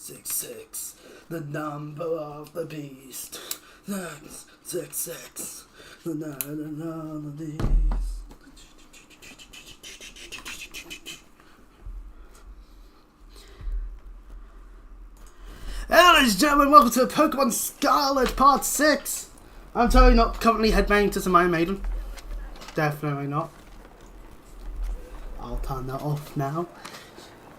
666, the number of the beast. 666, the number of the beast. Hello ladies and gentlemen, welcome to Pokemon Scarlet Part 6. I'm totally not currently headbanging to some Iron Maiden. Definitely not. I'll turn that off now.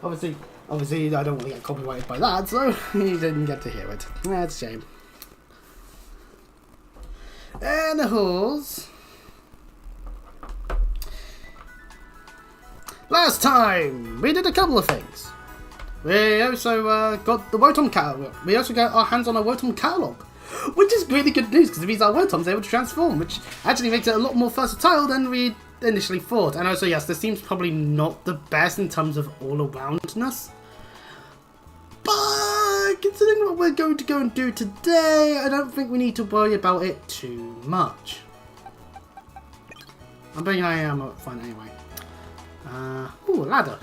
Obviously I don't want to get copyrighted by that, so you didn't get to hear it. That's a shame. And the halls. Last time we did a couple of things. We also got the Wotom catalog. We also got our hands on a Wotom catalog, which is really good news because it means our Wotom's able to transform, which actually makes it a lot more versatile than we initially thought. And also, yes, this seems probably not the best in terms of all-aroundness, but considering what we're going to go and do today, I don't think we need to worry about it too much. I'm betting I am fine anyway. Ooh, a ladder.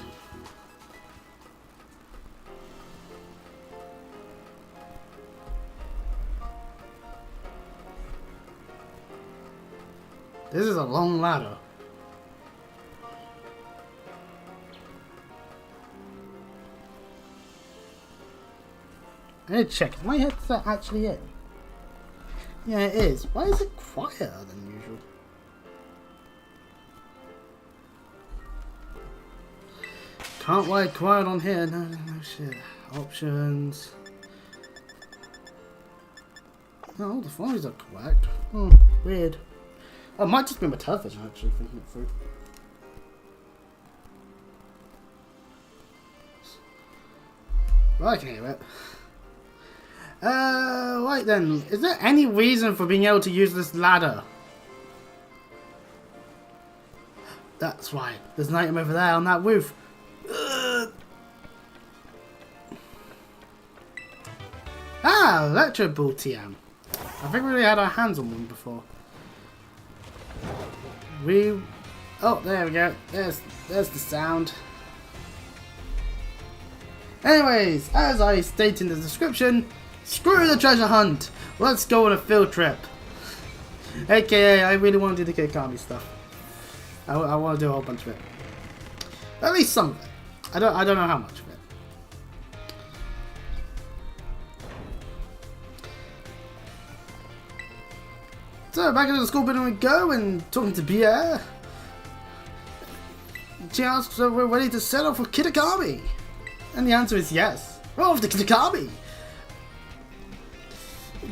This is a long ladder. I need to check. Is my headset actually in? Yeah, it is. Why is it quieter than usual? Can't write quiet on here. No shit. Options. No, the files are correct. Oh, weird. Oh, it might just be my television actually thinking it through. Well, I can hear it. Right then. Is there any reason for being able to use this ladder? That's right. There's an item over there on that roof. Ah, Electro Ball TM. I think we already had our hands on one before. Oh, there we go. There's the sound. Anyways, as I stated in the description, screw the treasure hunt. Let's go on a field trip. AKA, I really want to do the Kikami stuff. I want to do a whole bunch of it. At least some of it. I don't know how much of it. So back into the school building we go, and talking to Pierre. She asks if we're ready to set off for Kitakami. And the answer is yes. We're off to Kitakami!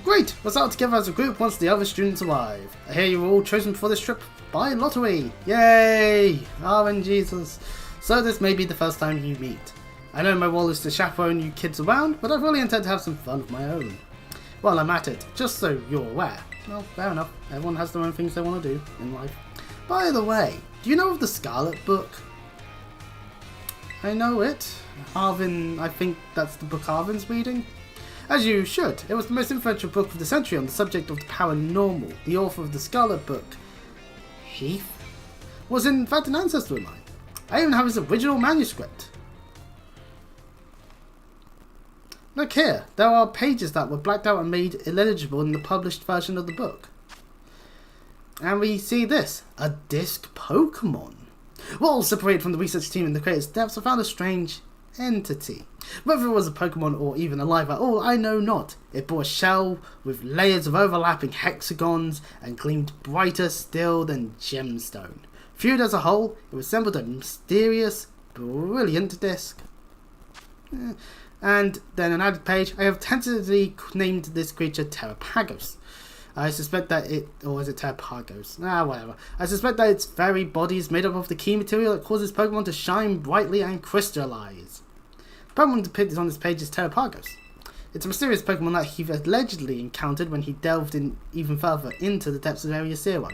Great! We'll start together as a group once the other students arrive. I hear you were all chosen for this trip by lottery. Yay! RNGesus. So this may be the first time you meet. I know my role is to chaperone you kids around, but I really intend to have some fun of my own. Well, I'm at it, just so you're aware. Well, fair enough. Everyone has their own things they want to do in life. By the way, do you know of the Scarlet book? I know it. Arvin, I think that's the book Arvin's reading. As you should. It was the most influential book of the century on the subject of the paranormal. The author of the Scarlet book, Heath, was in fact an ancestor of mine. I even have his original manuscript. Look here, there are pages that were blacked out and made illegible in the published version of the book. And we see this, a disc Pokemon. Well, separated from the research team in the creator's depths, I found a strange entity. Whether it was a Pokemon or even alive at all, I know not. It bore a shell with layers of overlapping hexagons and gleamed brighter still than gemstone. Viewed as a whole, it resembled a mysterious, brilliant disc. And then an added page, I have tentatively named this creature Terrapagos. I suspect that or is it Terrapagos? Whatever. I suspect that its very body is made up of the key material that causes Pokemon to shine brightly and crystallize. The Pokemon depicted on this page is Terrapagos. It's a mysterious Pokemon that he allegedly encountered when he delved in even further into the depths of Area Zero.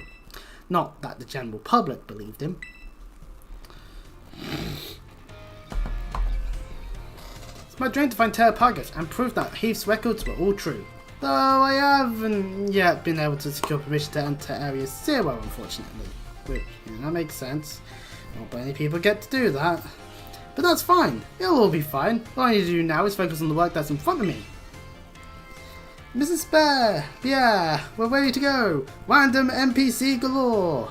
Not that the general public believed him. It's my dream to find Terrapagos and prove that Heath's records were all true. Though I haven't yet been able to secure permission to enter Area Zero, unfortunately. Which, that makes sense. Not many people get to do that. But that's fine. It'll all be fine. All I need to do now is focus on the work that's in front of me. Mrs. Bear! Yeah, we're ready to go! Random NPC galore!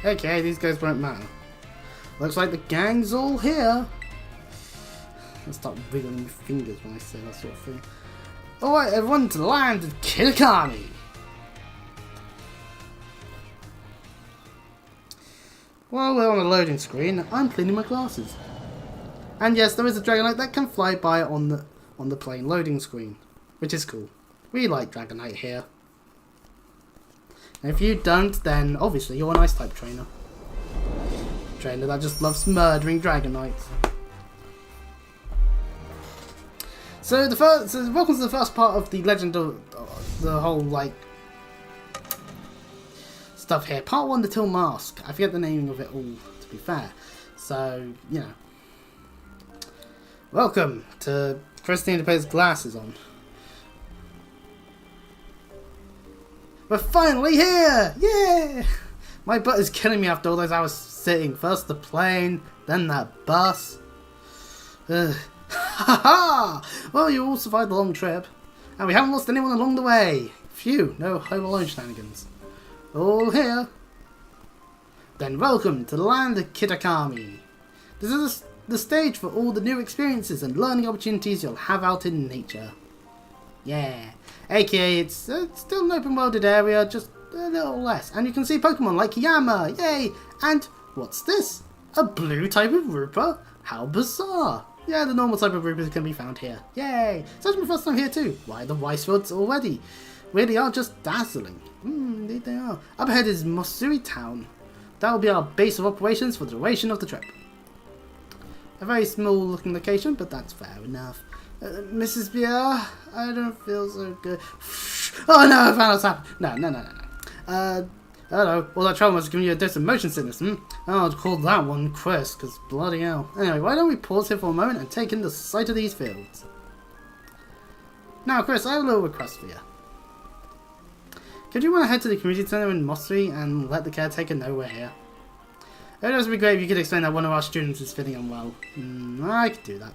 Okay, these guys won't matter. Looks like the gang's all here. I'll start wiggling my fingers when I say that sort of thing. Alright, everyone, to the land of Kitakami! While we're on a loading screen, I'm cleaning my glasses. And yes, there is a Dragonite that can fly by on the plane loading screen, which is cool. We like Dragonite here. And if you don't, then obviously you're an Ice-type trainer. Trainer that just loves murdering Dragonites. So welcome to the first part of the legend of the whole like stuff here. Part 1, the Till Mask. I forget the naming of it all, to be fair. So, you know. Welcome to Christine to put his glasses on. We're finally here! Yeah! My butt is killing me after all those hours sitting. First the plane, then that bus. Ha ha! Well, you all survived the long trip. And we haven't lost anyone along the way. Phew, no Home Alone shenanigans. All here. Then welcome to the land of Kitakami. This is the stage for all the new experiences and learning opportunities you'll have out in nature. Yeah. AKA, it's still an open-worlded area, just a little less. And you can see Pokemon like Yama, yay! And what's this? A blue type of Rooper? How bizarre! Yeah, the normal type of Roopers can be found here. Yay! So it's my first time here too. Why, the rice fields already really are just dazzling. Indeed they are. Up ahead is Mosuri Town. That will be our base of operations for the duration of the trip. A very small looking location, but that's fair enough. Mrs. Beer, I don't feel so good. Oh no, I found what's happened. No. Hello. All that trouble must have given you a dose of motion sickness, I'd call that one Chris, because bloody hell. Anyway, why don't we pause here for a moment and take in the sight of these fields. Now, Chris, I have a little request for you. Could you want to head to the community center in Mosri and let the caretaker know we're here? It would also be great if you could explain that one of our students is feeling unwell. I could do that.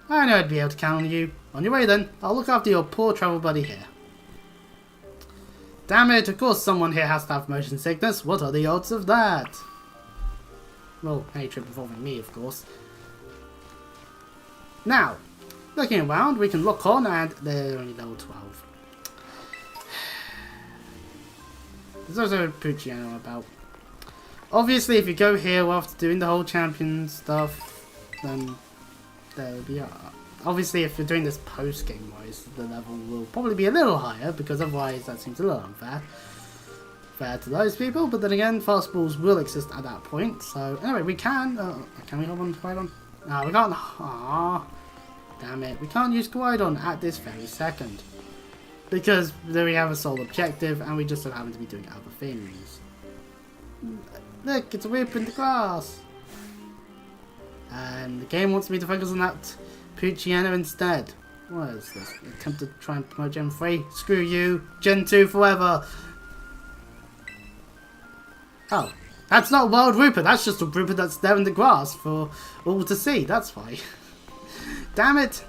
I know I'd be able to count on you. On your way then, I'll look after your poor travel buddy here. Damn it, of course someone here has to have motion sickness. What are the odds of that? Well, any trip involving me, of course. Now, looking around, we can look on and they're only level 12. There's also a Pucciano about. Obviously, if you go here after doing the whole champion stuff, then there'll be obviously if you're doing this post game wise, the level will probably be a little higher because otherwise that seems a little unfair. Fair to those people, but then again, fast balls will exist at that point. So anyway, we can we hold on to Quaidon? No, we can't. Ah, damn it, we can't use Quaidon at this very second because there we have a sole objective, and we just so happen to be doing other things. Look, it's a whip in the glass. And the game wants me to focus on that Pucciano instead. What is this? Attempt to try and promote Gen 3? Screw you. Gen 2 forever. Oh. That's not a wild Rooper. That's just a Rooper that's there in the grass for all to see. That's why. Damn it.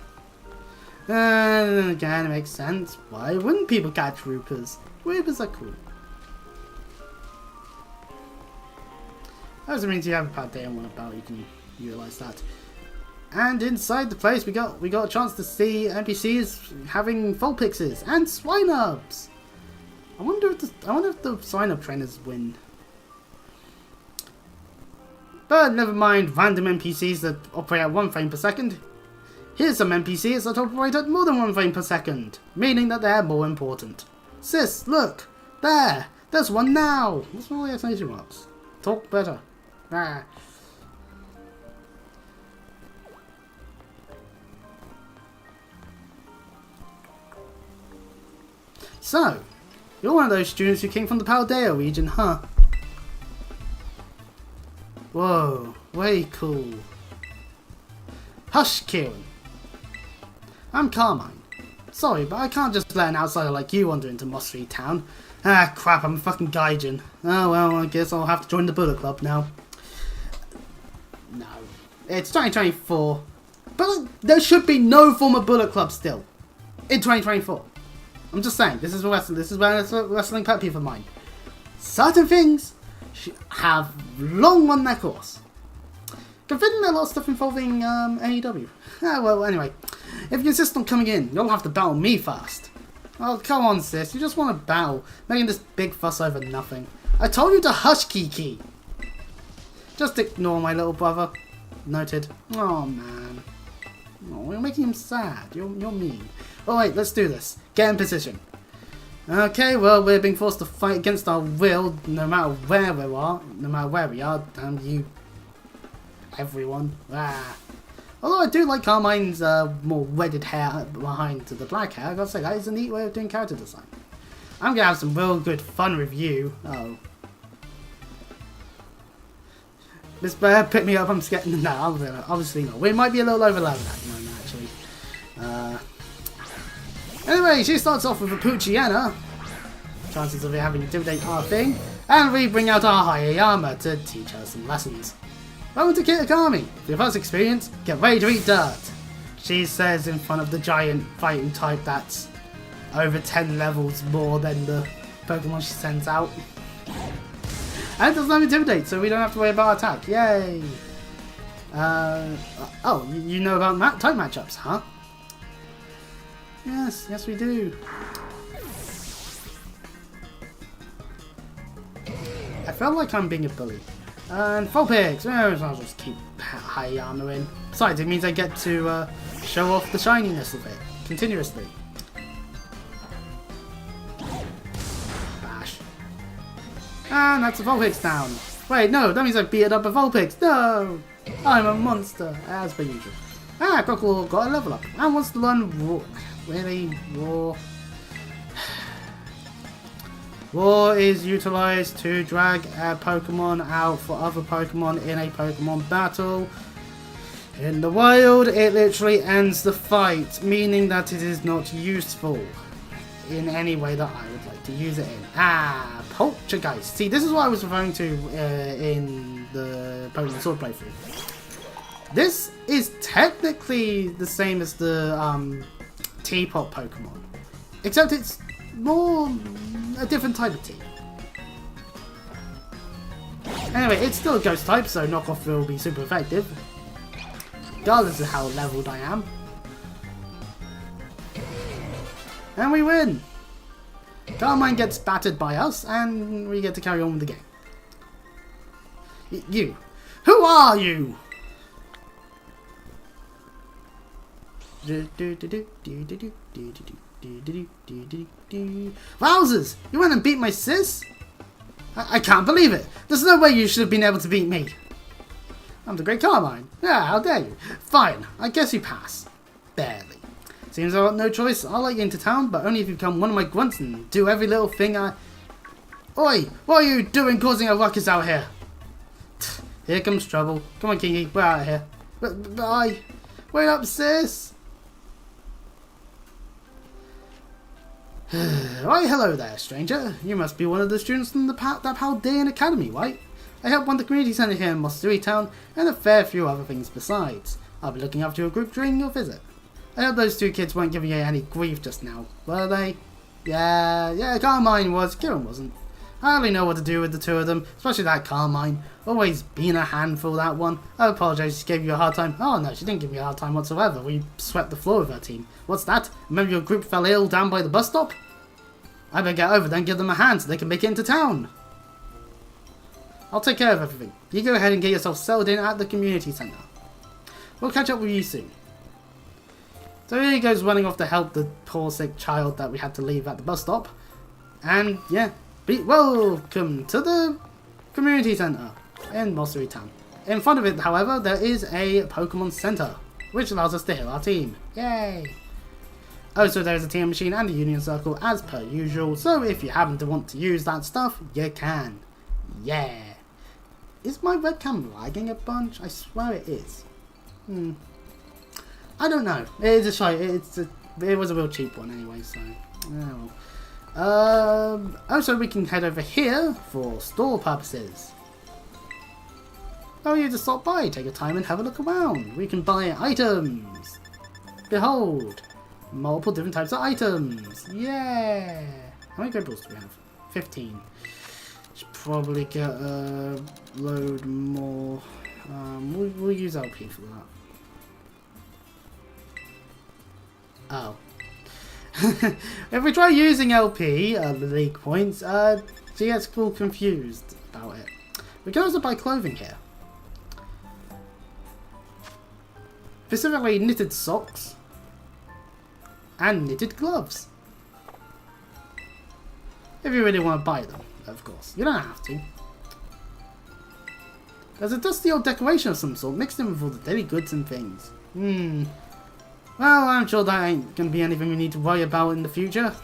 Again, it makes sense. Why wouldn't people catch Roopers? Roopers are cool. That also means you have a bad day and one about you can realise that. And inside the place we got a chance to see NPCs having Vulpixes and Swinubs. I wonder if the Swinub trainers win. But never mind random NPCs that operate at 1 frame per second. Here's some NPCs that operate at more than 1 frame per second, meaning that they're more important. Sis, look! There's one now! What's all the explanation marks? Talk better. Ah. So, you're one of those students who came from the Paldea region, huh? Whoa, way cool. Hush, Kieran. I'm Carmine. Sorry, but I can't just let an outsider like you wander into Mosri Town. Ah, crap, I'm a fucking gaijin. Oh well, I guess I'll have to join the Bullet Club now. No. It's 2024. But there should be no form of Bullet Club still. In 2024. I'm just saying, this is wrestling. This is a wrestling pet peeve of mine. Certain things have long run their course. Considering there are a lot of stuff involving AEW. Well, anyway. If you insist on coming in, you'll have to battle me first. Oh, come on, sis. You just want to battle, making this big fuss over nothing. I told you to hush, Kiki. Just ignore my little brother. Noted. Oh, man. Oh, you're making him sad. You're mean. Alright, let's do this. Get in position. Okay, well, we're being forced to fight against our will, no matter where we are. No matter where we are. Damn you. Everyone. Ah. Although I do like Carmine's more wedded hair behind to the black hair, I gotta say, that is a neat way of doing character design. I'm gonna have some real good fun with you. Oh. Miss Bear, pick me up, I'm scared. No, obviously not. We might be a little over level at the moment, actually. Anyway, she starts off with a Poochiana. Chances of it having intimidate our thing. And we bring out our Hayayama to teach her some lessons. Welcome to Kitakami. For your first experience, get ready to eat dirt. She says in front of the giant fighting type that's over 10 levels more than the Pokemon she sends out. And it doesn't have intimidate, so we don't have to worry about attack. Yay! Oh, you know about type matchups, huh? Yes we do. I felt like I'm being a bully. And Vulpix! I'll just keep Hayayama in. Besides, it means I get to show off the shininess of it continuously. Bash. And that's a Vulpix down. Wait, no, that means I beat up a Vulpix. No! I'm a monster, as per usual. Ah, Crocodile got a level up and wants to learn Roar. Really? Roar? Roar is utilized to drag a Pokemon out for other Pokemon in a Pokemon battle. In the wild, it literally ends the fight, meaning that it is not useful in any way that I would like to use it in. Ah, Poltergeist. See, this is what I was referring to in the Pokemon Sword playthrough. This is technically the same as the Teapot Pokemon, except it's more a different type of tea. Anyway, it's still a ghost type, so knockoff will be super effective, regardless of how leveled I am. And we win! Carmine gets battered by us, and we get to carry on with the game. You! Who are you? Wowzers! You went and beat my sis? I can't believe it! There's no way you should have been able to beat me! I'm the Great Carmine. Yeah, how dare you? Fine, I guess you pass. Barely. Seems I've got no choice. I'll let you into town, but only if you become one of my grunts and do every little thing I... Oi! What are you doing causing a ruckus out here? Here comes trouble. Come on, Kingy, we're out of here. Bye! Wait up, sis! Why, hello there, stranger. You must be one of the students from the Paldean Academy, right? I help run the community centre here in Mossuri Town, and a fair few other things besides. I'll be looking after your group during your visit. I hope those two kids weren't giving you any grief just now, were they? Yeah, Carmine was, Kieran wasn't. I hardly know what to do with the two of them, especially that Carmine. Always been a handful, that one. I apologise she gave you a hard time. Oh no, she didn't give me a hard time whatsoever. We swept the floor with her team. What's that? Remember your group fell ill down by the bus stop? I better get over there and give them a hand so they can make it into town. I'll take care of everything. You go ahead and get yourself settled in at the community centre. We'll catch up with you soon. So here he goes running off to help the poor sick child that we had to leave at the bus stop. And yeah, welcome to the community centre in Mossuri Town. In front of it, however, there is a Pokemon Centre, which allows us to heal our team. Yay! Also, there is a TM machine and a Union Circle as per usual, so if you happen to want to use that stuff, you can. Yeah! Is my webcam lagging a bunch? I swear it is. I don't know. It is a show. It was a real cheap one anyway, so... Also, we can head over here for store purposes. Oh, you just stop by, take your time and have a look around. We can buy items. Behold, multiple different types of items. Yeah. How many great balls do we have? 15. Should probably get a load more. We'll use LP for that. Oh. If we try using LP, the league points, she gets all confused about it. We can also buy clothing here. Specifically knitted socks and knitted gloves. If you really want to buy them, of course. You don't have to. There's a dusty old decoration of some sort mixed in with all the daily goods and things. Well, I'm sure that ain't going to be anything we need to worry about in the future.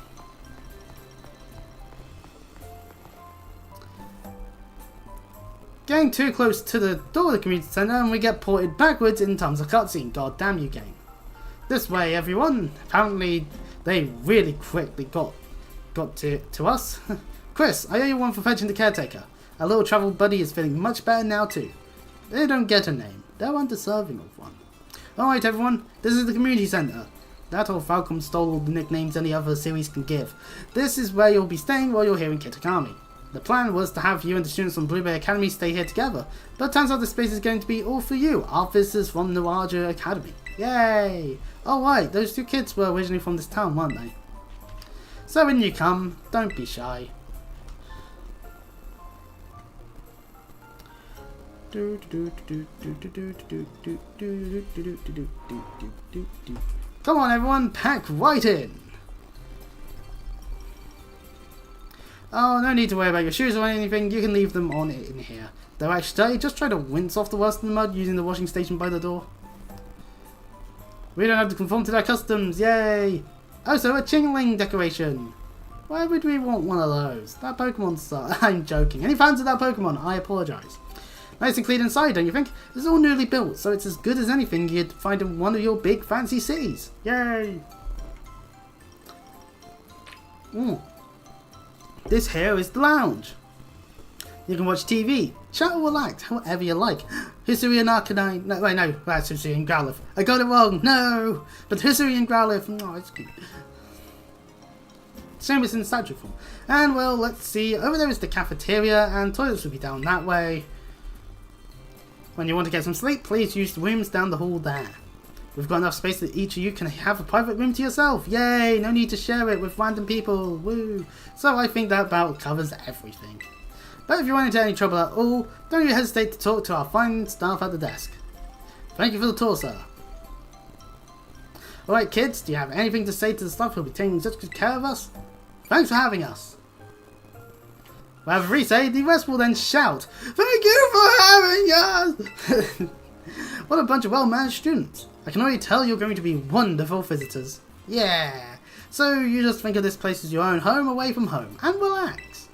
Getting too close to the door of the community centre and we get ported backwards in terms of cutscene. God damn you, game. This way, everyone. Apparently, they really quickly got to us. Chris, I owe you one for fetching the caretaker. Our little travel buddy is feeling much better now too. They don't get a name. They're undeserving of one. Alright everyone, this is the community centre. That old Falcon stole all the nicknames any other series can give. This is where you'll be staying while you're here in Kitakami. The plan was to have you and the students from Blue Bay Academy stay here together, but it turns out this space is going to be all for you, our visitors from Nuaja Academy. Yay! Oh right, those two kids were originally from this town, weren't they? So when you come, don't be shy. Come on everyone, pack right in! Oh, no need to worry about your shoes or anything, you can leave them on in here. Though actually, just try to rinse off the worst in the mud using the washing station by the door. We don't have to conform to their customs, yay! Also, a Chingling decoration. Why would we want one of those? That Pokemon sucks. I'm joking. Any fans of that Pokemon? I apologise. Nice and clean inside, don't you think? It's all newly built, so it's as good as anything you'd find in one of your big fancy cities. Yay! This here is the lounge. You can watch TV, chat or relax, however you like. Hisuian Arcanine. No, wait, no, that's Hisuian Growlithe. I got it wrong, no! But Hisuian Growlithe, oh, it's good. Same as in statue form. And well, let's see, over there is the cafeteria, and toilets will be down that way. When you want to get some sleep, please use the rooms down the hall there. We've got enough space that each of you can have a private room to yourself. Yay! No need to share it with random people. Woo! So I think that about covers everything. But if you run into any trouble at all, don't you hesitate to talk to our fine staff at the desk. Thank you for the tour, sir. Alright kids, do you have anything to say to the staff who'll be taking such good care of us? Thanks for having us. Whatever we say, the rest will then shout, "Thank you for having us!" What a bunch of well-managed students. I can already tell you're going to be wonderful visitors. Yeah. So you just think of this place as your own home away from home, and relax.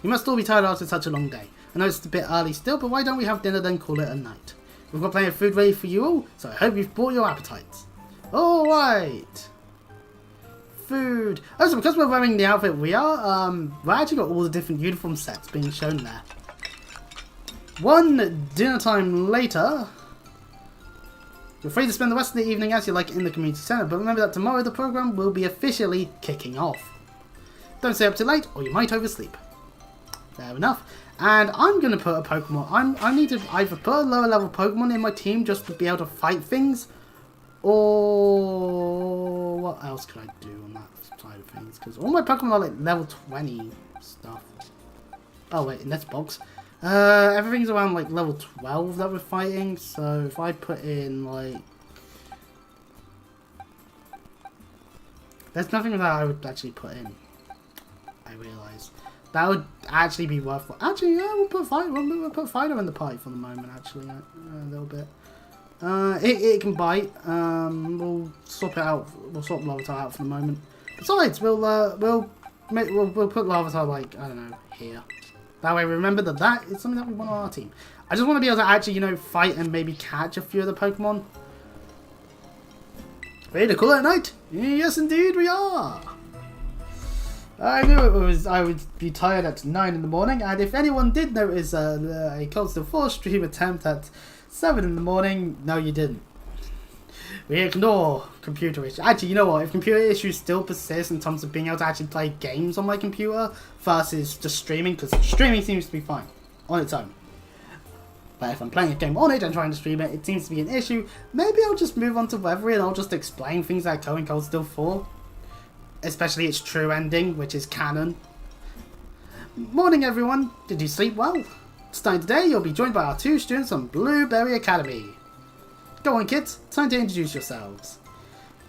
You must all be tired after such a long day. I know it's a bit early still, but why don't we have dinner then call it a night? We've got plenty of food ready for you all, so I hope you've brought your appetites. Alright. Food. Oh, so because we're wearing the outfit we are, we've actually got all the different uniform sets being shown there. One dinner time later, you're free to spend the rest of the evening as you like in the community centre, but remember that tomorrow the programme will be officially kicking off. Don't stay up too late or you might oversleep. Fair enough. And I'm going to put a Pokemon, I need to either put a lower level Pokemon in my team just to be able to fight things, or what else could I do on that side of things? Because all my Pokemon are like level 20 stuff. Oh wait, in this box. Everything's around like level 12 that we're fighting, so if I put in like... There's nothing that I would actually put in, I realise. That would actually be worthwhile. Actually, yeah, we'll put Fighter in the party for the moment, actually, a little bit. It can bite. We'll swap it out. We'll swap Larvitar out for the moment. Besides, we'll put Larvitar like, I don't know, here. That way, we remember that that is something that we want on our team. I just want to be able to actually, you know, fight and maybe catch a few of the Pokemon. Ready to call it a night? Yes, indeed, we are. I knew it was. I would be tired at 9 in the morning, and if anyone did notice a Cold Steel 4 stream attempt at 7 in the morning, no, you didn't. We ignore computer issues. Actually, you know what? If computer issues still persist in terms of being able to actually play games on my computer versus just streaming, because streaming seems to be fine on its own. But if I'm playing a game on it and trying to stream it, it seems to be an issue. Maybe I'll just move on to Weathery and I'll just explain things that go in Cold Steel 4. Especially its true ending, which is canon. Morning everyone, did you sleep well? Starting today, you'll be joined by our 2 students on Blueberry Academy. Go on kids, time to introduce yourselves.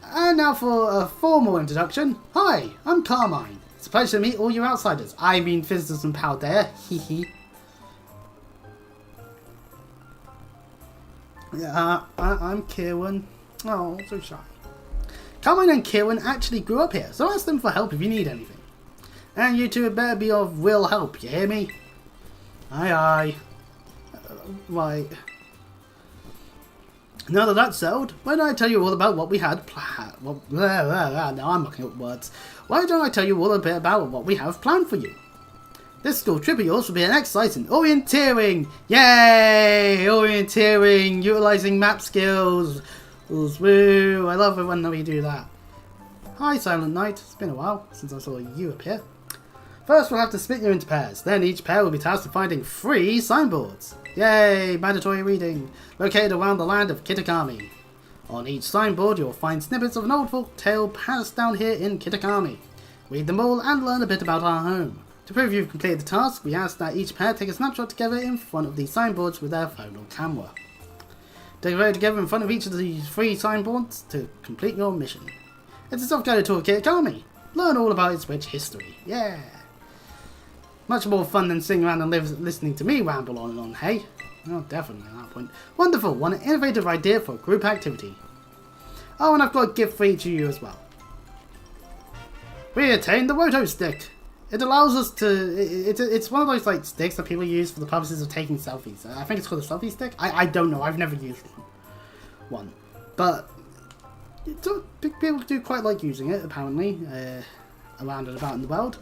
And now for a formal introduction. Hi, I'm Carmine. It's a pleasure to meet all you outsiders. I mean visitors and Paldea, hee. I'm Kieran. Oh, so shy. Carmine and Kieran actually grew up here, so ask them for help if you need anything. And you two had better be of real help, you hear me? Aye. Right. Now that that's settled, why don't I tell you all about what we had now I'm looking at words. Why don't I tell you all a bit about what we have planned for you? This school trip of yours will be an exciting orienteering! Yay! Orienteering! Utilising map skills! Woo! I love it when we do that. Hi Silent Knight, it's been a while since I saw you appear. First we'll have to split you into pairs, then each pair will be tasked with finding 3 signboards. Yay! Mandatory reading, located around the land of Kitakami. On each signboard you'll find snippets of an old folk tale passed down here in Kitakami. Read them all and learn a bit about our home. To prove you've completed the task, we ask that each pair take a snapshot together in front of these signboards with their phone or camera. Take a photo together in front of each of these 3 signboards to complete your mission. It's a self-guided tour of Kitakami. Learn all about its rich history. Yeah! Much more fun than sitting around and listening to me ramble on and on, hey? Oh, definitely at that point. Wonderful! What an innovative idea for a group activity. Oh, and I've got a gift for each of you as well. We attained the Roto Stick! It allows us to... It's one of those like sticks that people use for the purposes of taking selfies. I think it's called a selfie stick? I don't know. I've never used one. But people do quite like using it, apparently, around and about in the world.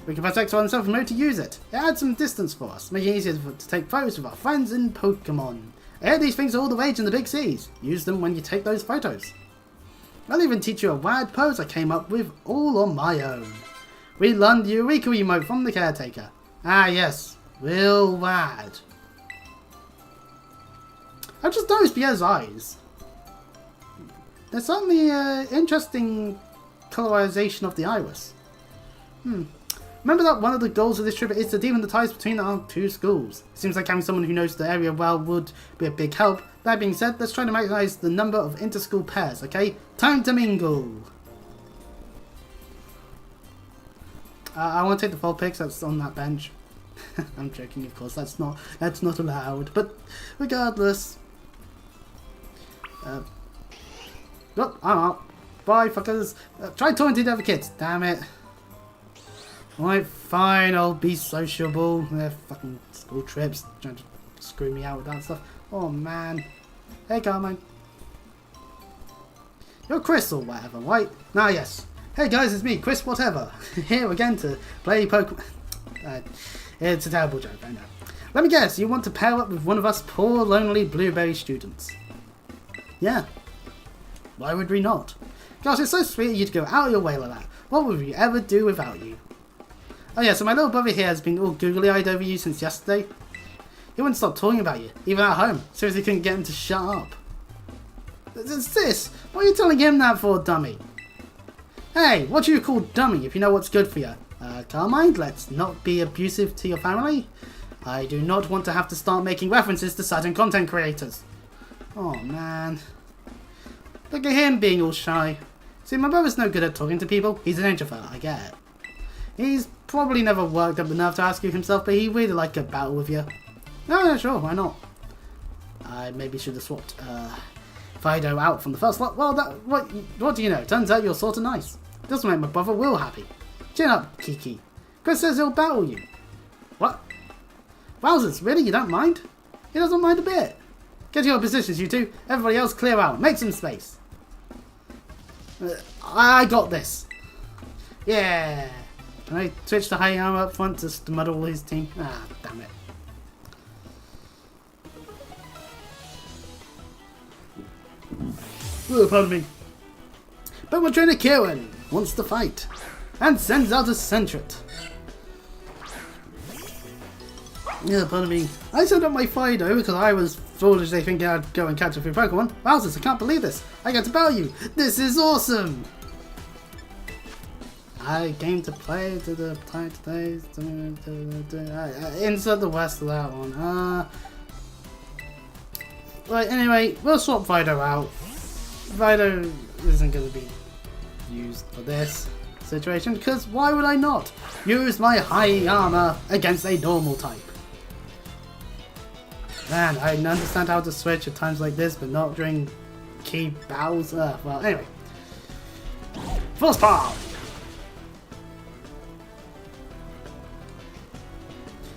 We can protect our self mode to use it. It adds some distance for us, making it easier to take photos with our friends in Pokemon. I hear these things are all the rage in the big seas. Use them when you take those photos. I'll even teach you a wad pose I came up with all on my own. We learned the Eureka emote from the caretaker. Ah yes, real rad. I've just noticed Pierre's eyes. There's certainly an interesting colorization of the iris. Remember that one of the goals of this trip is to deepen the ties between our 2 schools. It seems like having someone who knows the area well would be a big help. That being said, let's try to maximize the number of inter-school pairs, okay? Time to mingle! I want to take the 4 pics that's on that bench. I'm joking, of course, that's not allowed, but regardless. Oh, I'm out. Bye, fuckers. Try talking to the other kids, damn it. Alright, fine, I'll be sociable. They're fucking school trips, trying to screw me out with that stuff. Oh man. Hey, Carmine. You're Chris or whatever, right? Ah, yes. Hey guys, it's me, Chris whatever. Here again to play Pokemon. It's a terrible joke, I know. Let me guess, you want to pair up with one of us poor, lonely Blueberry students? Yeah. Why would we not? Gosh, it's so sweet of you to go out of your way like that. What would we ever do without you? Oh yeah, so my little brother here has been all googly-eyed over you since yesterday. He wouldn't stop talking about you, even at home. Seriously couldn't get him to shut up. Sis, what are you telling him that for, dummy? Hey, what do you call dummy if you know what's good for you? Carmine, let's not be abusive to your family. I do not want to have to start making references to certain content creators. Oh man. Look at him being all shy. See, my brother's no good at talking to people. He's an introvert, I get it. He's probably never worked up enough to ask you himself, but he'd really like a battle with you. No, sure, why not? I maybe should have swapped Fido out from the first lot. Well, what do you know? Turns out you're sort of nice. Doesn't make my brother Will happy. Chin up, Kiki. Chris says he'll battle you. What? Wowzers, really? You don't mind? He doesn't mind a bit. Get to your positions, you two. Everybody else clear out. Make some space. I got this. Yeah! Can I switch to high armor up front just to muddle his team? Ah, damn it. Oh, pardon me. But my trainer Kieran wants to fight and sends out a Centret. Yeah, pardon me. I sent up my Fido because I was foolishly thinking I'd go and catch a few Pokemon. Wowzers, I can't believe this. I get to battle you. This is awesome. I came to play to the time today. Insert the rest of that one. Right, anyway, we'll swap Fido out. Fido isn't going to be used for this situation because why would I not use my high armor against a normal type? Man, I understand how to switch at times like this, but not during key battles. Well, anyway. Force Palm!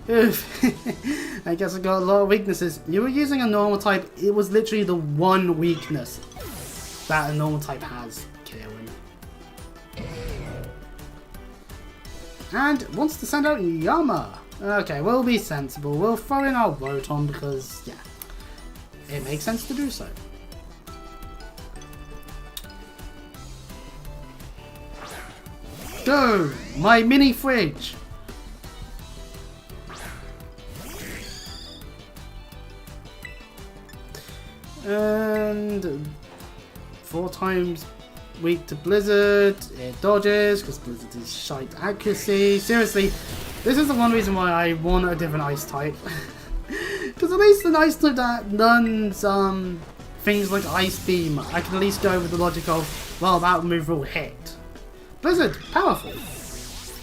Oof. I guess I got a lot of weaknesses. You were using a normal type. It was literally the one weakness that a normal type has, Kieran. And wants to send out Yama. Okay, we'll be sensible. We'll throw in our Rotom because, yeah, it makes sense to do so. Go! My mini fridge! And 4 times weak to Blizzard. It dodges because Blizzard is shite accuracy. Seriously, this is the one reason why I want a different ice type. Because at least an ice type that learns things like Ice Beam, I can at least go with the logic of, well, that move will hit. Blizzard, powerful. It's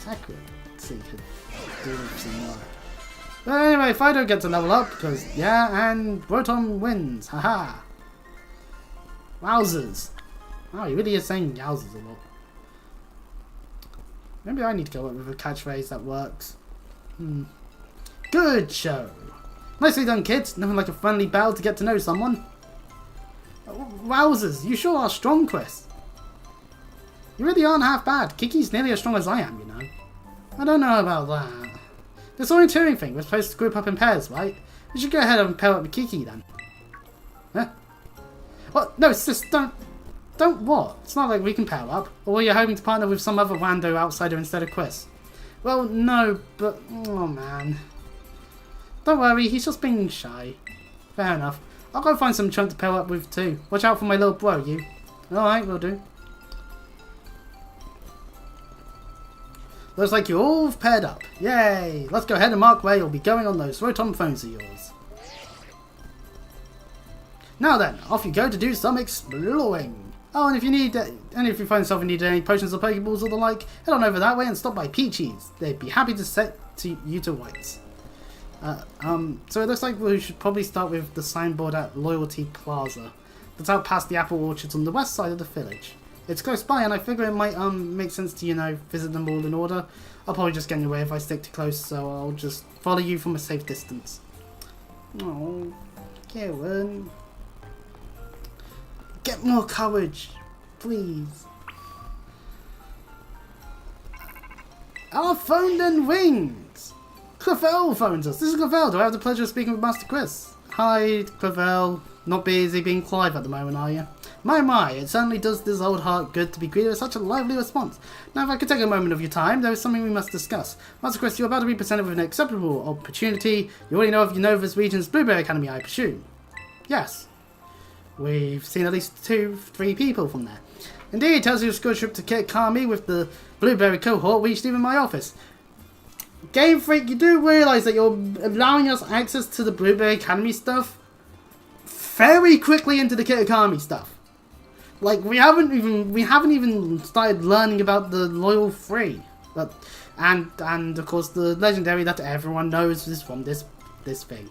accurate. Let's see if it can do some more. But anyway, Fido gets a level up because, yeah, and Rotom wins. Haha. Wowzers. Wow, he really is saying yowzers a lot. Maybe I need to go up with a catchphrase that works. Good show. Nicely done, kids. Nothing like a friendly battle to get to know someone. Wowzers, you sure are strong, Chris. You really aren't half bad. Kiki's nearly as strong as I am, you know. I don't know about that. This orienteering thing, we're supposed to group up in pairs, right? We should go ahead and pair up with Kiki then. Huh? What? No, sis, don't what? It's not like we can pair up. Or were you hoping to partner with some other rando outsider instead of Chris? Well, no, but... oh, man. Don't worry, he's just being shy. Fair enough. I'll go find some chunk to pair up with too. Watch out for my little bro, you. Alright, will do. Looks like you're all paired up. Yay! Let's go ahead and mark where you'll be going on those Rotom phones of yours. Now then, off you go to do some exploring. Oh, and if you find yourself in need of any potions or Pokeballs or the like, head on over that way and stop by Peachy's. They'd be happy to set you to rights. So it looks like we should probably start with the signboard at Loyalty Plaza. That's out past the apple orchards on the west side of the village. It's close by, and I figure it might make sense to, you know, visit them all in order. I'll probably just get in your way if I stick too close, so I'll just follow you from a safe distance. Oh, Kieran. Get more courage, please. Our phone and rings! Clavel phones us. This is Clavel. Do I have the pleasure of speaking with Master Chris? Hi, Clavel. Not busy being Clive at the moment, are you? My, it certainly does this old heart good to be greeted with such a lively response. Now, if I could take a moment of your time, there is something we must discuss. Master Chris, you're about to be presented with an acceptable opportunity. You already know of Unova's region's Blueberry Academy, I presume. Yes. We've seen at least 2-3 people from there. Indeed, it tells you a good trip to Kitakami with the Blueberry cohort reached even my office. Game Freak, you do realise that you're allowing us access to the Blueberry Academy stuff very quickly into the Kitakami stuff. Like, we haven't even started learning about the Loyal 3. But and of course the legendary that everyone knows is from this thing.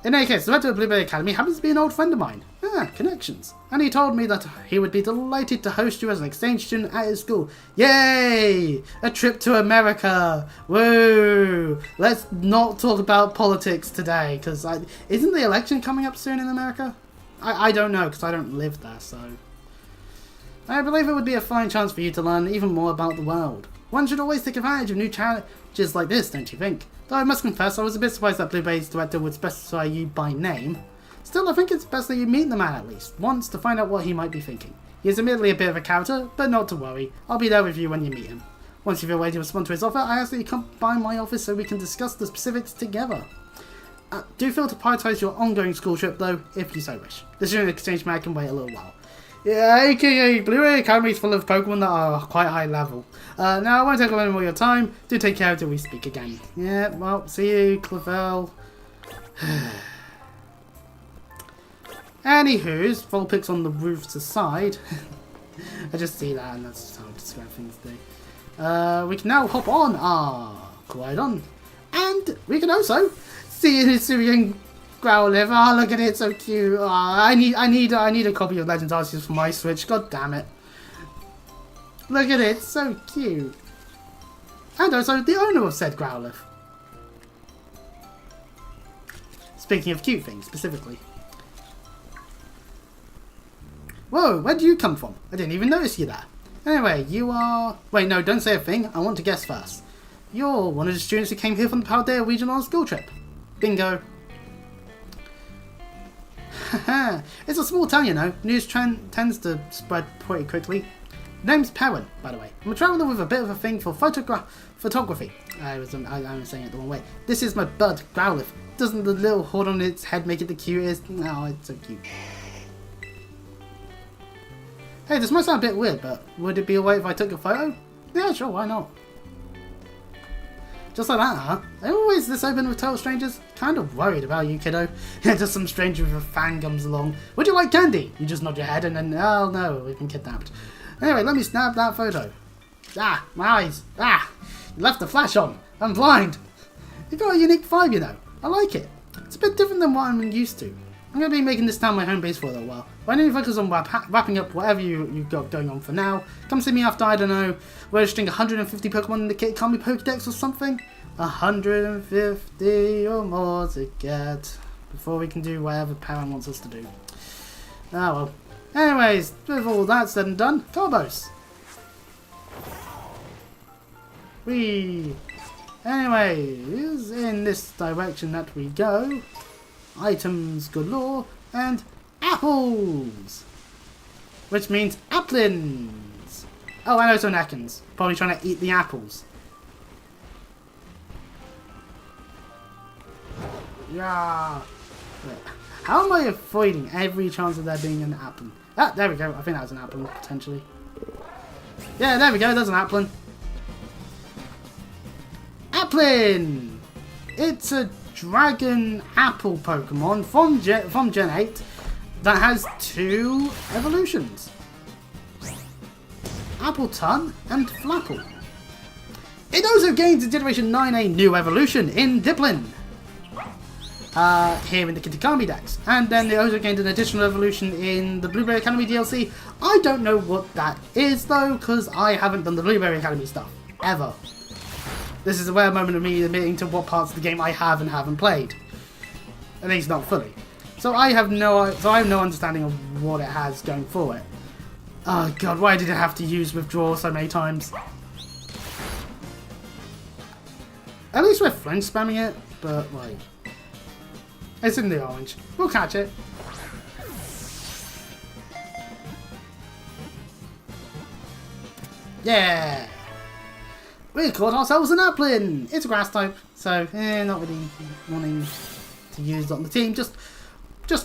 In any case, the Director of Blueberry Academy happens to be an old friend of mine. Connections. And he told me that he would be delighted to host you as an exchange student at his school. Yay! A trip to America! Woo! Let's not talk about politics today, because isn't the election coming up soon in America? I don't know, because I don't live there, so... I believe it would be a fine chance for you to learn even more about the world. One should always take advantage of new challenges like this, don't you think? Though I must confess, I was a bit surprised that Blueberry's director would specify you by name. Still, I think it's best that you meet the man at least, once, to find out what he might be thinking. He is admittedly a bit of a character, but not to worry. I'll be there with you when you meet him. Once you feel ready to respond to his offer, I ask that you come by my office so we can discuss the specifics together. Do feel to prioritise your ongoing school trip though, if you so wish. The student exchange mag can wait a little while. Yeah, aka Blu-ray Academy is full of Pokemon that are quite high level. Now I won't take up any more of your time. Do take care until we speak again. Yeah, well, see you, Clavel. Anywho's, Vulpix on the roof's aside. I just see that and that's how I describe things do. We can now hop on our Koraidon. And we can also see Hisuian Growlithe. Oh, look at it, so cute. Oh, I need a copy of Legends Arceus for my Switch. God damn it! Look at it, so cute. And also the owner of said Growlithe. Speaking of cute things, specifically. Whoa, where do you come from? I didn't even notice you there. Anyway, you are... Wait, no, don't say a thing. I want to guess first. You're one of the students who came here from the Paldea region on a school trip. Bingo. It's a small town, you know. News tends to spread pretty quickly. Name's Perrin, by the way. I'm a traveller with a bit of a thing for photography. I was saying it the wrong way. This is my bud, Growlithe. Doesn't the little horn on its head make it the cutest? No, it's so cute. Hey, this might sound a bit weird, but would it be alright if I took a photo? Yeah, sure, why not? Just like that, huh? Are you always this open with total strangers? Kind of worried about you, kiddo. Just some stranger with a fan comes along. Would you like candy? You just nod your head and then, oh no, we've been kidnapped. Anyway, let me snap that photo. Ah, my eyes. Ah, you left the flash on. I'm blind. You got a unique vibe, you know. I like it. It's a bit different than what I'm used to. I'm going to be making this town my home base for a little while. But I need to focus on wrapping up whatever you've got going on for now. Come see me after, I don't know, registering 150 Pokemon in the Kami Pokedex or something. 150 or more to get before we can do whatever Parent wants us to do. Ah well. Anyways, with all that said and done, Carbos. Anyways, in this direction that we go. Items galore and apples, which means applins. Oh, and also Nakins, probably trying to eat the apples. Yeah. Wait, how am I avoiding every chance of there being an applin? Ah, there we go. I think that was an applin potentially. Yeah, there we go. There's an applin. Applin. It's a Dragon Apple Pokemon from Gen 8 that has 2 evolutions. Appleton and Flapple. It also gains in Generation 9 a new evolution in Diplin. Here in the Kitakami Dex. And then they also gained an additional evolution in the Blueberry Academy DLC. I don't know what that is though, because I haven't done the Blueberry Academy stuff. Ever. This is a rare moment of me admitting to what parts of the game I have and haven't played. At least not fully. So I have no understanding of what it has going for it. Oh god, why did it have to use withdraw so many times? At least we're French spamming it, but like... It's in the orange. We'll catch it. Yeah! We caught ourselves an Applin! It's a grass type, so not really wanting to use it on the team, just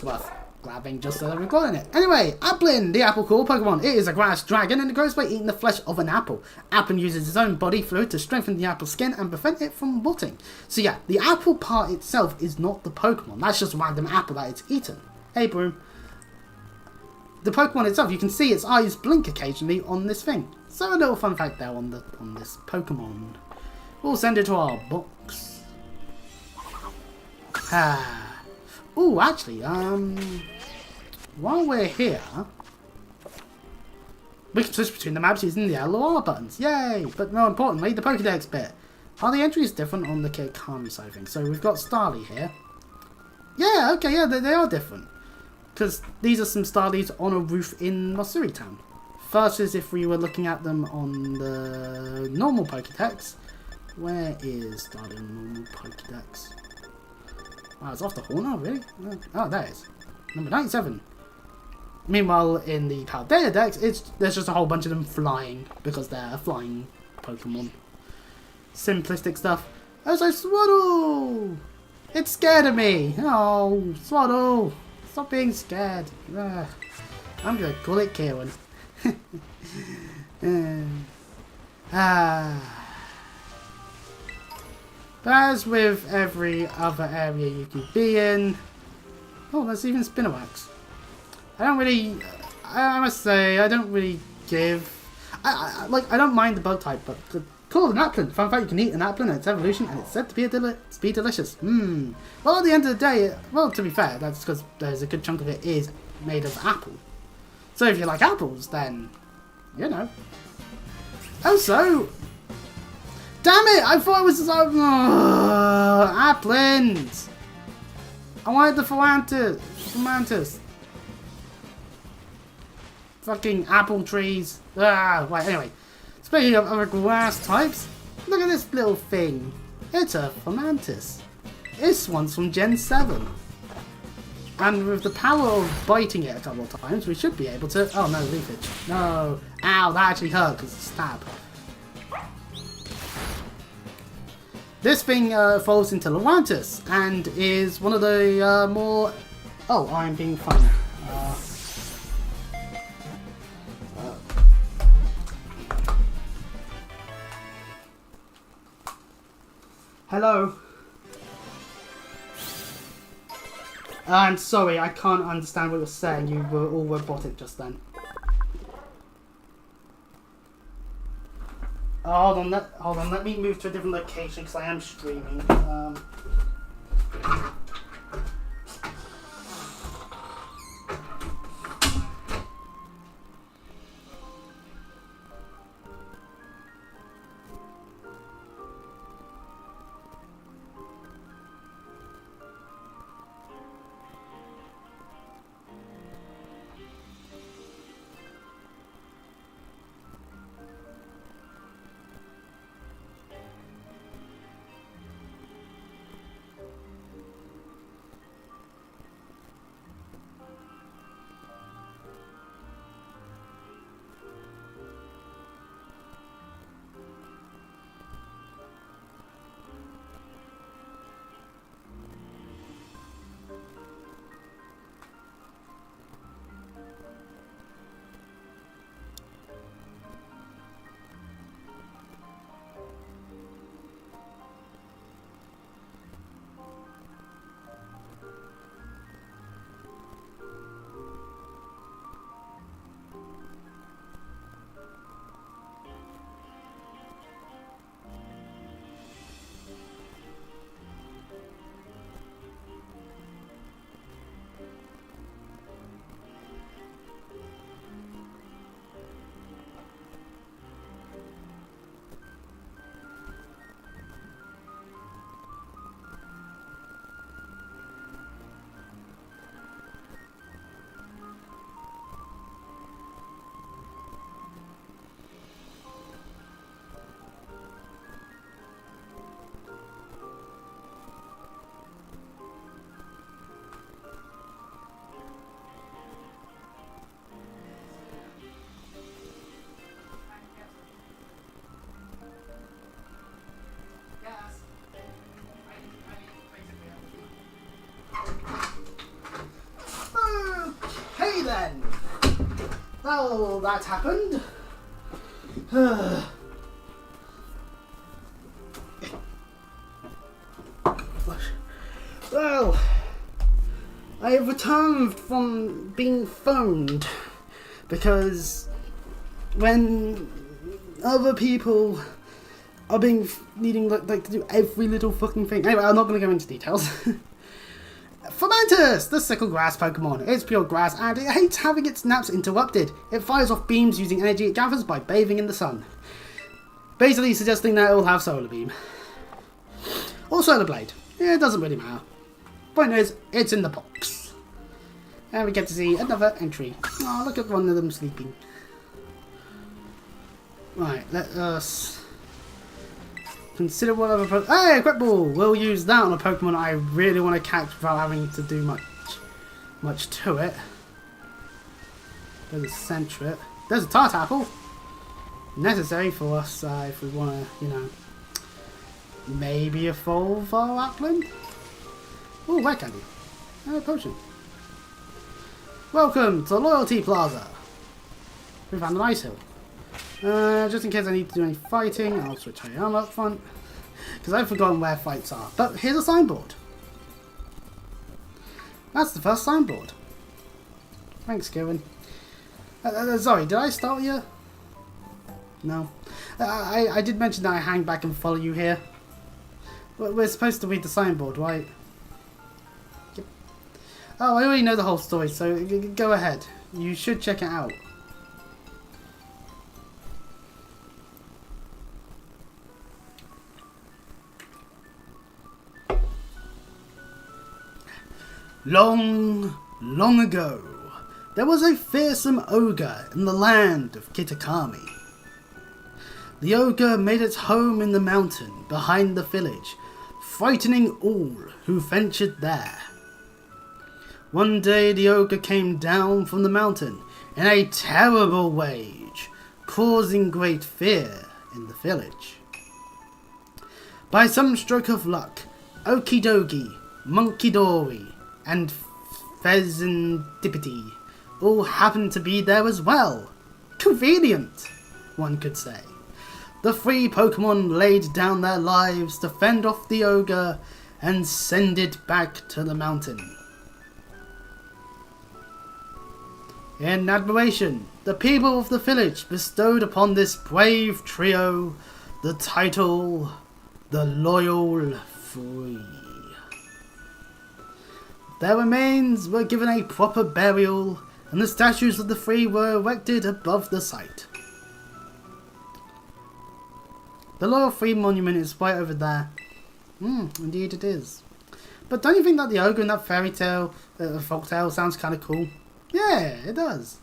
worth grabbing just so that we've got in it. Anyway, Applin, the apple core Pokemon. It is a grass dragon and it grows by eating the flesh of an apple. Applin uses its own body fluid to strengthen the apple skin and prevent it from rotting. So yeah, the apple part itself is not the Pokemon, that's just a random apple that it's eaten. Hey Broom. The Pokemon itself, you can see its eyes blink occasionally on this thing. So a little fun fact there on this Pokemon. We'll send it to our box. Ooh, actually, while we're here, we can switch between the maps using the L or R buttons. Yay! But more importantly, the Pokédex bit. Are the entries different on the Kami side of things? So we've got Starly here. Yeah, okay, yeah, they are different. Because these are some Starlies on a roof in Matsuri Town. versus if we were looking at them on the normal Pokédex. Where is the normal Pokédex? Oh, it's off the horn now, really? Oh, there it is. Number 97. Meanwhile, in the Paldea Dex, there's just a whole bunch of them flying because they're flying Pokemon. Simplistic stuff. Oh, so Swaddle! It's scared of me! Oh, Swaddle! Stop being scared. Ugh. I'm gonna call it Kieran. But as with every other area you can be in... Oh, there's even Spinawax. I don't really... I must say, I don't really give... I don't mind the bug type, but call it an Applin. Fun fact, you can eat an Applin and its evolution, and it's said to be delicious. Well, at the end of the day, well, to be fair, that's because there's a good chunk of it is made of apple. So if you like apples, then, you know. Also... Damn it! I thought it was... Applins! I wanted the Philanthus. Fucking apple trees. Right, anyway. Speaking of other grass types, look at this little thing. It's a Philanthus. This one's from Gen 7. And with the power of biting it a couple of times, we should be able to... Oh, no, leafage. No. Ow, that actually hurt because it's a stab. This thing evolves into Luantis and is one of the more... Oh, I'm being funny. Hello? I'm sorry, I can't understand what you're saying. You were all robotic just then. Oh, hold on, let me move to a different location because I am streaming. Okay then. Well, that happened. Well, I have returned from being phoned because when other people are needing like to do every little fucking thing. Anyway, I'm not going to go into details. Fomantis, the sickle grass Pokemon. It's pure grass and it hates having its naps interrupted. It fires off beams using energy it gathers by bathing in the sun. Basically suggesting that it will have Solar Beam. Or Solar Blade. It doesn't really matter. Point is, it's in the box. And we get to see another entry. Oh, look at one of them sleeping. Right, let us consider what other Pokemon. Hey, Quick Ball! We'll use that on a Pokemon I really want to catch without having to do much to it. There's a Sentret. There's a Tartackle. Necessary for us if we want to, you know, maybe evolve our Applin. Oh, where can you? Oh, potion. Welcome to Loyalty Plaza. We found an ice hill. Just in case I need to do any fighting, I'll switch Hayama up front. Because I've forgotten where fights are. But here's a signboard. That's the first signboard. Thanks, Kieran. Sorry, did I start you? No. I did mention that I hang back and follow you here. We're supposed to read the signboard, right? Yep. Oh, I already know the whole story, so go ahead. You should check it out. Long, long ago, there was a fearsome ogre in the land of Kitakami. The ogre made its home in the mountain behind the village, frightening all who ventured there. One day the ogre came down from the mountain in a terrible rage, causing great fear in the village. By some stroke of luck, Okidogi, Monkidori, and Pheasantipity all happened to be there as well. Convenient, one could say. The three Pokemon laid down their lives to fend off the ogre and send it back to the mountain. In admiration, the people of the village bestowed upon this brave trio the title, the Loyal Three. Their remains were given a proper burial, and the statues of the three were erected above the site. The Loyal Three monument is right over there. Indeed it is. But don't you think that the ogre in that fairy tale, folktale sounds kind of cool? Yeah, it does.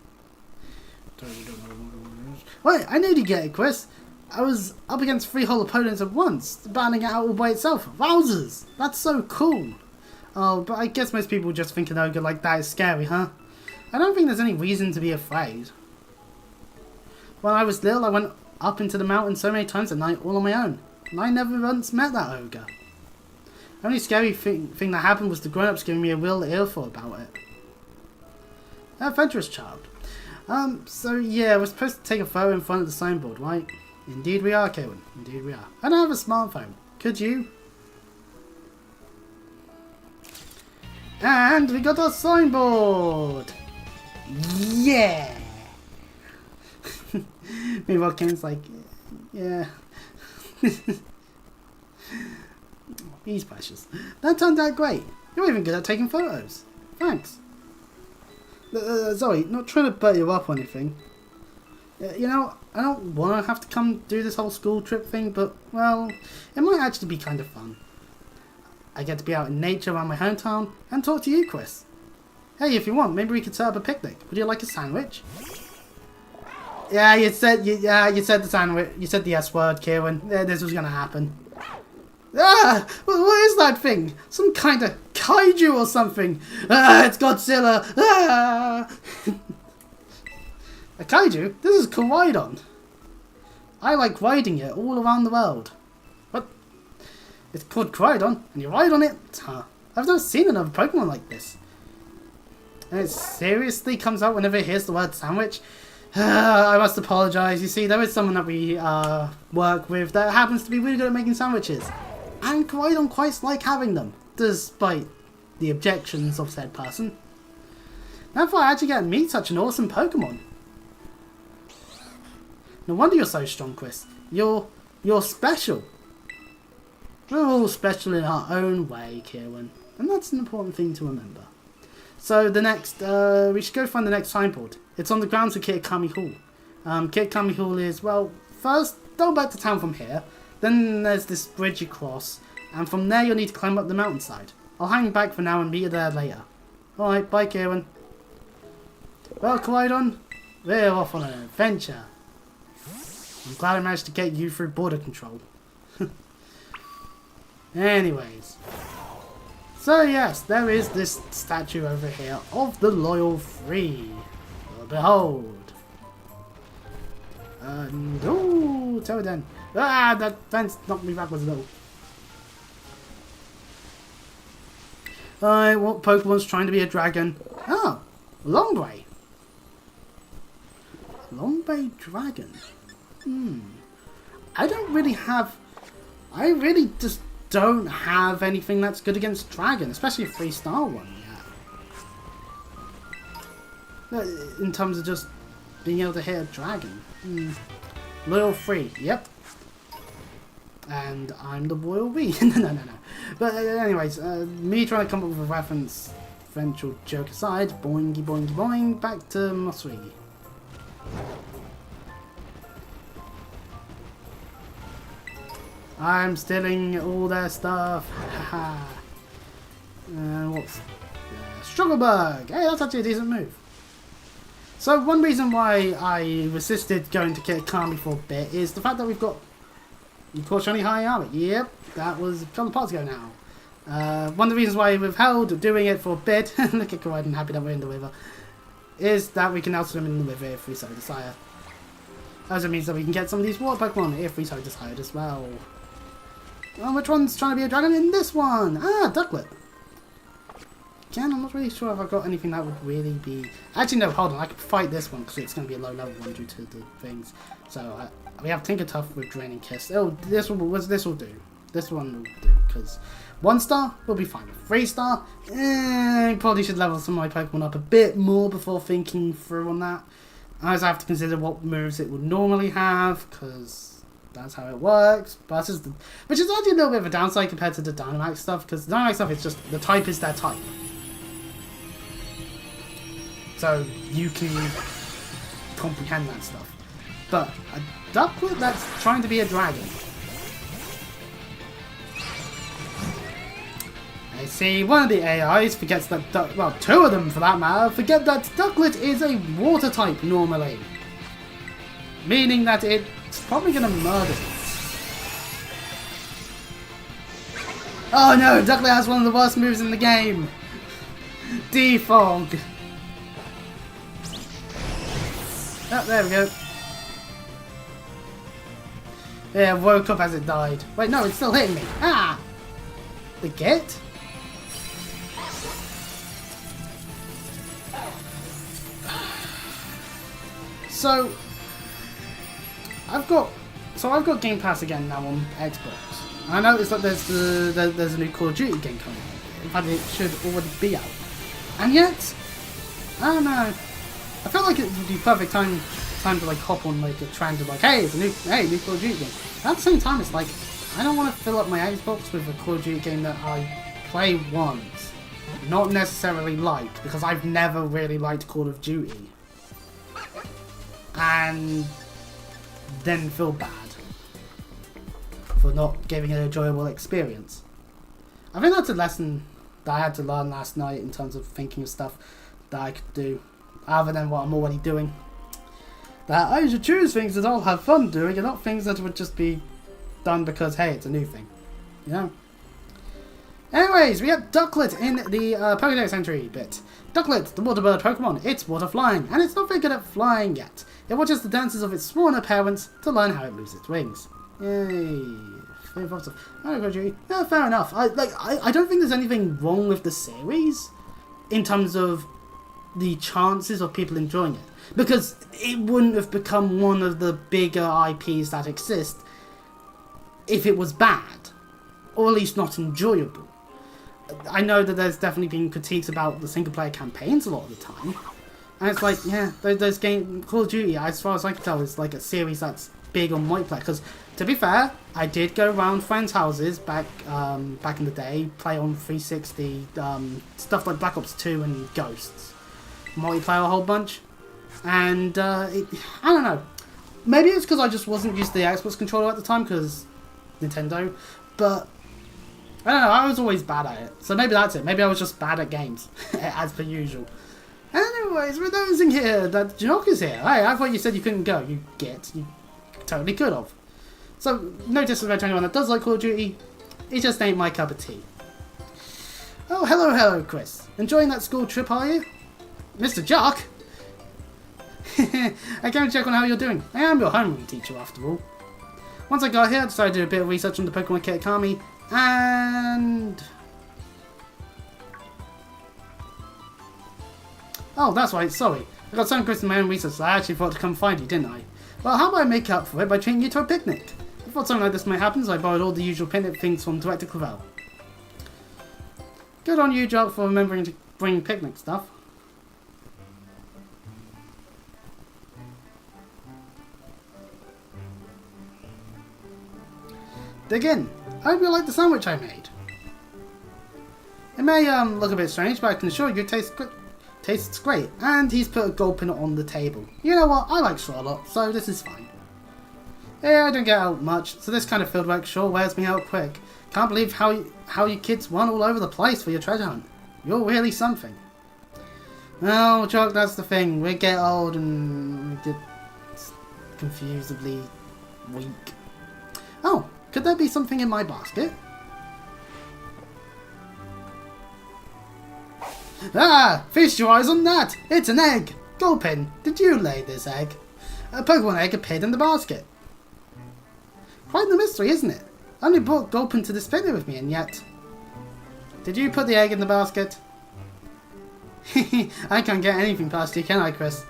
Wait, I knew you'd get it, Chris. I was up against three whole opponents at once, battling it out all by itself. Wowzers! That's so cool. Oh, but I guess most people just think an ogre like that is scary, huh? I don't think there's any reason to be afraid. When I was little, I went up into the mountain so many times at night all on my own, and I never once met that ogre. The only scary thing that happened was the grown-ups giving me a real earful about it. Adventurous child. So yeah, we're supposed to take a photo in front of the signboard, right? Indeed we are, Kaylin. Indeed we are. I don't have a smartphone. Could you? And we got our signboard! Yeah! Meanwhile, Ken's like, yeah. He's precious. That turned out great. You're even good at taking photos. Thanks. Zoe, not trying to butt you up or anything. You know, I don't want to have to come do this whole school trip thing, but, well, it might actually be kind of fun. I get to be out in nature around my hometown and talk to you, Chris. Hey, if you want, maybe we could set up a picnic. Would you like a sandwich? Yeah, you said the sandwich. You said the S word, Kieran. Yeah, this was gonna happen. Ah! What is that thing? Some kind of kaiju or something? Ah! It's Godzilla! Ah! A kaiju? This is Koraidon. I like riding it all around the world. What? It's called Koraidon, and you ride on it? Huh. I've never seen another Pokemon like this. And it seriously comes out whenever it hears the word sandwich. I must apologise. You see, there is someone that we work with that happens to be really good at making sandwiches. And Koraidon quite like having them, despite the objections of said person. Now I actually get to meet such an awesome Pokemon. No wonder you're so strong, Chris. You're special. We're all special in our own way, Kieran. And that's an important thing to remember. So the next, we should go find the next signboard. It's on the grounds of Kitakami Hall. Kitakami Hall is, well, first, go back to town from here. Then there's this bridge you cross. And from there you'll need to climb up the mountainside. I'll hang back for now and meet you there later. Alright, bye Kieran. Well, Koraidon, we're off on an adventure. I'm glad I managed to get you through border control. Anyways. So yes, there is this statue over here of the Loyal Three. Behold. No, tell it then. Ah, that fence knocked me backwards a little. Alright, what Pokemon's trying to be a dragon? Oh, Longray. Longray dragon. I really just don't have anything that's good against dragon, especially a 3-star one yet. In terms of just being able to hit a dragon. Loyal 3, yep. And I'm the Royal V. No. But anyways, me trying to come up with a reference, French joke aside, boingy boingy boing, back to Moswigi. I'm stealing all their stuff. Haha. What's Struggle Bug? Hey, that's actually a decent move. So one reason why I resisted going to get Kami for a bit is the fact that we've got Shiny High Armor. Yep, that was a couple of parts ago now. One of the reasons why I withheld doing it for a bit, look at Koraidon, happy that we're in the river, is that we can now swim in the river if we so desire. Also means that we can get some of these water Pokemon if we so desire as well. Which one's trying to be a dragon in this one? Ah, Ducklet. Again, I'm not really sure if I've got anything that would really be... Actually, no, hold on. I could fight this one because it's going to be a low-level one due to the things. So, we have Tinkertuff with Draining Kiss. Oh, this will do. This one will do because 1-star will be fine. 3-star, probably should level some of my Pokemon up a bit more before thinking through on that. I also have to consider what moves it would normally have because... that's how it works, but that's just which is actually a little bit of a downside compared to the Dynamax stuff, because the Dynamax stuff is just, the type is their type. So, you can comprehend that stuff. But, a Ducklet that's trying to be a dragon. I see, one of the AIs forgets that, well, 2 of them for that matter, forget that Ducklet is a water type normally. Meaning that it's probably going to murder it. Oh no, Ducklet has one of the worst moves in the game. Defog. Oh, there we go. Yeah, woke up as it died. Wait, no, it's still hitting me. Ah! The get? So... I've got Game Pass again now on Xbox. I noticed that there's a new Call of Duty game coming out. In fact, it should already be out. And yet, I don't know. I feel like it would be perfect time to like hop on like a trend of like, hey, it's a new Call of Duty game. But at the same time, it's like I don't want to fill up my Xbox with a Call of Duty game that I play once, not necessarily like, because I've never really liked Call of Duty, and then feel bad for not giving an enjoyable experience. I think that's a lesson that I had to learn last night in terms of thinking of stuff that I could do other than what I'm already doing. That I should choose things that I'll have fun doing and not things that would just be done because, hey, it's a new thing. You know? Anyways, we have Ducklet in the Pokédex entry bit. Ducklet, the water bird Pokemon, it's water flying, and it's not very good at flying yet. It watches the dances of its smaller parents to learn how it moves its wings. Yay. Yeah, fair enough. I don't think there's anything wrong with the series in terms of the chances of people enjoying it, because it wouldn't have become one of the bigger IPs that exist if it was bad, or at least not enjoyable. I know that there's definitely been critiques about the single-player campaigns a lot of the time, and it's like, yeah, those games, Call of Duty, as far as I can tell, is like a series that's big on multiplayer. Because to be fair, I did go around friends' houses back in the day, play on 360, stuff like Black Ops 2 and Ghosts, multiplayer a whole bunch, and I don't know. Maybe it's because I just wasn't used to the Xbox controller at the time, because Nintendo, but I don't know, I was always bad at it. So maybe that's it. Maybe I was just bad at games, as per usual. Anyways, we're noticing here that Jinook is here. Hey, I thought you said you couldn't go. You totally could have. So, no disrespect to anyone that does like Call of Duty, it just ain't my cup of tea. Oh, hello, Chris. Enjoying that school trip, are you? Mr. Jock? I came to check on how you're doing. I am your homeroom teacher, after all. Once I got here, I decided to do a bit of research on the Pokemon Kit Kami, and... Oh, that's right, sorry. I got so engrossed in my own research that I actually thought to come find you, didn't I? Well, how about I make up for it by treating you to a picnic? I thought something like this might happen, so I borrowed all the usual picnic things from Director Clavel. Good on you, Jock, for remembering to bring picnic stuff. Dig in. I hope you like the sandwich I made. It may look a bit strange, but I can assure you it tastes great. And he's put a gold pin on the table. You know what? I like Scarlet, so this is fine. Yeah, I don't get out much, so this kind of fieldwork sure wears me out quick. Can't believe how you kids run all over the place for your treasure hunt. You're really something. Well, Jock, that's the thing. We get old and we get confusedly weak. Oh, could there be something in my basket? Ah! Feast your eyes on that! It's an egg! Gulpin, did you lay this egg? A Pokemon egg appeared in the basket. Quite the mystery, isn't it? I only brought Gulpin to this picnic with me, and yet... Did you put the egg in the basket? I can't get anything past you, can I, Chris?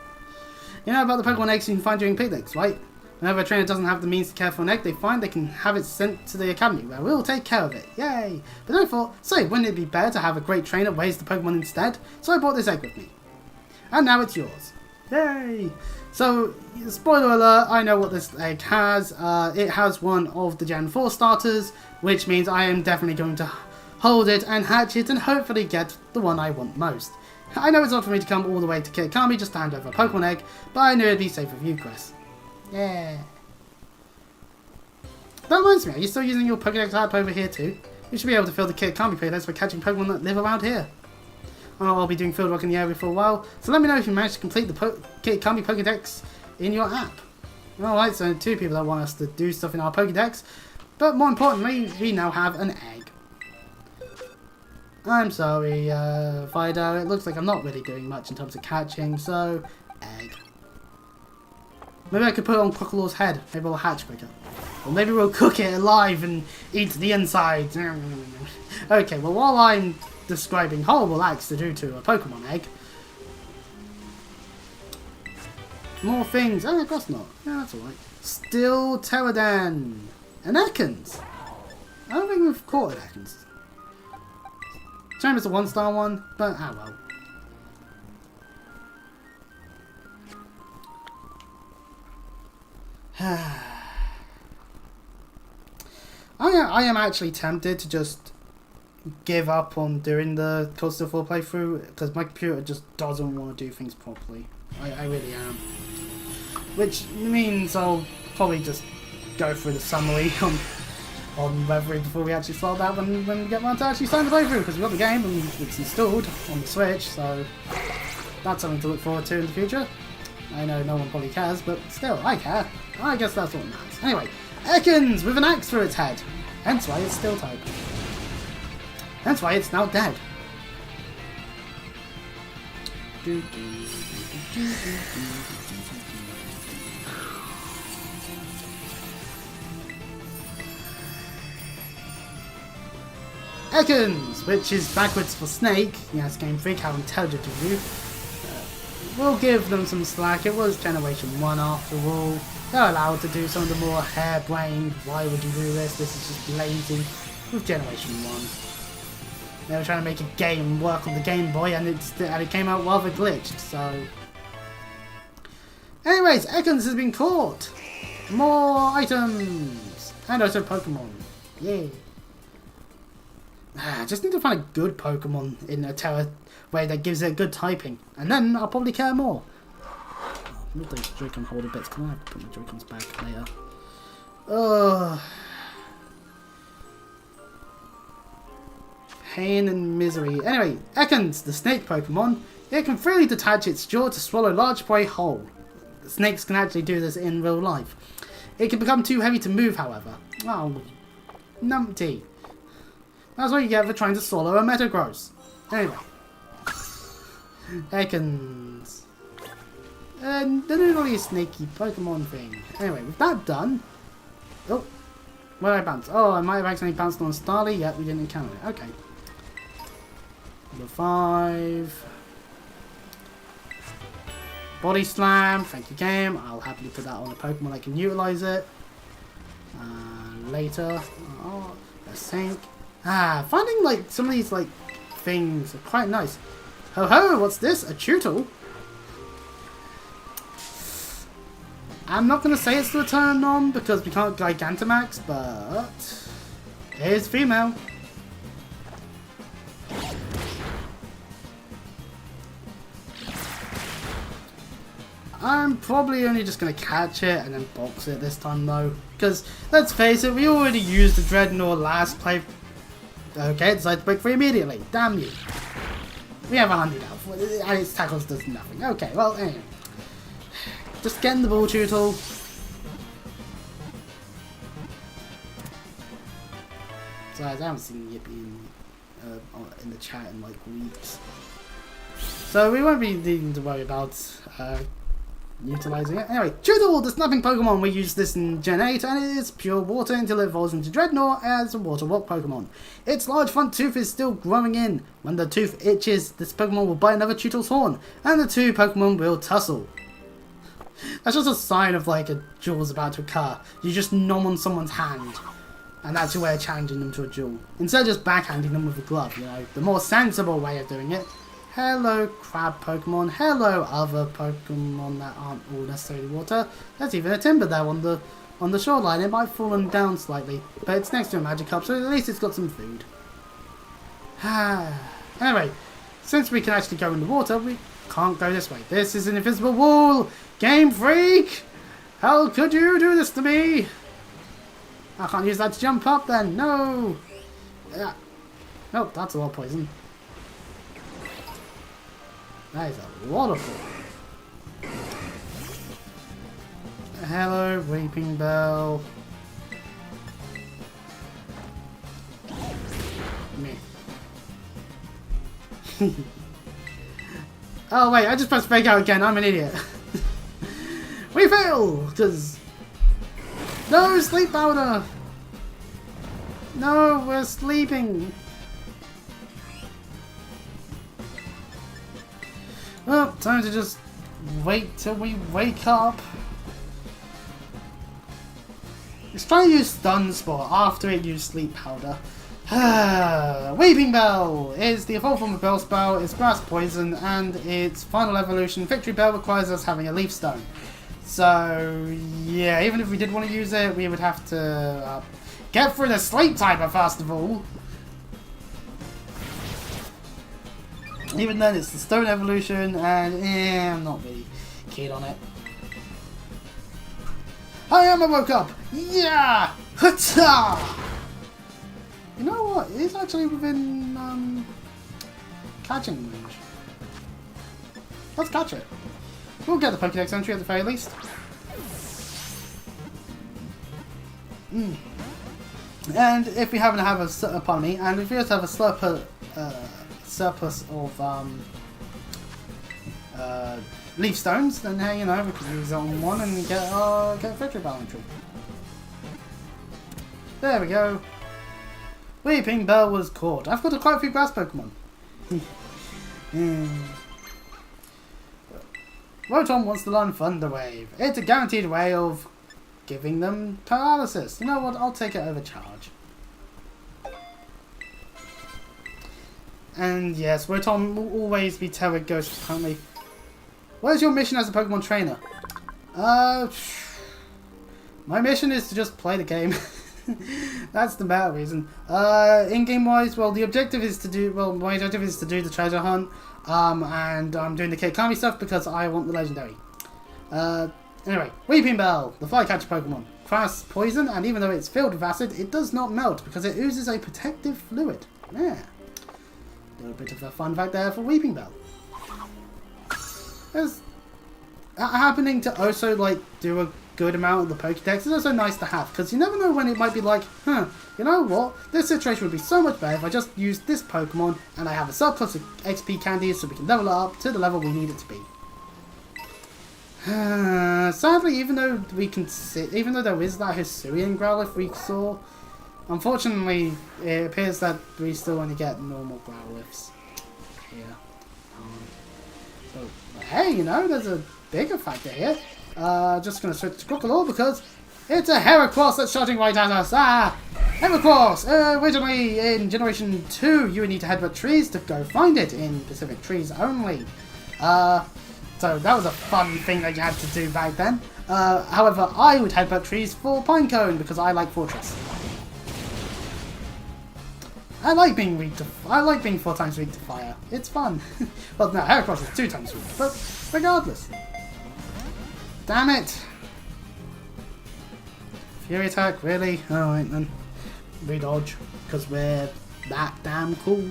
You know about the Pokemon eggs you can find during picnics, right? Whenever a trainer doesn't have the means to care for an egg they find, they can have it sent to the academy, where we'll take care of it. Yay! But then I thought, say, wouldn't it be better to have a great trainer raise the Pokemon instead? So I brought this egg with me. And now it's yours. Yay! So, spoiler alert, I know what this egg has. It has one of the Gen 4 starters, which means I am definitely going to hold it and hatch it and hopefully get the one I want most. I know it's odd for me to come all the way to Kit Kami just to hand over a Pokemon egg, but I knew it'd be safe with you, Chris. Yeah. That reminds me, are you still using your Pokédex app over here too? You should be able to fill the Kit Kami playlist by catching Pokemon that live around here. I'll be doing fieldwork in the area for a while, so let me know if you managed to complete the Kit Kami Pokédex in your app. Alright, so 2 people that want us to do stuff in our Pokédex, but more importantly, we now have an egg. I'm sorry, Fido, it looks like I'm not really doing much in terms of catching, so, egg. Maybe I could put it on Crocodile's head, maybe it'll hatch quicker. Or maybe we'll cook it alive and eat the inside. Okay, well while I'm describing horrible acts to do to a Pokemon egg. More things. Oh, of course not. Yeah, that's alright. Still Pterodon. An Ekans. I don't think we've caught an Ekans. Shame it's a 1-star one, but ah well. I am actually tempted to just give up on doing the Cold Steel 4 playthrough because my computer just doesn't want to do things properly. I really am. Which means I'll probably just go through the summary on Reverie before we actually start that when we get around to actually starting the playthrough, because we've got the game and it's installed on the Switch, so that's something to look forward to in the future. I know no one probably cares, but still, I care. I guess that's what matters. Anyway, Ekans with an axe through its head. Hence why it's still type. Hence why it's now dead. Ekans, which is backwards for snake. Yes, Game Freak, how intelligent of you. We'll give them some slack. It was Generation 1 after all. They're allowed to do some of the more harebrained, why would you do this? This is just lazy. With Generation 1. They were trying to make a game work on the Game Boy and it came out rather glitched, so... Anyways, Ekans has been caught! More items! And also Pokemon. Yay! I just need to find a good Pokemon in a Terra way that gives it good typing. And then I'll probably care more. Move those Joy-Con holder bits. Can I put my Joy-Cons back later? Ugh. Pain and misery. Anyway, Ekans, the snake Pokemon, it can freely detach its jaw to swallow large prey whole. The snakes can actually do this in real life. It can become too heavy to move, however. Oh, numpty. That's what you get for trying to swallow a Metagross. Anyway. Ekans. And they're not really a snaky Pokemon thing. Anyway, with that done... Oh, where did I bounce? Oh, I might have accidentally bounced on Starly. Yep, we didn't encounter it. Okay. Number 5. Body Slam. Thank you, game. I'll happily put that on a Pokemon that can utilize it. Later. Oh, a Sink. Finding like some of these like things are quite nice. Ho ho, what's this? A Tutel? I'm not going to say it's the turn on because we can't Gigantamax, but it is female. I'm probably only just going to catch it and then box it this time though. Because, let's face it, we already used the Dreadnought last play. Okay, decided to break free immediately. Damn you. We have 100 health. And its tackles does nothing. Okay, well, anyway. Just getting the ball, Tutel. So I haven't seen Yippee in the chat in like weeks. So we won't be needing to worry about utilizing it. Anyway, Tutel, the snapping Pokemon, we use this in Gen 8 and it is pure water until it evolves into Dreadnought as a water rock Pokemon. Its large front tooth is still growing in. When the tooth itches, this Pokemon will bite another Tutel's horn and the two Pokemon will tussle. That's just a sign of like a duel's about to occur. You just nom on someone's hand and that's your way of challenging them to a duel. Instead of just backhanding them with a glove, you know, the more sensible way of doing it. Hello crab Pokemon, hello other Pokemon that aren't all necessarily water. There's even a Timber there on the shoreline. It might have fallen down slightly, but it's next to a Magikarp, so at least it's got some food. Anyway, since we can actually go in the water, we can't go this way. This is an invisible wall! Game Freak! How could you do this to me? I can't use that to jump up then, no! Nope, that's a lot of poison. That is a lot of poison. Hello, Weeping Bell. Me. Oh wait, I just pressed fake out again, I'm an idiot. We fail! Because... No, sleep powder! No, we're sleeping! Well, time to just wait till we wake up. It's trying to use Stun Spore after it used Sleep Powder. Weeping Bell is the evolved form of Bellsprout, it's Grass Poison, and its final evolution, Victory Bell, requires us having a Leaf Stone. So, yeah, even if we did want to use it, we would have to get through the Sleep Timer first of all. Even then, it's the Stone evolution, and I'm not really keen on it. I woke up! Yeah! Hata! You know what? It's actually within catching range. Let's catch it. We'll get the Pokédex entry at the very least. And if we happen to have a pardon me, and if we just have a surplus of leaf stones, then hey, you know, we can use it on one and get Victory Bell entry. There we go. Weeping Bell was caught. I've got quite a few grass Pokemon. Rotom wants to learn Thunder Wave. It's a guaranteed way of giving them paralysis. You know what? I'll take it over charge. And yes, Rotom will always be Terra Ghost apparently. What is your mission as a Pokemon trainer? My mission is to just play the game. That's the main reason. In-game wise, well, the objective is to do, well, my objective is to do the treasure hunt. And I'm doing the Kikami stuff because I want the legendary. Anyway, Weeping Bell, the flycatcher Pokemon. Grass Poison, and even though it's filled with acid, it does not melt because it oozes a protective fluid. Yeah. A little bit of a fun fact there for Weeping Bell. There's happening to also like do a good amount of the Pokédex is also nice to have, because you never know when it might be like, you know what, this situation would be so much better if I just used this Pokemon and I have a surplus of XP candies so we can level it up to the level we need it to be. Sadly, even though there is that Hisuian Growlithe we saw, unfortunately, it appears that we still only get normal Growliths here. So, hey, you know, there's a bigger factor here. Just gonna switch to Crocodile because it's a Heracross that's shouting right at us. Heracross! Originally in Generation 2, you would need to headbutt trees to go find it in Pacific trees only. So that was a fun thing that you had to do back then. However, I would headbutt trees for Pinecone because I like Fortress. I like being 4 times weak to fire. It's fun. Well, no, Heracross is 2 times weak, but regardless. Damn it! Fury attack, really? Alright then. We dodge, because we're that damn cool.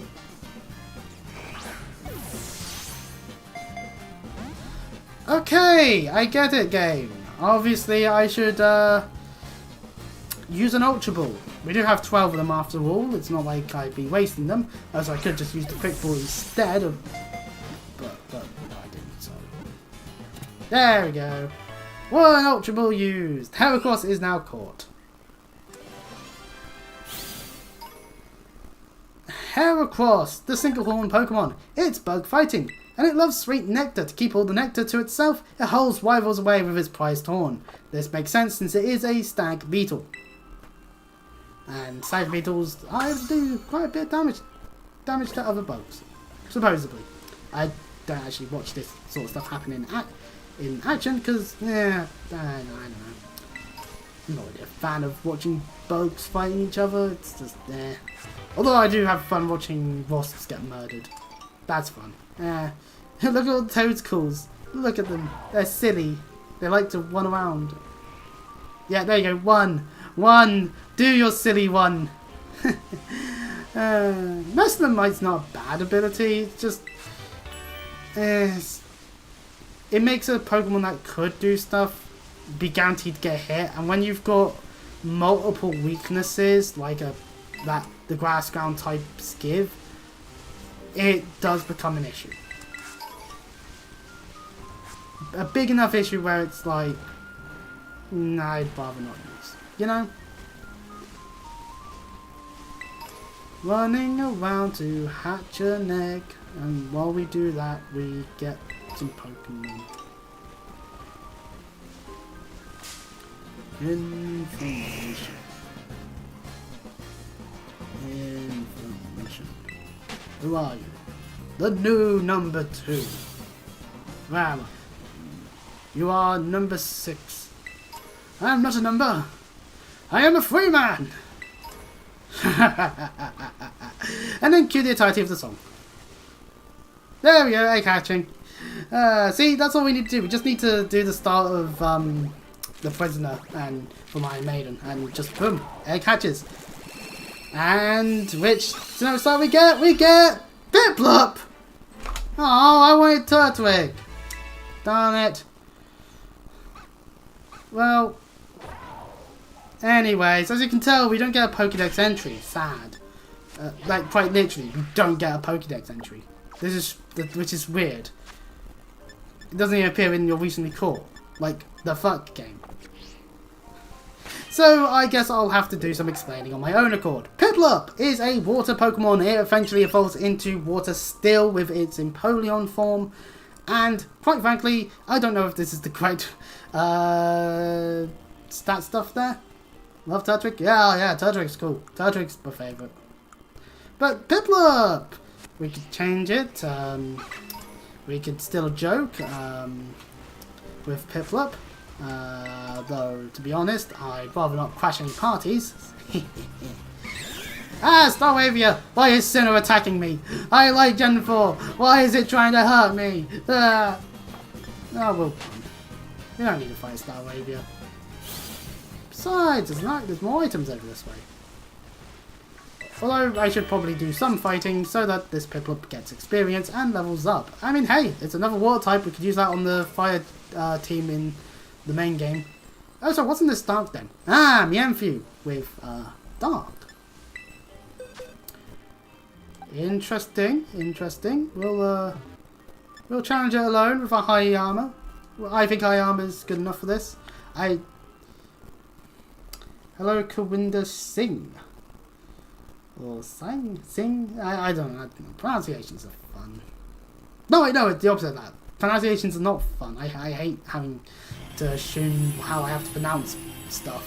Okay, I get it, game. Obviously, I should use an Ultra Ball. We do have 12 of them after all. It's not like I'd be wasting them, as I could just use the Quick Ball instead of. But no, I didn't. So there we go. One Ultra Ball used. Heracross is now caught. Heracross, the single-horn Pokemon. It's bug fighting, and it loves sweet nectar. To keep all the nectar to itself, it holds rivals away with its prized horn. This makes sense since it is a stag beetle. And stag beetles do quite a bit of damage to other bugs, supposedly. I don't actually watch this sort of stuff happen in action because, yeah, I don't know. I'm not really a fan of watching bugs fighting each other. It's just there. Although I do have fun watching wasps get murdered. That's fun. Look at all the Toadstools. Look at them. They're silly. They like to run around. Yeah, there you go. One. Do your silly one. Most of them might's not a bad ability. It's just it makes a Pokemon that could do stuff be guaranteed to get hit, and when you've got multiple weaknesses like the grass ground type Skiv, it does become an issue. A big enough issue where it's like, nah, I'd rather not use. You know? Running around to hatch an egg, and while we do that, we get some Pokemon. Information. Who are you? The new number 2. Well, you are number 6. I am not a number. I am a free man. And then cue the entirety of the song. There we go, egg hatching. See, that's all we need to do. We just need to do the start of the prisoner and from Iron Maiden, and just boom, egg hatches. And which star we get? We get Piplup. Oh, I wanted Turtwig. Darn it. Well, anyways, as you can tell, we don't get a Pokédex entry. Sad. Like, quite literally, we don't get a Pokédex entry. Which is weird. It doesn't even appear in your recently caught. Like, the fuck game. So, I guess I'll have to do some explaining on my own accord. Piplup is a water Pokemon. It eventually evolves into Water Steel with its Empoleon form. And, quite frankly, I don't know if this is the correct stat stuff there. Love Turtwig? Yeah, Turtwig's cool. Turtwig's my favourite. But Piplup! We could change it. We could still joke with Piplup. Though, to be honest, I'd rather not crash any parties. Starwavia! Why is Sinnoh attacking me? I like Gen 4! Why is it trying to hurt me? Oh, well, we don't need to fight Starwavia. Besides, there's more items over this way. Although, I should probably do some fighting so that this Piplup gets experience and levels up. I mean, hey, it's another water type. We could use that on the fire team in the main game. Oh, so wasn't this dark then? Ah, Mienfoo with dark. Interesting, interesting. We'll challenge it alone with our high armor. Well, I think high armor is good enough for this. Hello, Kawinda Singh. Or Sing? I don't know. Pronunciations are fun. No, wait, no, it's the opposite of that. Pronunciations are not fun. I hate having to assume how I have to pronounce stuff.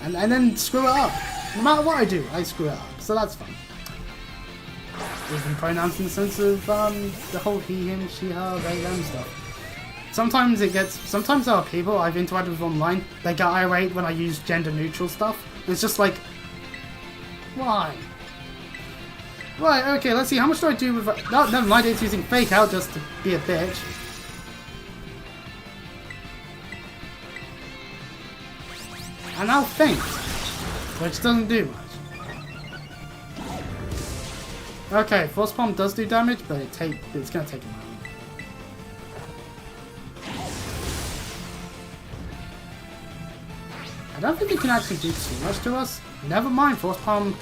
And then screw it up. No matter what I do, I screw it up. So that's fun. Even pronouns in the sense of the whole he, him, she, her, they, them stuff. Sometimes there are people I've interacted with online, they get irate when I use gender neutral stuff. It's just like, why? Right, okay, let's see, how much do I do with... No, never mind, it's using fake out just to be a bitch. And I'll faint, which doesn't do much. Okay, Force Palm does do damage, but it's gonna take a moment. I don't think it can actually do too much to us. Never mind, Force Palm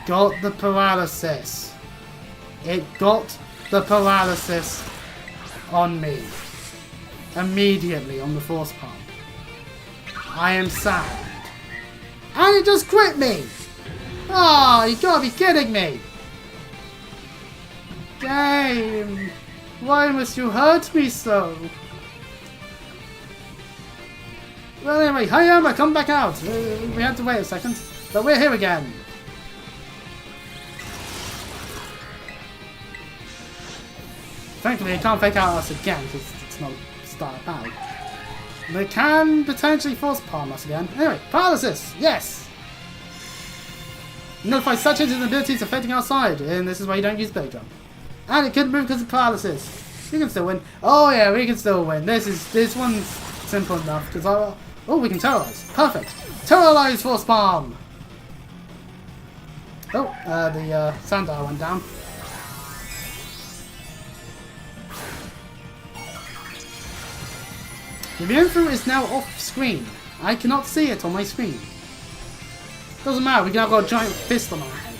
got the paralysis. It got the paralysis on me. Immediately on the Force Palm. I am sad. And it just quit me! Oh, you gotta be kidding me! Game! Why must you hurt me so? Well, anyway, hi Emma, come back out! We had to wait a second, but we're here again! Thankfully, it can't fake out us again, because it's not start out. They can potentially Force Palm us again. Anyway, paralysis! Yes! Notify such engines and abilities affecting our side, and this is why you don't use Blade Drum. And it couldn't move because of paralysis. We can still win. Oh yeah, we can still win. This one's simple enough because we can terrorize. Perfect. Terrorize Force Palm. Oh, the Sandar went down. The Mienfoo is now off screen. I cannot see it on my screen. Doesn't matter, we can have got a giant fist on our head.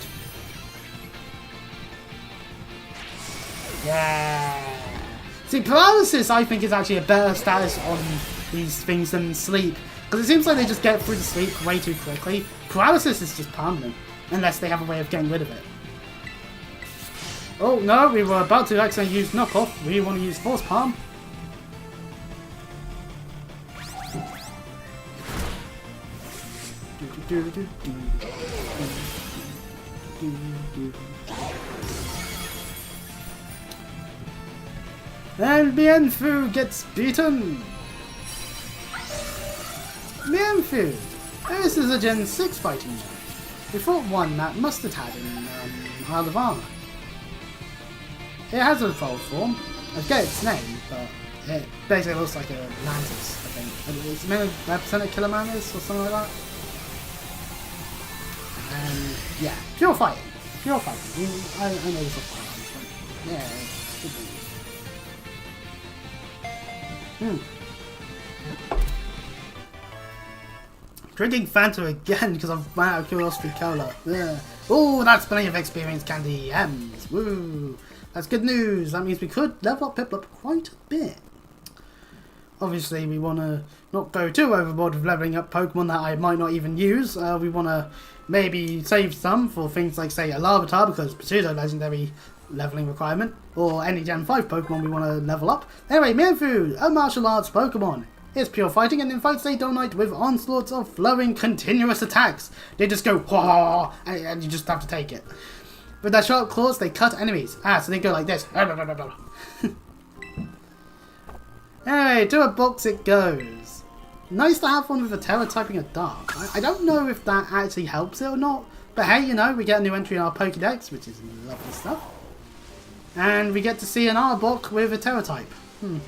Yeah. See, paralysis I think is actually a better status on these things than sleep. Because it seems like they just get through the sleep way too quickly. Paralysis is just permanent. Unless they have a way of getting rid of it. Oh no, we were about to accidentally use knockoff. We want to use Force Palm. And Mienfoo gets beaten! Mienfoo! This is a Gen 6 fighting unit. We fought one that Mustard had in Isle of Armor. It has a evolved form. I forget its name, but it basically looks like a mantis, I think. It's maybe represented Killer Mantis or something like that. And yeah, pure fighting. Pure fighting. I know this is fun. Yeah, Drinking Fanta again because I've run out of Curiosity Cola. Yeah. Oh, that's plenty of experience candy M's. Woo! That's good news. That means we could level up Piplup quite a bit. Obviously, we want to not go too overboard with leveling up Pokemon that I might not even use. We want to maybe save some for things like, say, a Larvitar, because Pseudo Legendary leveling requirement, or any Gen 5 Pokemon we want to level up. Anyway, Mienfoo, a martial arts Pokemon. It's pure fighting, and in fights they donate with onslaughts of flowing continuous attacks. They just go, wah, and you just have to take it. With their sharp claws, they cut enemies. So they go like this. Anyway, to a box it goes. Nice to have one with a Terra typing a Dark. I don't know if that actually helps it or not, but hey, you know, we get a new entry in our Pokédex, which is lovely stuff. And we get to see an Arbok with a Terra type. You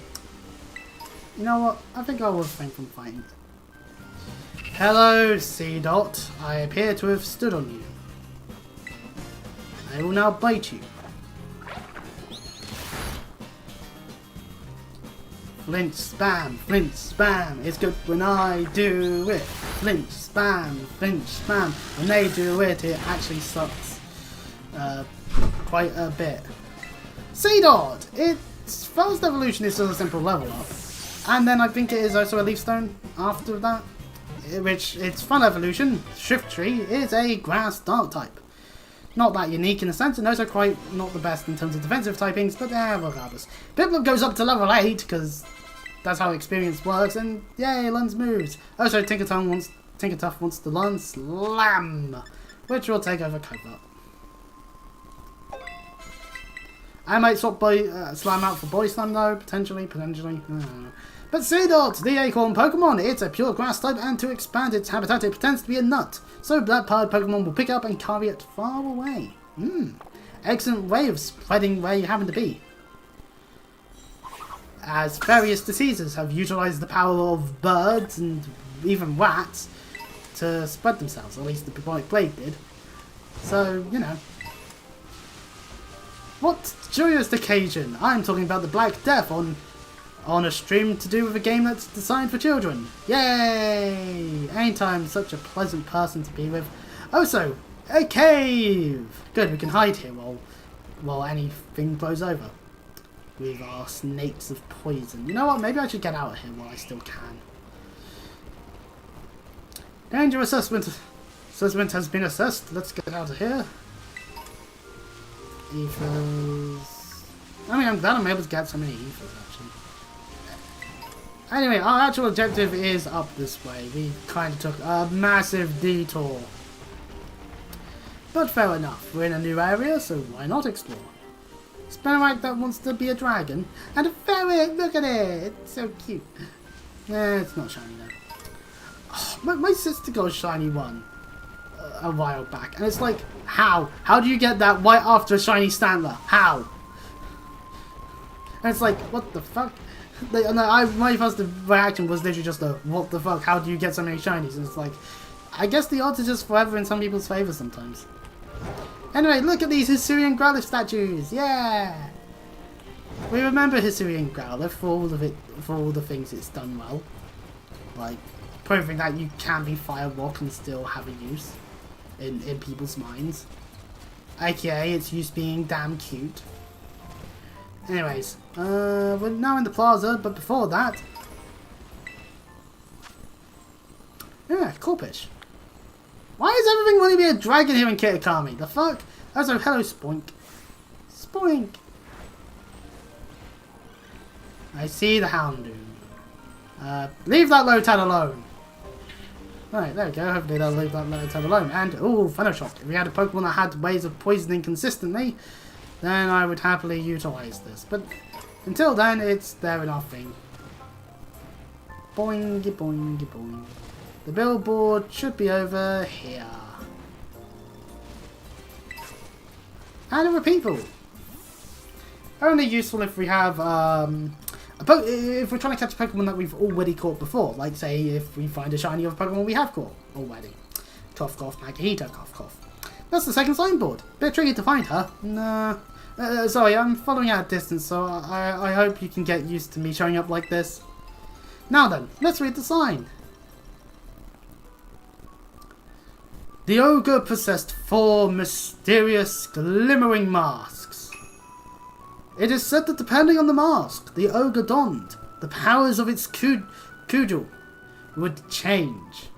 know what? I think I will refrain from fighting it. Hello, C-Dot. I appear to have stood on you. I will now bite you. Flinch, spam, flinch, spam. It's good when I do it. Flinch, spam, flinch, spam. When they do it, it actually sucks quite a bit. Seedot! Its first evolution is just a simple level up. And then I think it is also a leaf stone after that. Which, its fun evolution, Shift Tree, is a grass dark type. Not that unique in a sense, and also quite not the best in terms of defensive typings, but regardless. Piplup goes up to level 8, because that's how experience works, and yay, learns moves. Also, Tinkertuff wants to learn Slam, which will take over Cover. I might swap Slam out for Body Slam though, potentially, I don't know. But Seedot, the acorn Pokemon, it's a pure grass type, and to expand its habitat it pretends to be a nut. So that powered Pokemon will pick up and carry it far away. Excellent way of spreading where you happen to be. As various diseases have utilised the power of birds and even rats to spread themselves, at least the bubonic plague did. So, you know. What joyous occasion! I'm talking about the Black Death on a stream to do with a game that's designed for children. Yay! Ain't I such a pleasant person to be with. Also, a cave! Good, we can hide here while anything blows over. With our snakes of poison. You know what, maybe I should get out of here while I still can. Danger assessment has been assessed. Let's get out of here. Ethers. I mean, I'm glad I'm able to get so many ethers actually. Anyway, our actual objective is up this way. We kind of took a massive detour. But fair enough, we're in a new area, so why not explore? Spinorite that wants to be a dragon. And a ferret, look at it! It's so cute. It's not shiny though. Oh, my sister got a shiny one a while back, and it's like, how? How do you get that right after a shiny Stantler? How? And it's like, what the fuck? My first reaction was literally just a, what the fuck, how do you get so many shinies? And it's like, I guess the odds are just forever in some people's favour sometimes. Anyway, look at these Hisuian Growlithe statues, yeah! We remember Hisuian Growlithe for all the things it's done well. Like, proving that you can be Fire Rock and still have a use in people's minds. AKA, its use being damn cute. Anyways, we're now in the plaza, but before that... Yeah, Corpish. Why is everything going to be a dragon here in Kitakami? The fuck? Also, hello, Spoink. Spoink! I see the Houndoom. Leave that Lotad alone. Right, there we go. Hopefully they'll leave that Lotad alone. And, ooh, Venoshock. If we had a Pokemon that had ways of poisoning consistently, then I would happily utilise this. But until then, it's there in our thing. Boingy, boingy, boing. The billboard should be over here. And a people. Only useful if we have, if we're trying to catch a Pokemon that we've already caught before. Like, say, if we find a shiny of a Pokemon we have caught already. Cough, cough, Magahito, cough, cough. That's the second signboard. Bit tricky to find her. Nah. Sorry, I'm following at a distance, so I hope you can get used to me showing up like this. Now then, let's read the sign. The ogre possessed 4 mysterious glimmering masks. It is said that depending on the mask the ogre donned, the powers of its cudgel would change.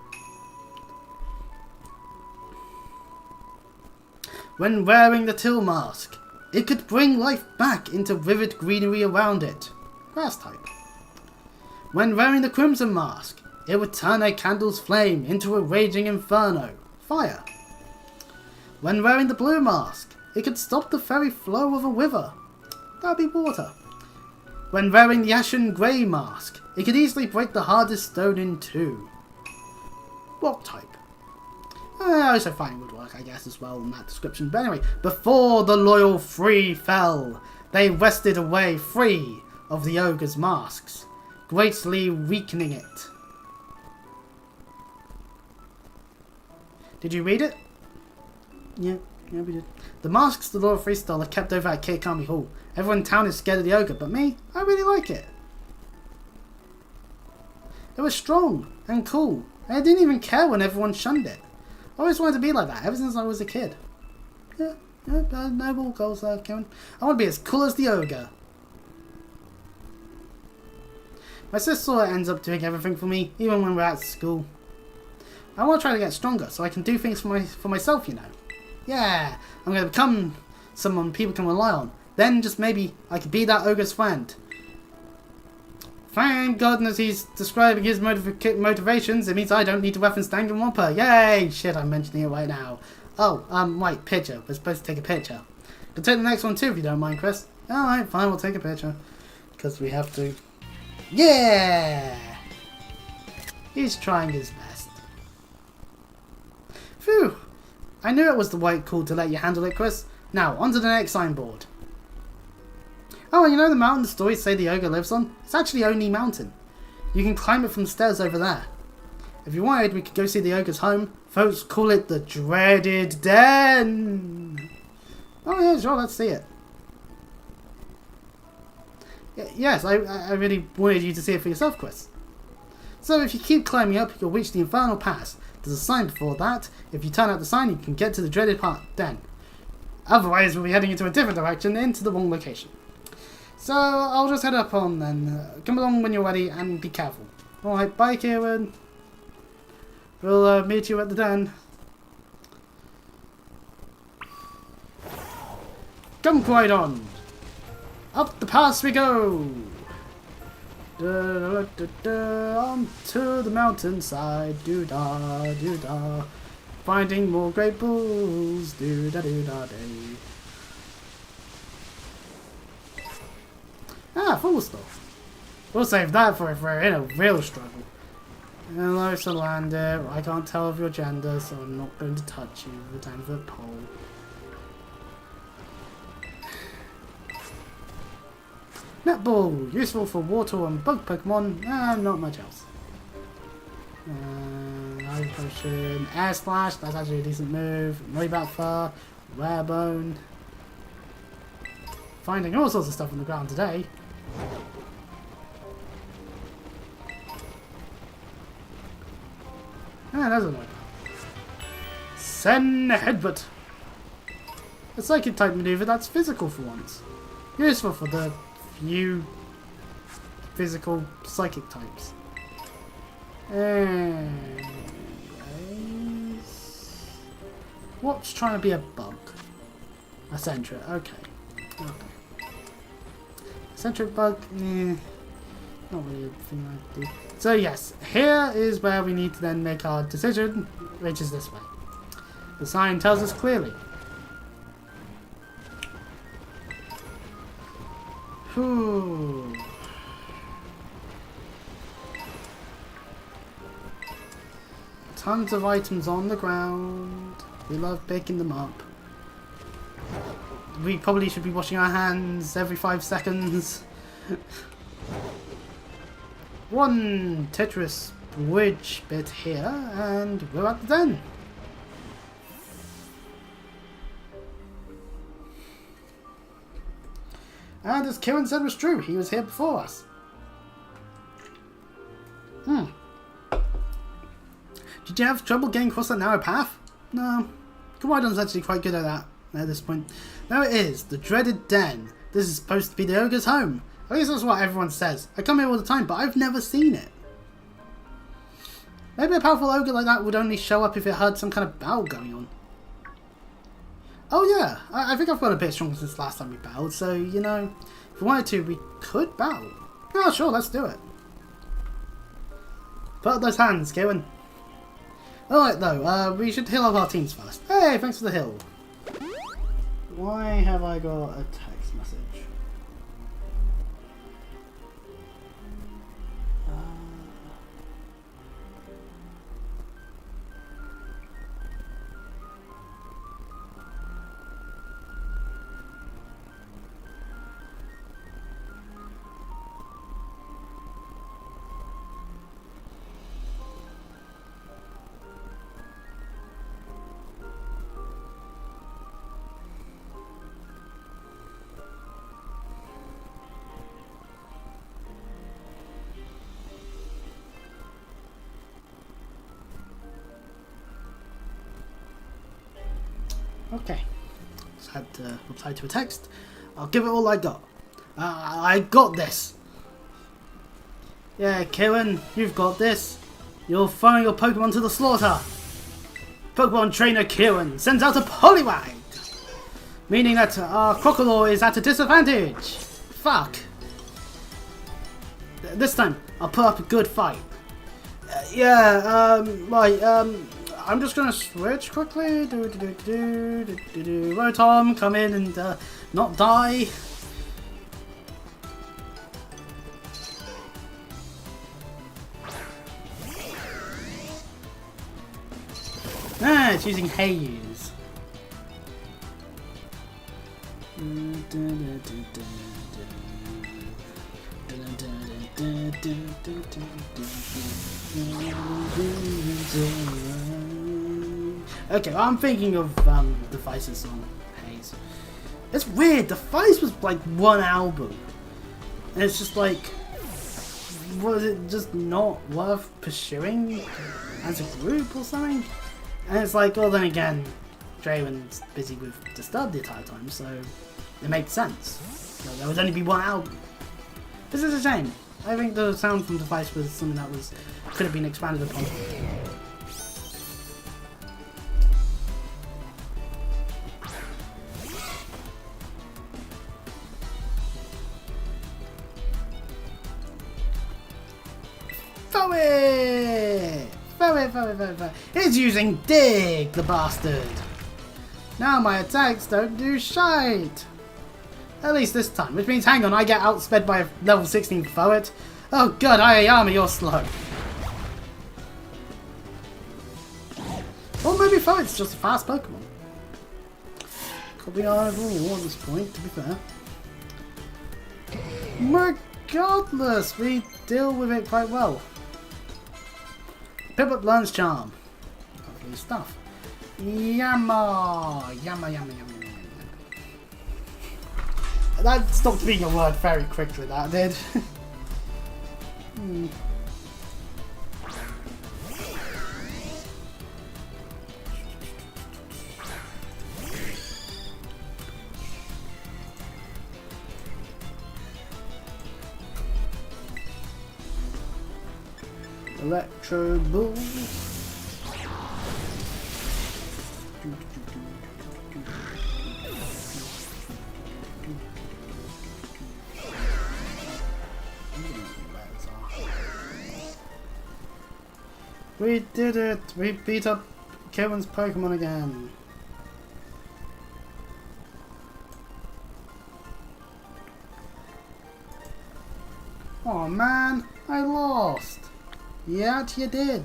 When wearing the Till mask, it could bring life back into vivid greenery around it. Grass type. When wearing the Crimson mask, it would turn a candle's flame into a raging inferno. Fire. When wearing the Blue mask, it could stop the very flow of a river. That'd be water. When wearing the Ashen Grey mask, it could easily break the hardest stone in 2. Rock type. Also fine would work, I guess, as well in that description. But anyway, before the loyal Free fell, they wrested away free of the ogre's masks, greatly weakening it. Did you read it? Yeah, we did. The masks the Loyal Freestyle are kept over at Kitakami Hall. Everyone in town is scared of the ogre, but me, I really like it. It was strong and cool, and it didn't even care when everyone shunned it. I always wanted to be like that, ever since I was a kid. Yeah, noble goals there, Kevin. I want to be as cool as the ogre. My sister ends up doing everything for me, even when we're at school. I want to try to get stronger, so I can do things for myself, you know. Yeah, I'm going to become someone people can rely on. Then just maybe I could be that ogre's friend. Thank goodness he's describing his motivations. It means I don't need to reference Danganronpa. Yay! Shit, I'm mentioning it right now. Oh, right, picture. We're supposed to take a picture. Can take the next one too if you don't mind, Chris. Alright, fine, we'll take a picture. Because we have to. Yeah! He's trying his best. Phew! I knew it was the right call to let you handle it, Chris. Now, on to the next signboard. Oh, and you know the mountain the stories say the ogre lives on? It's actually Oni Mountain. You can climb it from the stairs over there. If you wanted, we could go see the ogre's home. Folks call it the Dreaded Den. Oh yeah, sure, let's see it. Yes, I really wanted you to see it for yourself, Chris. So if you keep climbing up, you'll reach the Infernal Pass. There's a sign before that. If you turn out the sign, you can get to the Dreaded Den. Otherwise, we'll be heading into a different direction, into the wrong location. So, I'll just head up on then. Come along when you're ready and be careful. Alright, bye Kieran. We'll meet you at the den. Come right on. Up the pass we go. On to the mountainside. Do-da, do-da. Finding more great bulls. Do-da-do-da-day. Ah, full stuff. We'll save that for if we're in a real struggle. Hello, Solander. I can't tell of your gender, so I'm not going to touch you with a 10-foot pole. Netball, useful for water and bug Pokemon, and not much else. Ice Potion, Air Slash, that's actually a decent move. Noibat Fur, Rare Bone. Finding all sorts of stuff on the ground today. Ah, there's a Noibat. Send Headbutt. A psychic type maneuver that's physical for once. Useful for the few physical psychic types. Anyways, what's trying to be a bug? A Sentret, okay. Eccentric bug, not really a thing I do. So yes, here is where we need to then make our decision, which is this way. The sign tells us clearly. Whew. Tons of items on the ground. We love picking them up. We probably should be washing our hands every 5 seconds. One Tetris bridge bit here, and we're at the den. And as Kieran said was true, he was here before us. Did you have trouble getting across that narrow path? No. Komodo's actually quite good at that at this point. There it is, the Dreaded Den. This is supposed to be the ogre's home. At least that's what everyone says. I come here all the time, but I've never seen it. Maybe a powerful ogre like that would only show up if it had some kind of battle going on. Oh yeah, I think I've got a bit stronger since last time we battled, so, you know, if we wanted to, we could battle. Oh sure, let's do it. Put up those hands, Kieran. Alright though, we should heal up our teams first. Hey, thanks for the heal. Why have I got a text message? Okay. Just had to reply to a text. I'll give it all I got. I got this. Yeah, Kieran, you've got this. You're throwing your Pokemon to the slaughter. Pokemon trainer Kieran sends out a Poliwag, meaning that our Crocodile is at a disadvantage. Fuck. This time, I'll put up a good fight. I'm just gonna switch quickly. Rotom, come in and not die. It's using Haze. Okay, well, I'm thinking of Device's on Haze. It's weird, Device was like one album. And it's just like, was it just not worth pursuing as a group or something? And it's like, well then again, Draven's busy with Disturbed the entire time, so it makes sense. So there would only be one album. This is a shame. I think the sound from Device was something that could have been expanded upon. Throw it! Throw it, throw it, throw it, throw it. He's using Dig, the bastard! Now my attacks don't do shite! At least this time, which means, hang on, I get outsped by a level 16 Foet. Oh god, Ayayama, you're slow. Or maybe Foet's just a fast Pokemon. Could be either or at this point, to be fair. Regardless, we deal with it quite well. Piplup learns Charm. Lovely stuff. Yama! Yama, yama, yama, yama. That stopped being a word very quickly, that did. Electro Bull. We did it! We beat up Kevin's Pokemon again. Oh man, I lost. Yeah, you did.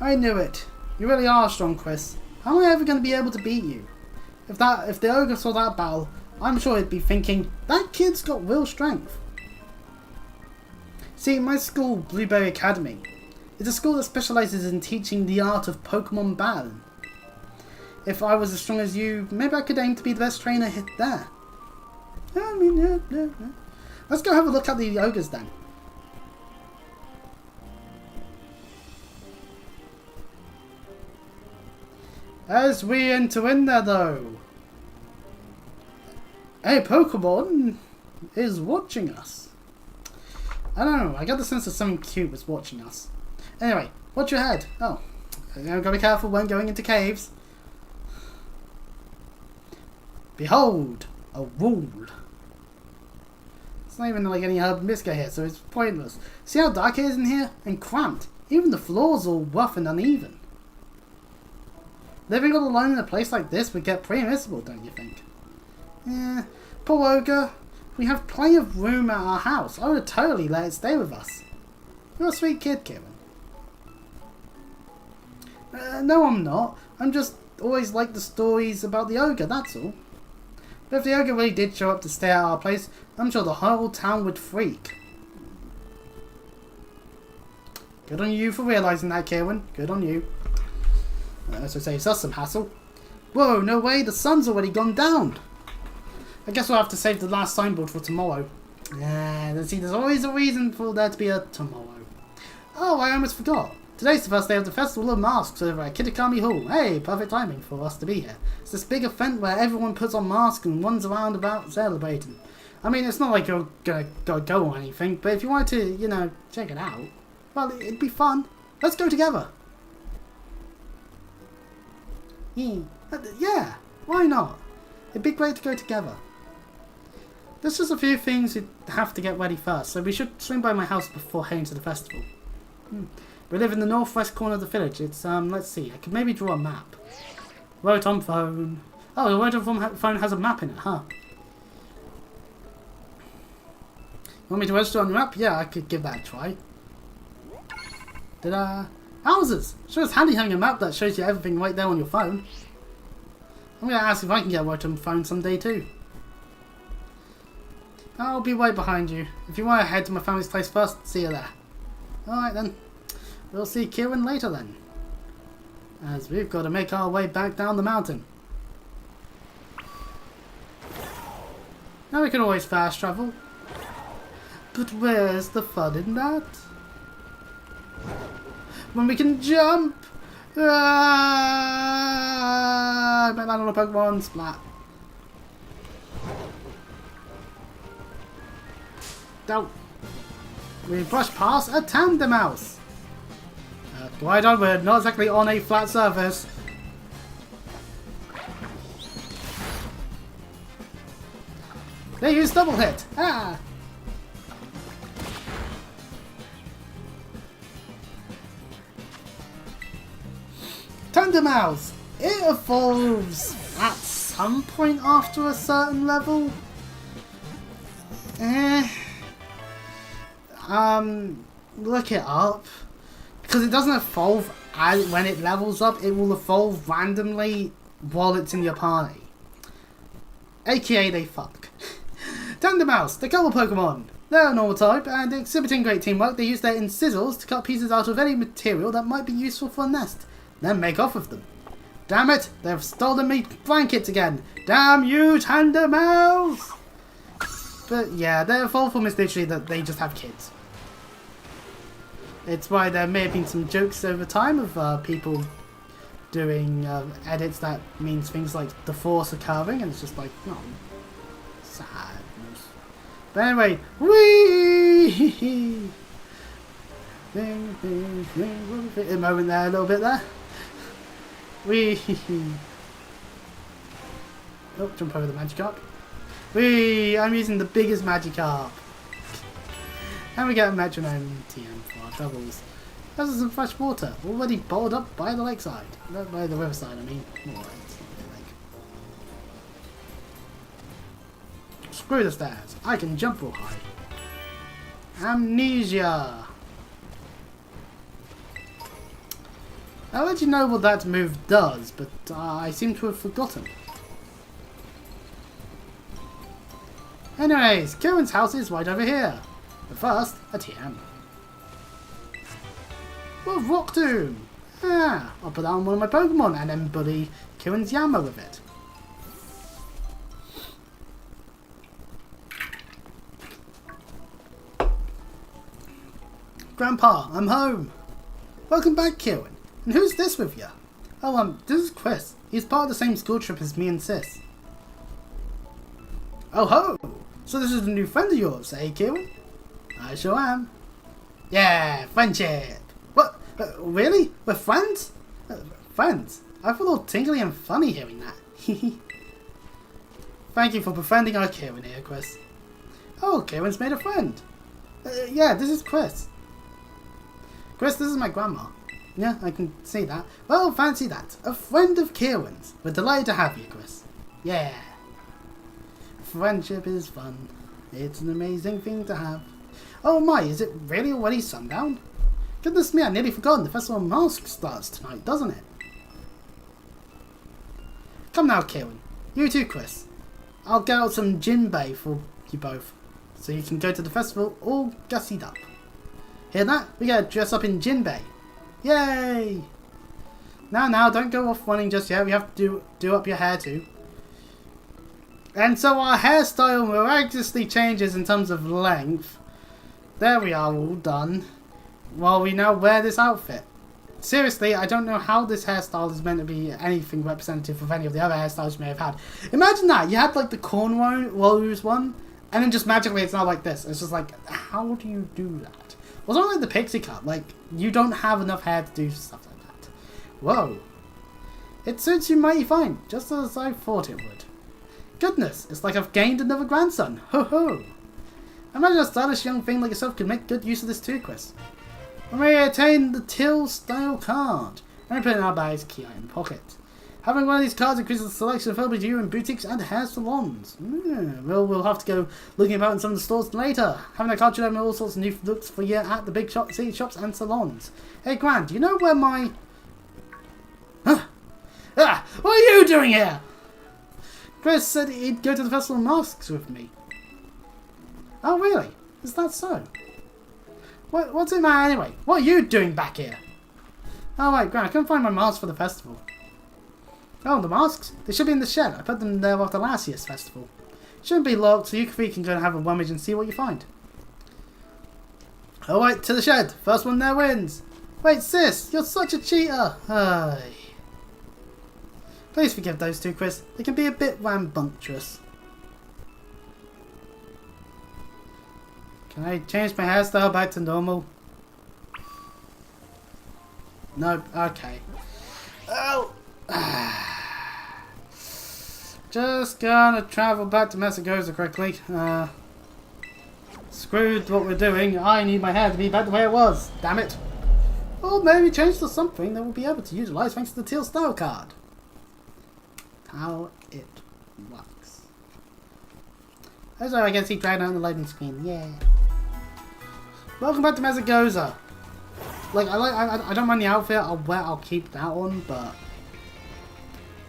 I knew it. You really are strong, Chris. How am I ever going to be able to beat you? If the ogre saw that battle, I'm sure he'd be thinking, that kid's got real strength. See, my school, Blueberry Academy, is a school that specialises in teaching the art of Pokemon battling. If I was as strong as you, maybe I could aim to be the best trainer hit there. I mean, yeah. Let's go have a look at the ogres then. As we enter in there though, a Pokemon is watching us. I don't know, I got the sense that something cute was watching us. Anyway, watch your head. Oh, gotta be careful when going into caves. Behold, a wall. It's not even like any herb Miska here, so it's pointless. See how dark it is in here? And cramped. Even the floor's all rough and uneven. Living all alone in a place like this would get pretty miserable, don't you think? Yeah, poor ogre. We have plenty of room at our house. I would totally let it stay with us. You're a sweet kid, Kieran. No, I'm not. I'm just always liked the stories about the ogre, that's all. But if the ogre really did show up to stay at our place, I'm sure the whole town would freak. Good on you for realising that, Kieran. Good on you. So saves us some hassle. Whoa, no way, the sun's already gone down. I guess we'll have to save the last signboard for tomorrow. See, there's always a reason for there to be a tomorrow. Oh, I almost forgot. Today's the first day of the Festival of Masks over at Kitakami Hall. Hey, perfect timing for us to be here. It's this big event where everyone puts on masks and runs around about celebrating. I mean, it's not like you're gonna go or anything, but if you wanted to, you know, check it out, well, it'd be fun. Let's go together. Yeah, why not? It'd be great to go together. There's just a few things you'd have to get ready first, so we should swing by my house before heading to the festival. We live in the northwest corner of the village. It's, let's see, I could maybe draw a map. Rotom phone. Oh, the Rotom phone has a map in it, huh? Want me to register on the map? Yeah, I could give that a try. Houses! Sure, it's handy having a map that shows you everything right there on your phone. I'm gonna ask if I can get a Rotom phone someday too. I'll be right behind you. If you want to head to my family's place first, see you there. Alright then. We'll see Kieran later then. As we've got to make our way back down the mountain. Now we can always fast travel. But where's the fun in that? When we can jump! I might land on a Pokemon. Splat. Down. We brush past a Tandemaus. Glide onward, not exactly on a flat surface. They use double hit. Ah! Tandemaus! It evolves at some point after a certain level. Look it up. Because it doesn't evolve when it levels up, it will evolve randomly while it's in your party. AKA they fuck. Tandemaus, the Color Pokemon. They're a normal type, and exhibiting great teamwork, they use their incisors to cut pieces out of any material that might be useful for a nest, then make off with them. Damn it, they've stolen me blankets again. Damn you, Tandemaus! But yeah, their evolve form is literally that they just have kids. It's why there may have been some jokes over time of people doing edits that means things like the force occurring, and it's just like, oh, sadness. But anyway, whee! A moment there, a little bit there. Whee! Oh, jump over the Magikarp. Whee! I'm using the biggest Magikarp. And we get a Metronome TM for our troubles. This is some fresh water, already bottled up by the lakeside. Not by the riverside, I mean. More, it's not really like. Screw the stairs. I can jump real high. Amnesia! I'll let you know what that move does, but I seem to have forgotten. Anyways, Kieran's house is right over here. But first, a TM. Well, Rock Tomb! Ah, I'll put that on one of my Pokemon and then buddy Kieran's Yama with it. Grandpa, I'm home! Welcome back, Kieran. And who's this with you? Oh, this is Chris. He's part of the same school trip as me and Sis. Oh ho! So this is a new friend of yours, eh, Kieran? I sure am. Yeah, friendship. What? Really? We're friends? Friends? I feel all tingly and funny hearing that. Thank you for befriending our Kieran here, Chris. Oh, Kieran's made a friend. Yeah, this is Chris. Chris, this is my grandma. Yeah, I can see that. Well, fancy that. A friend of Kieran's. We're delighted to have you, Chris. Yeah. Friendship is fun. It's an amazing thing to have. Oh my, is it really already sundown? Goodness me, I nearly forgotten the Festival of Masks starts tonight, doesn't it? Come now, Kieran. You too, Chris. I'll get out some Jinbei for you both, so you can go to the festival all gussied up. Hear that? We gotta dress up in Jinbei. Yay! Now, don't go off running just yet. We have to do up your hair too. And so our hairstyle miraculously changes in terms of length. There we are, all done. Well, we now wear this outfit. Seriously, I don't know how this hairstyle is meant to be anything representative of any of the other hairstyles you may have had. Imagine that, you had like the cornrows one, and then just magically it's now like this. It's just like, how do you do that? Well, it's not like the pixie cut, like, you don't have enough hair to do stuff like that. Whoa. It suits you mighty fine, just as I thought it would. Goodness, it's like I've gained another grandson. Ho ho! Imagine a stylish young thing like yourself could make good use of this too, Chris. When we attain the Till style card, and put it in our bag's key item pocket. Having one of these cards increases the selection available to you in boutiques and hair salons. We'll have to go looking about in some of the stores later. Having a card should have all sorts of new looks for you at the big city shops and salons. Hey Grant, do you know where my... what are you doing here? Chris said he'd go to the Festival of Masks with me. Oh really? Is that so? What's it matter anyway? What are you doing back here? Oh right, Grant, I couldn't find my masks for the festival. Oh, the masks? They should be in the shed. I put them there after last year's festival. Shouldn't be locked, so you three can go and have a rummage and see what you find. Alright, to the shed. First one there wins. Wait, sis, you're such a cheater. Ay. Please forgive those two, Chris. They can be a bit rambunctious. Can I change my hairstyle back to normal? Nope, okay. Oh! Just gonna travel back to Massagosa quickly. Screwed what we're doing. I need my hair to be back the way it was. Damn it. Or maybe change to something that we'll be able to utilise thanks to the Teal Style card. How it works. Oh, sorry, I can see dragged out on the loading screen. Yeah. Welcome back to Massagosa. Like, I don't mind the outfit. I'll keep that on, but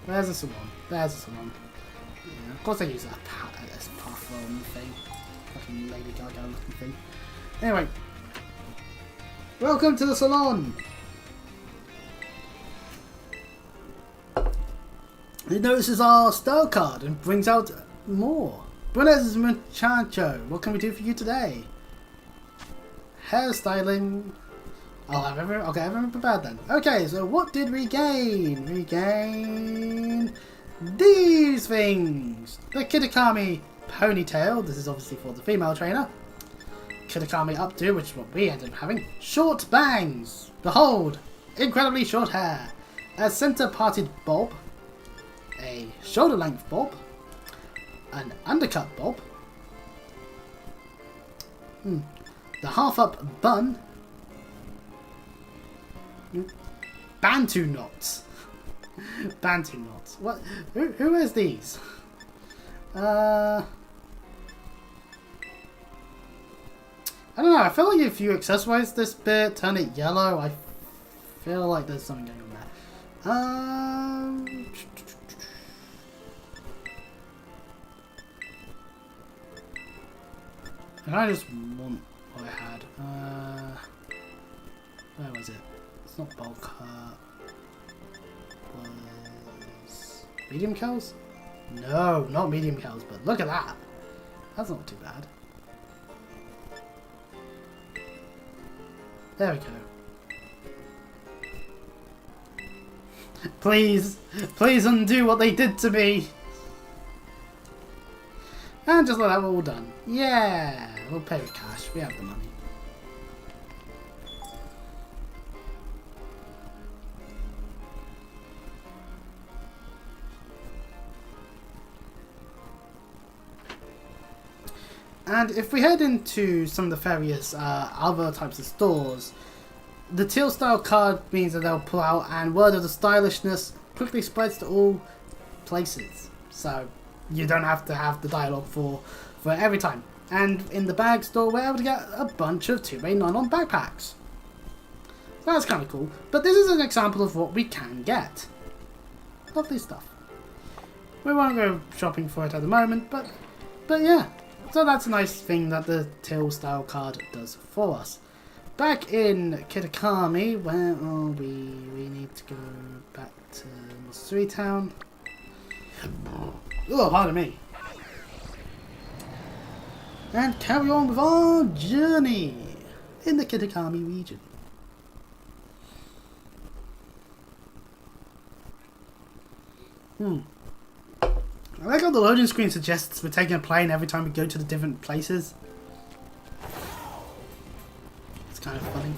there's a salon. There's a salon. Yeah, of course I use that as platform thing. Fucking Lady Gaga looking thing. Anyway. Welcome to the salon. It notices our style card and brings out more. Buenos muchacho, what can we do for you today? Hairstyling. I'll get everyone prepared then. Okay, so what did we gain? We gain these things. The Kitakami ponytail. This is obviously for the female trainer. Kitakami updo, which is what we ended up having. Short bangs. Behold, incredibly short hair. A center parted bob. A shoulder length bob. An undercut bob. The half up bun. Bantu knots. Bantu knots. What? Who has these? I don't know. I feel like if you accessorize this bit, turn it yellow, I feel like there's something going on there. And I just want what I had. Where was it? It's not bulk cut. Was medium cows? No, not medium cows, but look at that. That's not too bad. There we go. Please undo what they did to me. And just like that, we're all done. Yeah, we'll pay with cash. We have the money. And if we head into some of the various other types of stores, the Teal Style card means that they'll pull out, and word of the stylishness quickly spreads to all places. So you don't have to have the dialogue for every time. And in the bag store, we're able to get a bunch of 2-way nylon backpacks. So that's kind of cool. But this is an example of what we can get. Lovely stuff. We won't go shopping for it at the moment, but yeah. So that's a nice thing that the Teal Style card does for us. Back in Kitakami, where are we? We need to go back to Matsuri Town. Oh, pardon me. and carry on with our journey in the Kitakami region. I like how the loading screen suggests we're taking a plane every time we go to the different places. It's kind of funny.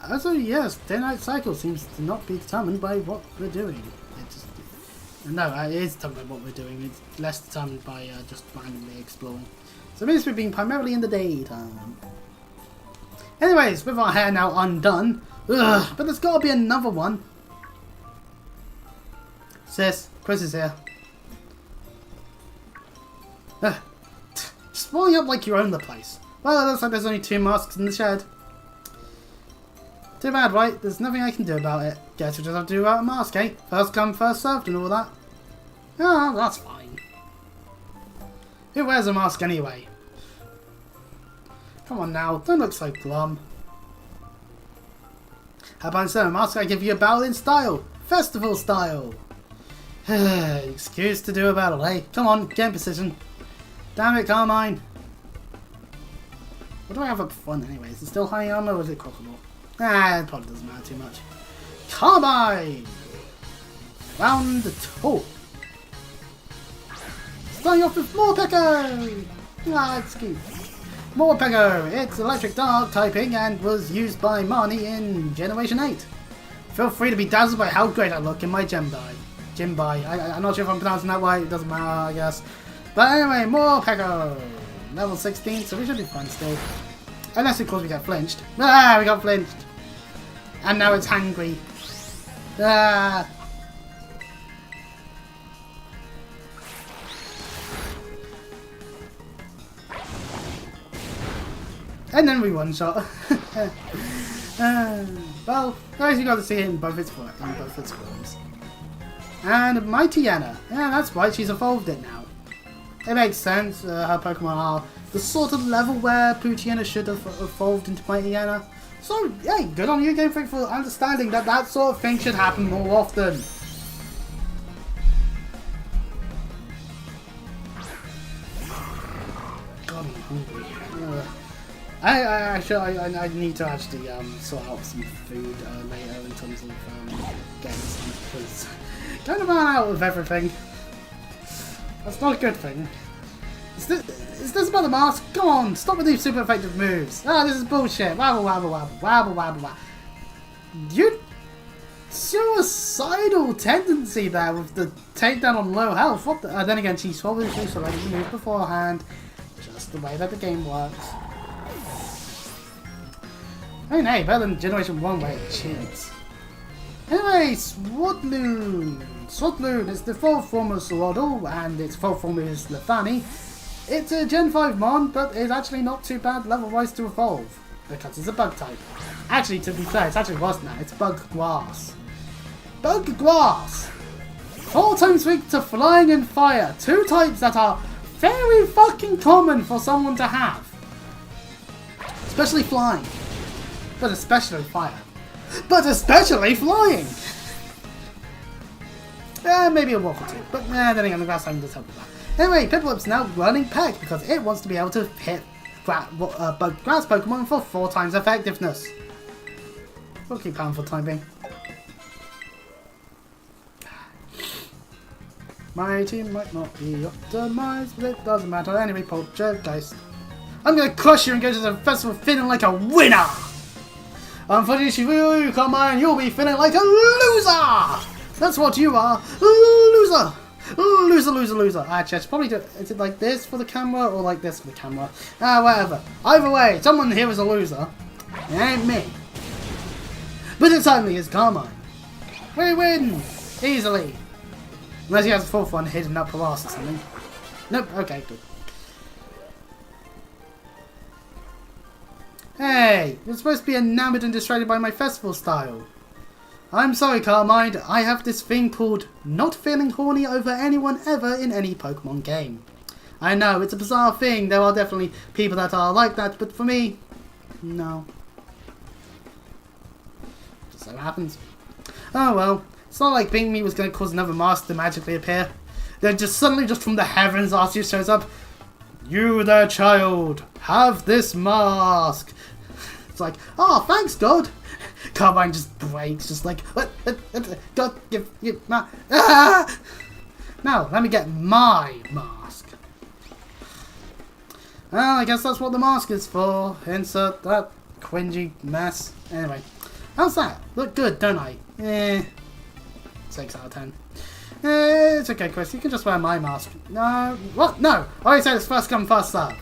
Also, yes, day-night cycle seems to not be determined by what we're doing. No, it is determined by what we're doing. It's less determined by just randomly exploring. So it means we're being primarily in the daytime. Anyways, with our hair now undone, but there's got to be another one. Sis, Chris is here. Just rolling up like you own the place. Well, it looks like there's only 2 masks in the shed. Too bad, right? There's nothing I can do about it. Guess we just have to do without a mask, eh? First come, first served and all that. Oh, that's fine. Who wears a mask anyway? Come on now, don't look so glum. How about instead of a mask, I give you a battle in style? Festival style! Excuse to do a battle, eh? Come on, get in position. Damn it, Carmine! What do I have up front anyway? Is it still high armor or is it crocodile? It probably doesn't matter too much. Carmine! Round 2. Starting off with Morpeko! It's cute. Morpeko! It's electric dark typing and was used by Marnie in Generation 8. Feel free to be dazzled by how great I look in my Jimbai. I'm not sure if I'm pronouncing that right, it doesn't matter, I guess. But anyway, Morpeko! Level 16, so we should be fine still. Unless, of course, we get flinched. We got flinched! And now it's hangry. And then we one-shot. Well, guys, you got to see it in both its forms. And Mighty Anna. Yeah, that's right, she's evolved it now. It makes sense, her Pokemon are the sort of level where Poochyena should have evolved into Mighty Anna. So, hey, good on you, Game Freak, for understanding that that sort of thing should happen more often. God, I'm hungry. I need to actually sort out some food later in terms of getting some, because kind of ran out of everything. That's not a good thing. Is this about the mask? Come on, stop with these super effective moves. This is bullshit. Wabble, wabble, wabble, wabble, wabble, wabble. You suicidal tendency there with the takedown on low health. What the? Then again, she's obviously already moved beforehand. Just the way that the game works. I mean, hey, better than Generation 1 where it cheats. Anyway, Swabloon. Swabloon is the full form of Swaddle, and its full form is Lethani. It's a Gen 5 Mon, but it's actually not too bad level-wise to evolve, because it's a bug type. Actually, to be fair, it's actually worse now. It's Bug Grass. Bug Grass! 4 times weak to Flying and Fire. 2 types that are very fucking common for someone to have. Especially Flying. But especially Fire. But especially Flying! Maybe a walk or 2. But then again, the grass type does help with that. Anyway, Piplup's now running Peck because it wants to be able to hit Bug Grass Pokemon for 4 times effectiveness. We'll keep going for the time being. My team might not be optimized, but it doesn't matter. Anyway, Poltergeist. I'm gonna crush you and go to the festival feeling like a winner! Unfortunately, come on, you'll be feeling like a loser! That's what you are! Loser! Loser, loser, loser. Actually, I should probably do it. Is it like this for the camera or like this for the camera? Whatever. Either way, someone here is a loser. It ain't me. But it certainly is Carmine. We win! Easily. Unless he has a 4th one hidden up her ass or something. Nope, okay, good. Hey, you're supposed to be enamored and distracted by my festival style. I'm sorry, Carmine, I have this thing called not feeling horny over anyone ever in any Pokemon game. I know, it's a bizarre thing, there are definitely people that are like that, but for me, no. Just so happens. Oh well, it's not like being me was going to cause another mask to magically appear. Then just suddenly, just from the heavens, Arceus shows up. You there, child, have this mask. It's like, oh, thanks, God. Carmine just breaks, just like, what? God, give you my... Ah! Now, let me get my mask. Well, I guess that's what the mask is for. Insert that cringy mess. Anyway, how's that? Look good, don't I? 6 out of 10. It's okay, Chris. You can just wear my mask. No. What? No. I always said it's first come, first serve.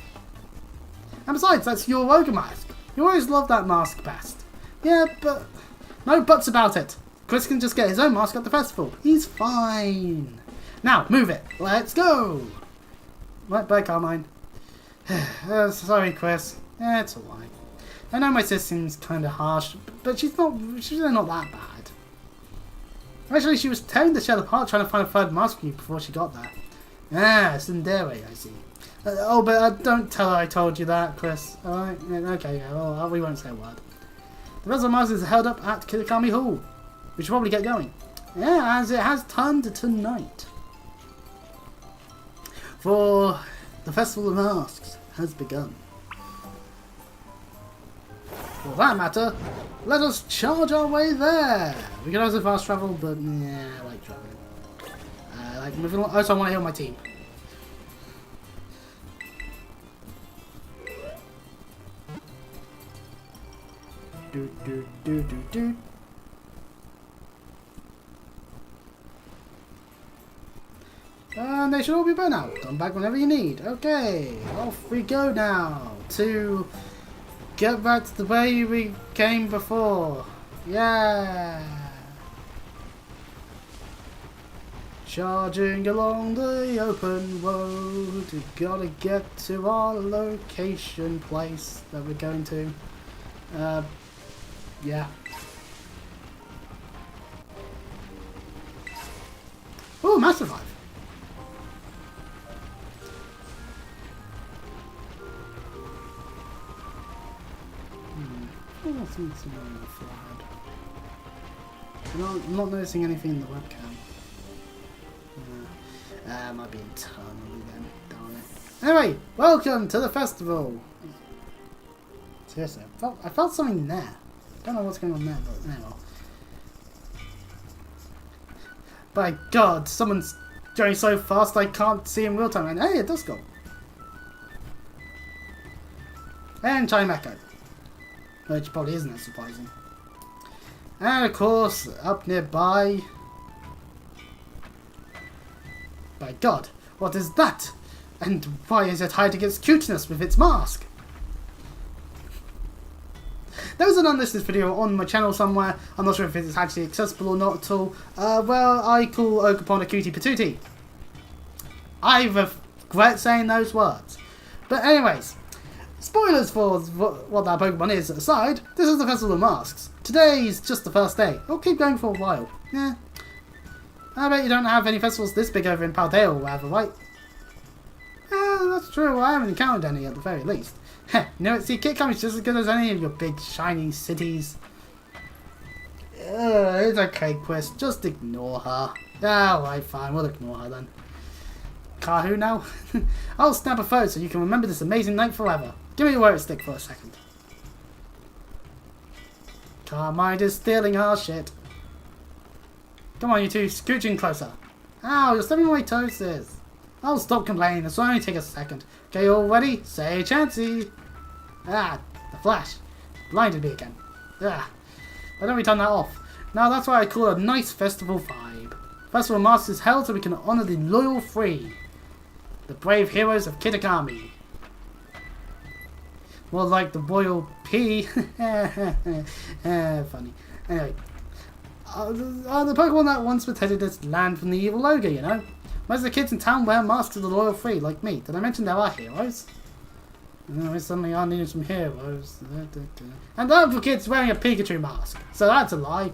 And besides, that's your ogre mask. You always loved that mask best. Yeah, but... No buts about it. Chris can just get his own mask at the festival. He's fine. Now, move it. Let's go. Right, bye, Carmine. Sorry, Chris. It's alright. I know my sis seems kind of harsh, but she's not that bad. Actually, she was tearing the shell apart trying to find a third mask for you before she got there. Ah, Tsundere, I see. Oh, but don't tell her I told you that, Chris. Alright? Okay, yeah, well, we won't say a word. The rest of the masks is held up at Kitakami Hall. We should probably get going. Yeah, as it has turned to night. For the Festival of Masks has begun. For that matter, let us charge our way there. We can also fast travel, but yeah, I like traveling. I like moving along. Also, I want to heal my team. Do. And they should all be by now. Come back whenever you need. Okay, off we go now to get back to the way we came before. Yeah. Charging along the open road. We gotta get to our location place that we're going to. Yeah. Oh, CFLive. Oh, something on the forehead. I'm not noticing anything in the webcam. Might be internally then. Darn it. Anyway, welcome to the festival. Seriously, I felt something there. Don't know what's going on there, but anyway. By God, someone's going so fast I can't see in real time. And hey, it does go. And Chime Echo. Which probably isn't that surprising. And of course, up nearby... By God, what is that? And why is it hiding its cuteness with its mask? There was an unlisted video on my channel somewhere. I'm not sure if it's actually accessible or not at all. Well, I call Ogerpon a cutie patootie. I regret saying those words. But anyways, spoilers for what that Pokemon is aside, this is the Festival of Masks. Today's just the first day. It'll keep going for a while. Yeah. I bet you don't have any festivals this big over in Paldea or whatever, right? That's true. I haven't encountered any at the very least. You know what? See, Kitakami's just as good as any of your big shiny cities. It's okay, Chris. Just ignore her. Alright, fine. We'll ignore her then. Kahu now? I'll snap a photo so you can remember this amazing night forever. Give me your word stick for a second. Carmine is stealing her shit. Come on, you two. Scooching closer. Ow, you're stepping on my toes, sis. I'll stop complaining. This will only take a second. Okay, all ready? Say Chansey. Ah, the flash. Blinded me again. Ah, why don't we turn that off? Now that's why I call it a nice festival vibe. Festival of Masks is held so we can honour the loyal free. The brave heroes of Kitakami. More like the royal P. Funny. Anyway. The Pokemon that once protected its land from the evil ogre, you know? Most of the kids in town wear masks to the loyal free, like me. Did I mention there are heroes? No, suddenly I needed some heroes. And the other kid's wearing a Pikachu mask, so that's a lie.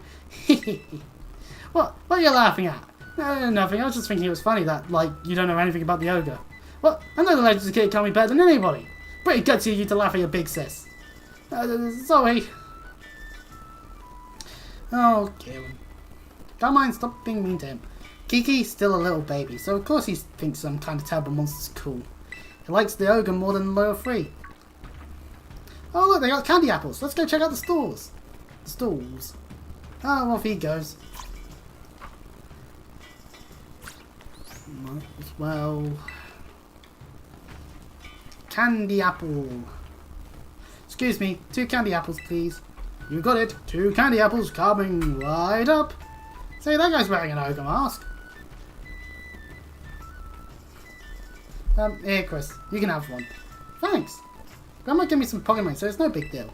What are you laughing at? Nothing, I was just thinking it was funny that, like, you don't know anything about the ogre. What? I know the Legends of Kitakami better than anybody. Pretty gutsy of you to laugh at your big sis. Sorry. Oh, Kieran. Don't mind, stop being mean to him. Kiki's still a little baby, so of course he thinks some kind of terrible monster's cool. He likes the ogre more than the lower three. Oh look, they got candy apples. Let's go check out the stores. The stalls. Oh, off he goes. Might as well. Candy apple. Excuse me, 2 candy apples, please. You got it. 2 candy apples coming right up. See, that guy's wearing an ogre mask. Here, Chris. You can have one. Thanks. Grandma gave me some Pokemon, so it's no big deal.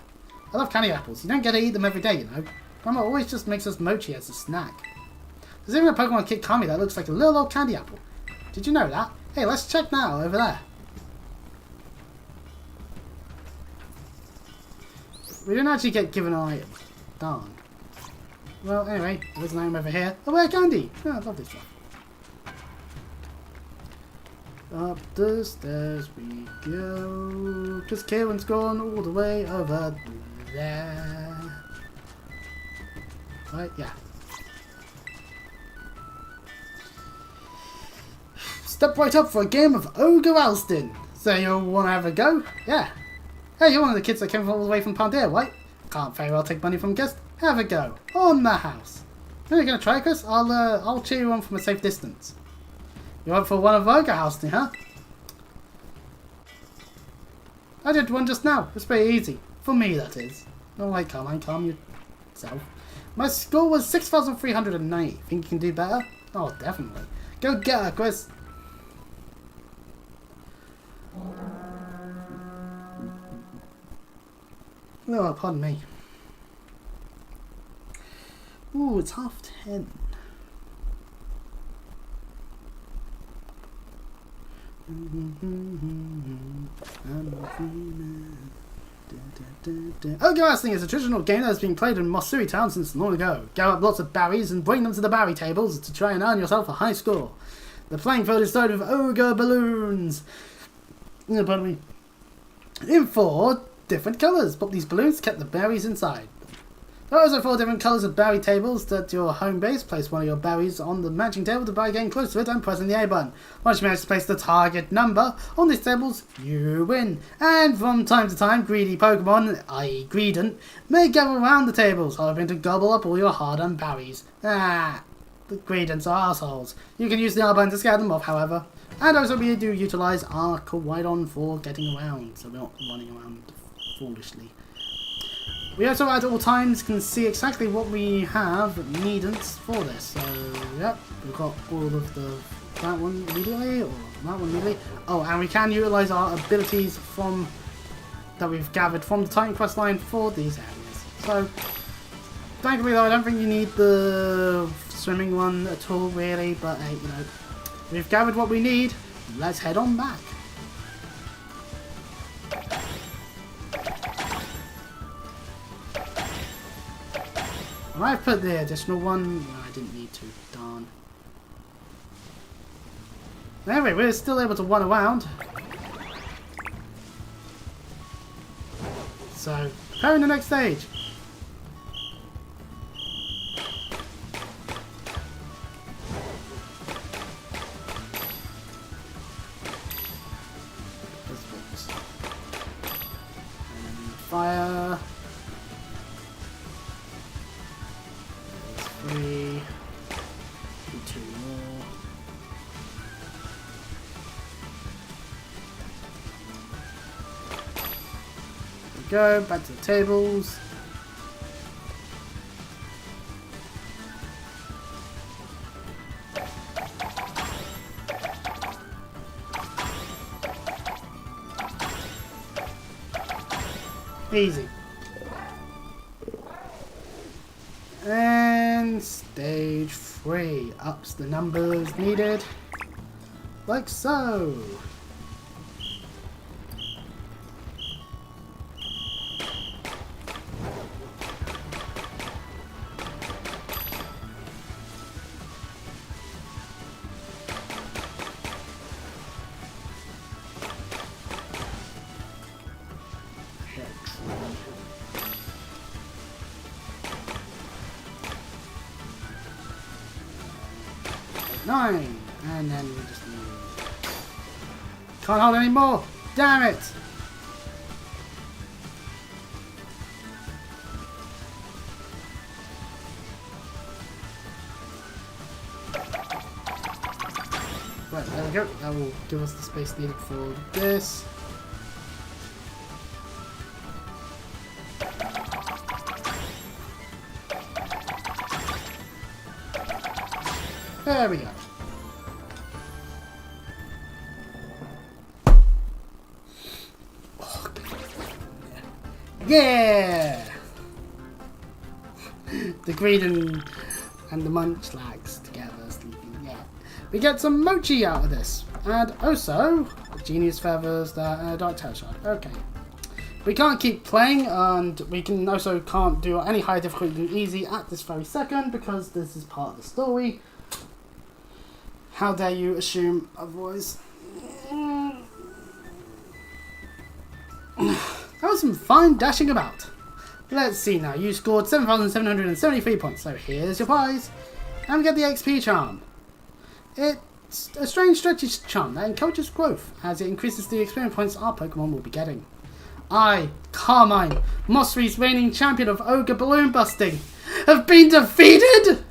I love candy apples. You don't get to eat them every day, you know. Grandma always just makes us mochi as a snack. There's even a Pokemon Kit Kami that looks like a little old candy apple. Did you know that? Hey, let's check now, over there. We didn't actually get given an item. Darn. Well, anyway, there's an item over here. Oh, rare candy! Oh, I love this stuff. Up the stairs we go, 'cause Kieran's gone all the way over there. Right, yeah. Step right up for a game of Ogre Alston. So you want to have a go? Yeah. Hey, you're one of the kids that came all the way from Pandora, right? Can't very well take money from guests. Have a go. On the house. Are you gonna try, Chris? I'll cheer you on from a safe distance. You're up for one of Ogre Alston, huh? I did one just now. It's pretty easy. For me, that is. Alright, calm yourself. My score was 6,390. Think you can do better? Oh, definitely. Go get her, Chris. Oh, pardon me. Ooh, it's 10:30. Ogre Wrestling is a traditional game that has been played in Mosuri Town since long ago. Gather up lots of berries and bring them to the berry tables to try and earn yourself a high score. The playing field is started with ogre balloons. Pardon me. In 4 different colours, but these balloons kept the berries inside. There are also 4 different colours of berry tables at your home base. Place one of your berries on the matching table to by getting close to it and pressing the A button. Once you manage to place the target number on these tables, you win. And from time to time, greedy Pokemon, i.e. Greedent, may gather around the tables, hoping to gobble up all your hard-earned berries. The Greedents are assholes. You can use the R button to scare them off, however. And also we do utilise our Kowaidon for getting around, so we're not running around foolishly. We also at all times can see exactly what we have needed for this. So, yep, we've got all of that one immediately, or that one immediately. Oh, and we can utilise our abilities from that we've gathered from the Titan Quest line for these areas. So, thankfully though, I don't think you need the swimming one at all, really. But hey, you know, we've gathered what we need. Let's head on back. I put the additional one. No, I didn't need to. Darn. Anyway, we're still able to run around. So, preparing the next stage. Fire. 3, 2 more. There we go, back to the tables. Easy. And stage 3 ups the numbers needed, like so. Nine, and then we just need Can't hold anymore. Damn it. Right, there we go. That will give us the space needed for this. There we go. Oh, yeah! The greed and the munchlags together sleeping, yeah. We get some mochi out of this. And also, genius feathers, dark tail shard. Okay. We can't keep playing, and we can also can't do any high difficulty than easy at this very second because this is part of the story. How dare you assume otherwise? That was some fine dashing about. Let's see now. You scored 7,773 points, so here's your prize. And we get the XP charm. It's a strange stretchy charm that encourages growth as it increases the experience points our Pokemon will be getting. I, Carmine, Mosri's reigning champion of Ogre Balloon Busting, have been defeated!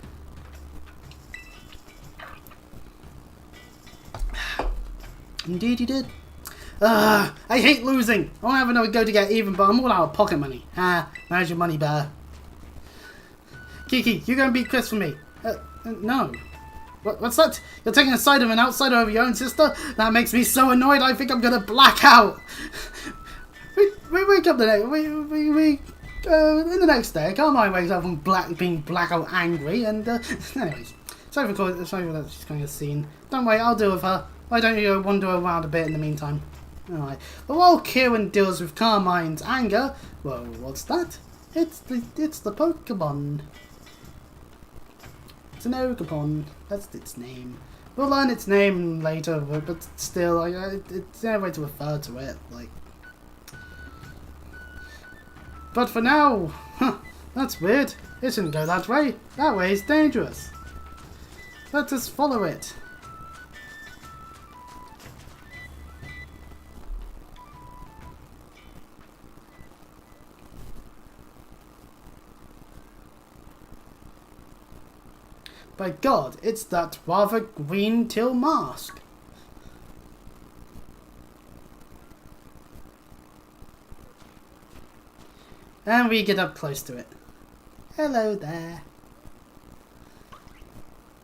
Indeed you did. I hate losing. I won't have another go to get even, but I'm all out of pocket money. Manage your money, bear. Kiki, you gonna beat Chris for me? No. What's that? You're taking the side of an outsider over your own sister? That makes me so annoyed I think I'm gonna black out. we wake up the next... in the next day, Carmine wakes up from being blackout angry, and... anyways. Sorry for that she's going to scene. Don't worry, I'll deal with her. Why don't you wander around a bit in the meantime? Alright. But while Kieran deals with Carmine's anger... Well, what's that? It's the Pokemon. It's an Ogapon. That's its name. We'll learn its name later, but still, like, it's no way to refer to it. Like, but for now, that's weird. It shouldn't go that way. That way is dangerous. Let us follow it. By God, it's that rather green teal mask. And we get up close to it. Hello there.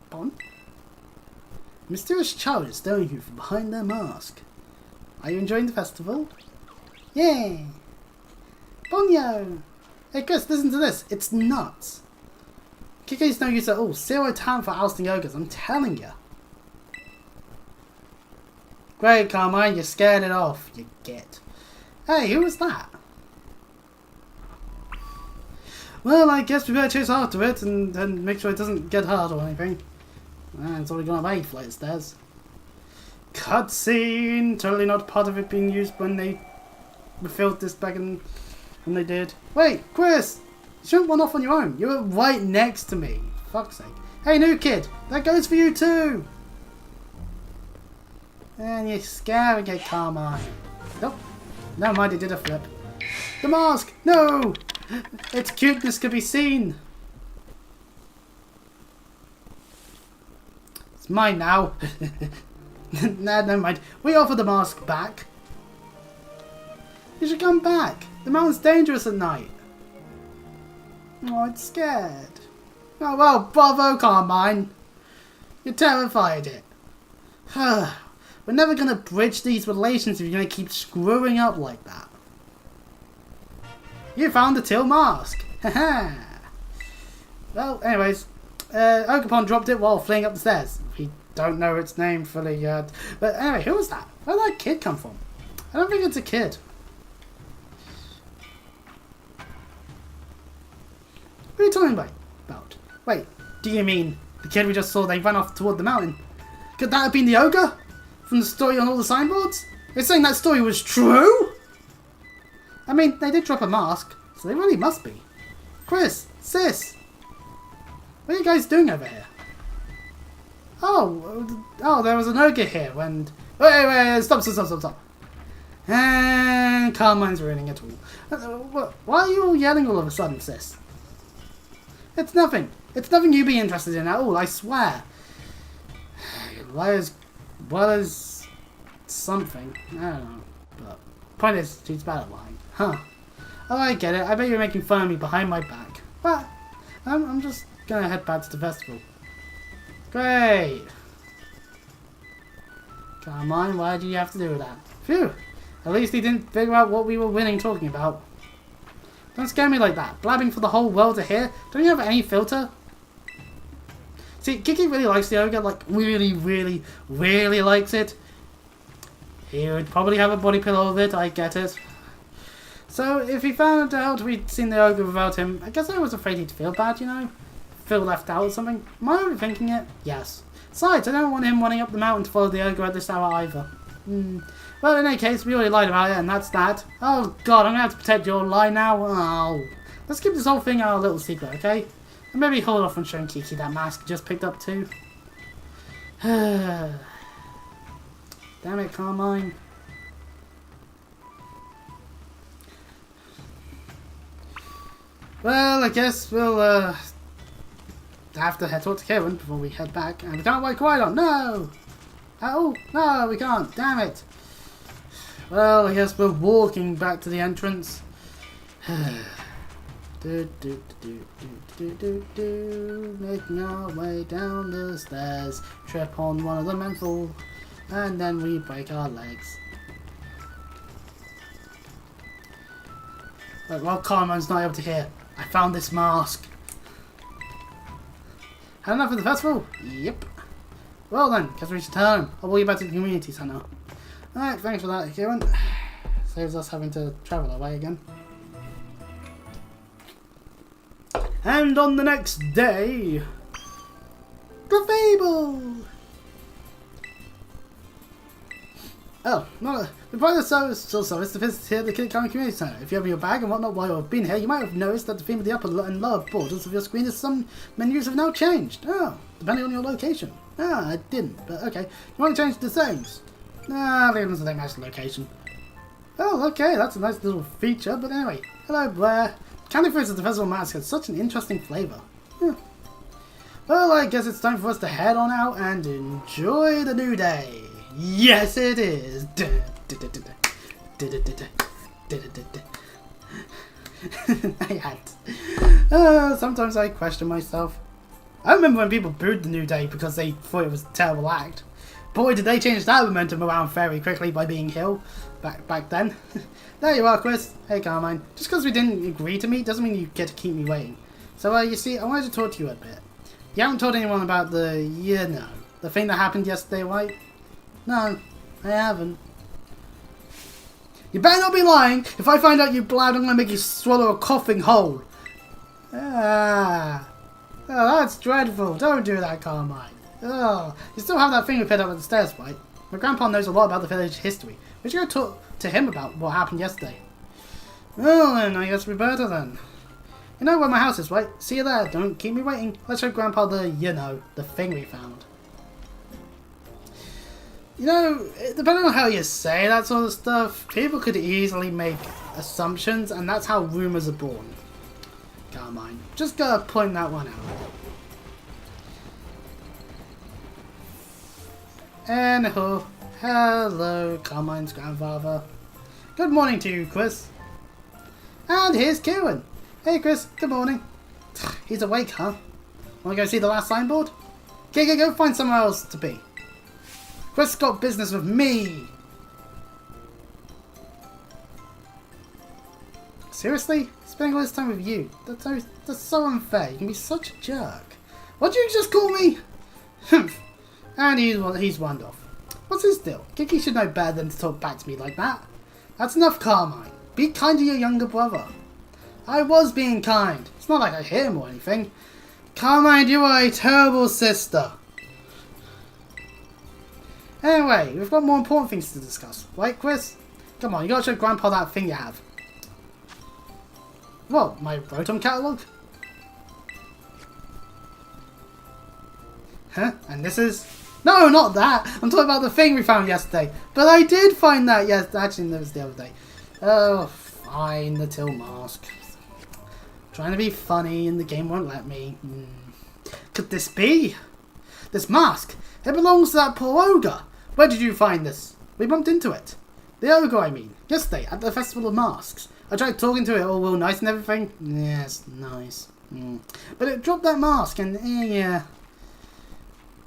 Bon? A mysterious child is staring at you from behind their mask. Are you enjoying the festival? Yeah. Bonyo! Hey Chris, listen to this. It's nuts. Kike's no use at all. 0 talent for ousting ogres, I'm telling you. Great, Carmine, you scared it off, you git. Hey, who was that? Well, I guess we better chase after it and make sure it doesn't get hurt or anything. It's already gone away, flight of stairs. Cutscene! Totally not part of it being used when they refilled this back in when they did. Wait, Chris! You shouldn't run off on your own. You were right next to me. Fuck's sake. Hey, new kid. That goes for you too. And you're scaring it, Carmine. Nope. Never mind, it did a flip. The mask. No. Its cuteness could be seen. It's mine now. Nah, never mind. We offer the mask back. You should come back. The mountain's dangerous at night. Oh, it's scared. Oh, well, bravo, Carmine. You terrified it. We're never going to bridge these relations if you're going to keep screwing up like that. You found the teal mask. Haha. Well, anyways, Ogapon dropped it while fleeing up the stairs. We don't know its name fully yet. But anyway, who was that? Where did that kid come from? I don't think it's a kid. What are you talking about? Wait, do you mean the kid we just saw they ran off toward the mountain? Could that have been the ogre? From the story on all the signboards? They're saying that story was true? I mean, they did drop a mask, so they really must be. Chris, sis, what are you guys doing over here? Oh, there was an ogre here, and Wait, stop. And Carmine's ruining it all. Why are you all yelling all of a sudden, sis? It's nothing. It's nothing you'd be interested in at all, I swear. What is something? I don't know. But point is, she's bad at lying. Huh. Oh, I get it. I bet you're making fun of me behind my back. But I'm just gonna head back to the festival. Great. Come on, why did you have to do that? Phew. At least he didn't figure out what we were winning talking about. Don't scare me like that. Blabbing for the whole world to hear. Don't you have any filter? See, Kiki really likes the ogre. Like, really likes it. He would probably have a body pillow of it. I get it. So, if he found out we'd seen the ogre without him, I guess I was afraid he'd feel bad, you know? Feel left out or something. Am I overthinking it? Yes. Besides, I don't want him running up the mountain to follow the ogre at this hour either. Well, in any case, we already lied about it, and that's that. Oh god, I'm gonna have to protect your lie now. Oh. Let's keep this whole thing our little secret, okay? And maybe hold off on showing Kiki that mask you just picked up too. Damn it, Carmine. Well, I guess we'll have to head talk to Kevin before we head back. And we can't wait quite on. No! Oh, no, we can't. Damn it. Well, I guess we're walking back to the entrance. Making our way down the stairs. Trip on one of them and fall. And then we break our legs. But while Carmine's not able to hear, I found this mask. Had enough of the festival? Yep. Well then, guess we should turn. I'll walk you back to the community center. Alright, thanks for that, Kieran. Saves us having to travel our way again. And on the next day, the Fable! Oh, no, the part of the service to visit here at the Kid County Community Center. If you have your bag and whatnot while you've been here, you might have noticed that the theme of the upper and lower borders of your screen is some menus have now changed. Oh, depending on your location. Ah, I didn't, but okay. You want to change the settings? Nah, leave them so they match the location. Oh, okay, that's a nice little feature, but anyway. Hello, Blair. Candy fruits at the festival mask has such an interesting flavour. Well, I guess it's time for us to head on out and enjoy the new day. Yes, it is. I had. Sometimes I question myself. I remember when people booed the New Day because they thought it was a terrible act. Boy, did they change that momentum around very quickly by being Hill back then. There you are, Chris. Hey, Carmine. Just because we didn't agree to meet doesn't mean you get to keep me waiting. So, you see, I wanted to talk to you a bit. You haven't told anyone about the thing that happened yesterday, right? No, I haven't. You better not be lying. If I find out you blabbed, I'm going to make you swallow a coughing whole. Ah. Oh, that's dreadful. Don't do that, Carmine. Oh, you still have that thing we picked up at the stairs, right? My grandpa knows a lot about the village history. We should go talk to him about what happened yesterday. Well then, I guess we better then. You know where my house is, right? See you there. Don't keep me waiting. Let's show Grandpa the thing we found. You know, depending on how you say that sort of stuff, people could easily make assumptions, and that's how rumors are born. Carmine, just gotta point that one out. Anywho, hello, Carmine's grandfather. Good morning to you, Chris. And here's Kieran. Hey, Chris. Good morning. He's awake, huh? Wanna go see the last signboard? Okay, go find somewhere else to be. Chris got business with me. Seriously? Spending all this time with you? That's so unfair. You can be such a jerk. What did you just call me? And he's wound off. What's his deal? Kiki should know better than to talk back to me like that. That's enough, Carmine. Be kind to your younger brother. I was being kind. It's not like I hit him or anything. Carmine, you are a terrible sister. Anyway, we've got more important things to discuss. Right, Chris? Come on, you gotta show Grandpa that thing you have. What, my Rotom catalogue? Huh? And this is... No, not that. I'm talking about the thing we found yesterday. But I did find that. Yes, actually, that was the other day. Oh, fine. The till mask. Trying to be funny and the game won't let me. Could this be? This mask. It belongs to that poor ogre. Where did you find this? We bumped into it. The ogre, I mean. Yesterday, at the Festival of Masks. I tried talking to it all real nice and everything. Yes, nice. But it dropped that mask and yeah.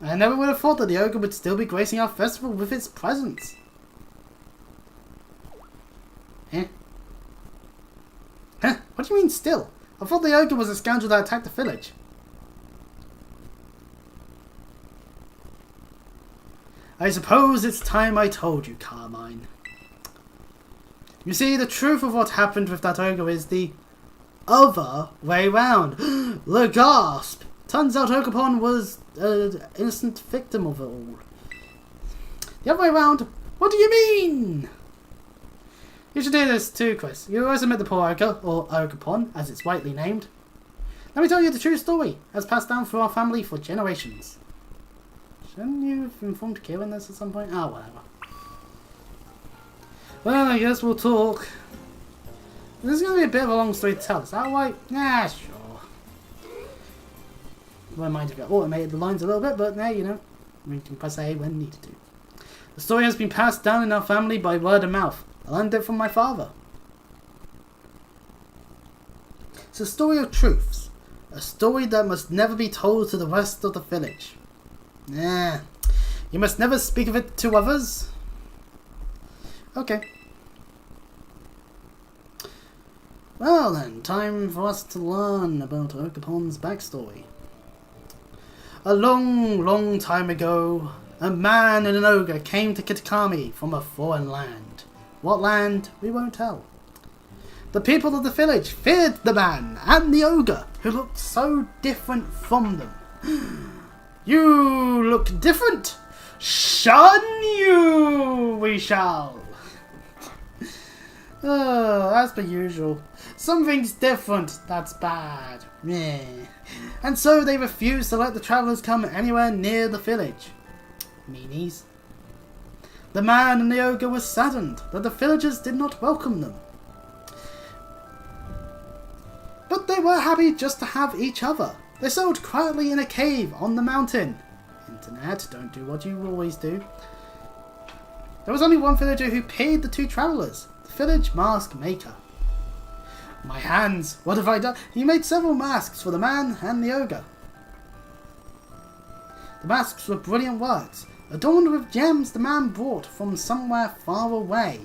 I never would have thought that the ogre would still be gracing our festival with its presence. Huh? What do you mean still? I thought the ogre was a scoundrel that attacked the village. I suppose it's time I told you, Carmine. You see, the truth of what happened with that ogre is the other way round. The gasp! Turns out Oakapon was an innocent victim of it all. The other way round? What do you mean? You should hear this too, Chris. You also met the poor ogre, or Oakapon, as it's rightly named. Let me tell you the true story, as passed down through our family for generations. Shouldn't you have informed Kieran this at some point? Ah, whatever. Well, I guess we'll talk. This is going to be a bit of a long story to tell. Is that right? Yeah, sure. I might have automated the lines a little bit, but now you know, we can press A when needed to. The story has been passed down in our family by word of mouth. I learned it from my father. It's a story of truths. A story that must never be told to the rest of the village. Yeah, you must never speak of it to others. Okay. Well then, time for us to learn about Okapon's backstory. A long, long time ago, a man and an ogre came to Kitakami from a foreign land. What land, we won't tell. The people of the village feared the man and the ogre, who looked so different from them. You look different! Shun you, we shall! Oh, as per usual. Something's different, that's bad. Meh. And so they refused to let the travellers come anywhere near the village. Meanies. The man and the ogre were saddened that the villagers did not welcome them. But they were happy just to have each other. They settled quietly in a cave on the mountain. Internet, don't do what you always do. There was only one villager who paid the two travellers, the village mask maker. My hands, what have I done? He made several masks for the man and the ogre. The masks were brilliant works, adorned with gems the man brought from somewhere far away.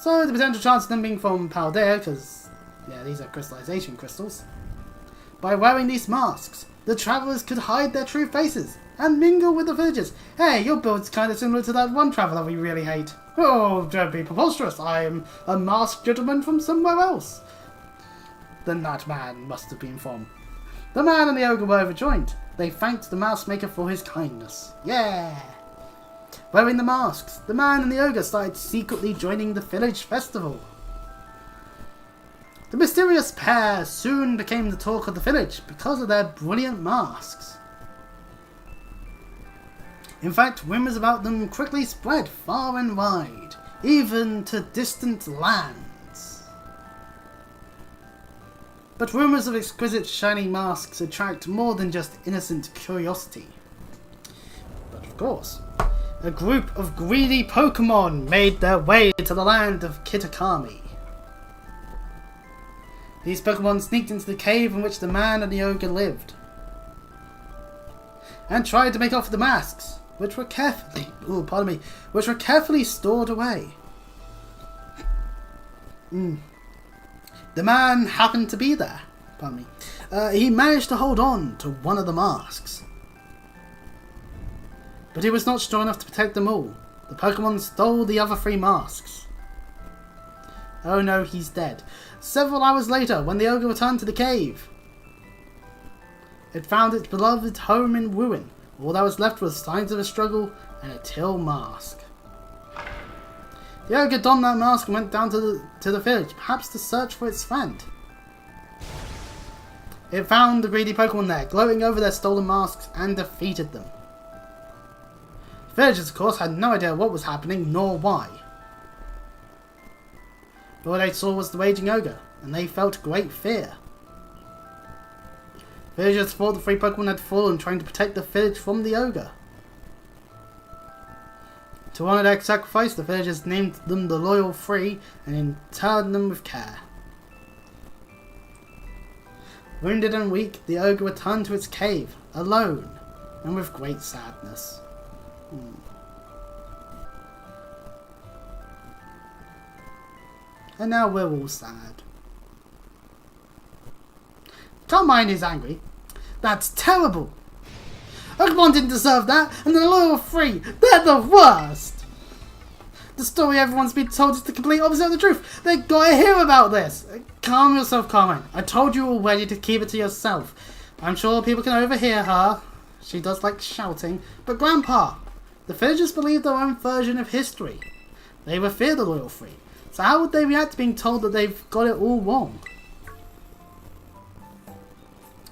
So the potential chance of them being from Paldea, because, yeah, these are crystallization crystals. By wearing these masks, the travellers could hide their true faces and mingle with the villagers. Hey, your build's kind of similar to that one traveller we really hate. Oh, don't be preposterous. I am a masked gentleman from somewhere else. Then that man must have been from. The man and the ogre were overjoyed. They thanked the mask maker for his kindness. Yeah! Wearing the masks, the man and the ogre started secretly joining the village festival. The mysterious pair soon became the talk of the village because of their brilliant masks. In fact, rumours about them quickly spread far and wide, even to distant lands. But rumours of exquisite shining masks attract more than just innocent curiosity. But of course, a group of greedy Pokemon made their way to the land of Kitakami. These Pokemon sneaked into the cave in which the man and the ogre lived, and tried to make off with the masks, which were carefully, stored away. The man happened to be there. He managed to hold on to one of the masks, but he was not strong enough to protect them all. The Pokemon stole the other 3 masks. Oh no, he's dead. Several hours later, when the ogre returned to the cave, it found its beloved home in ruin. All that was left was signs of a struggle and a till mask. The ogre donned that mask and went down to the village, perhaps to search for its friend. It found the greedy Pokemon there, gloating over their stolen masks, and defeated them. Villagers, of course, had no idea what was happening, nor why. But all they saw was the raging ogre, and they felt great fear. Villagers thought the 3 Pokemon had fallen trying to protect the village from the ogre. To honour their sacrifice, the villagers named them the Loyal 3 and interred them with care. Wounded and weak, the ogre returned to its cave, alone, and with great sadness. And now we're all sad. Don't mind he's angry. That's terrible. Pokemon didn't deserve that, and the Loyal 3, they're the worst. The story everyone's been told is the complete opposite of the truth. They gotta hear about this. Calm yourself, Carmine. I told you already to keep it to yourself. I'm sure people can overhear her. She does like shouting. But Grandpa, the villagers believe their own version of history. They revere the Loyal 3. So how would they react to being told that they've got it all wrong?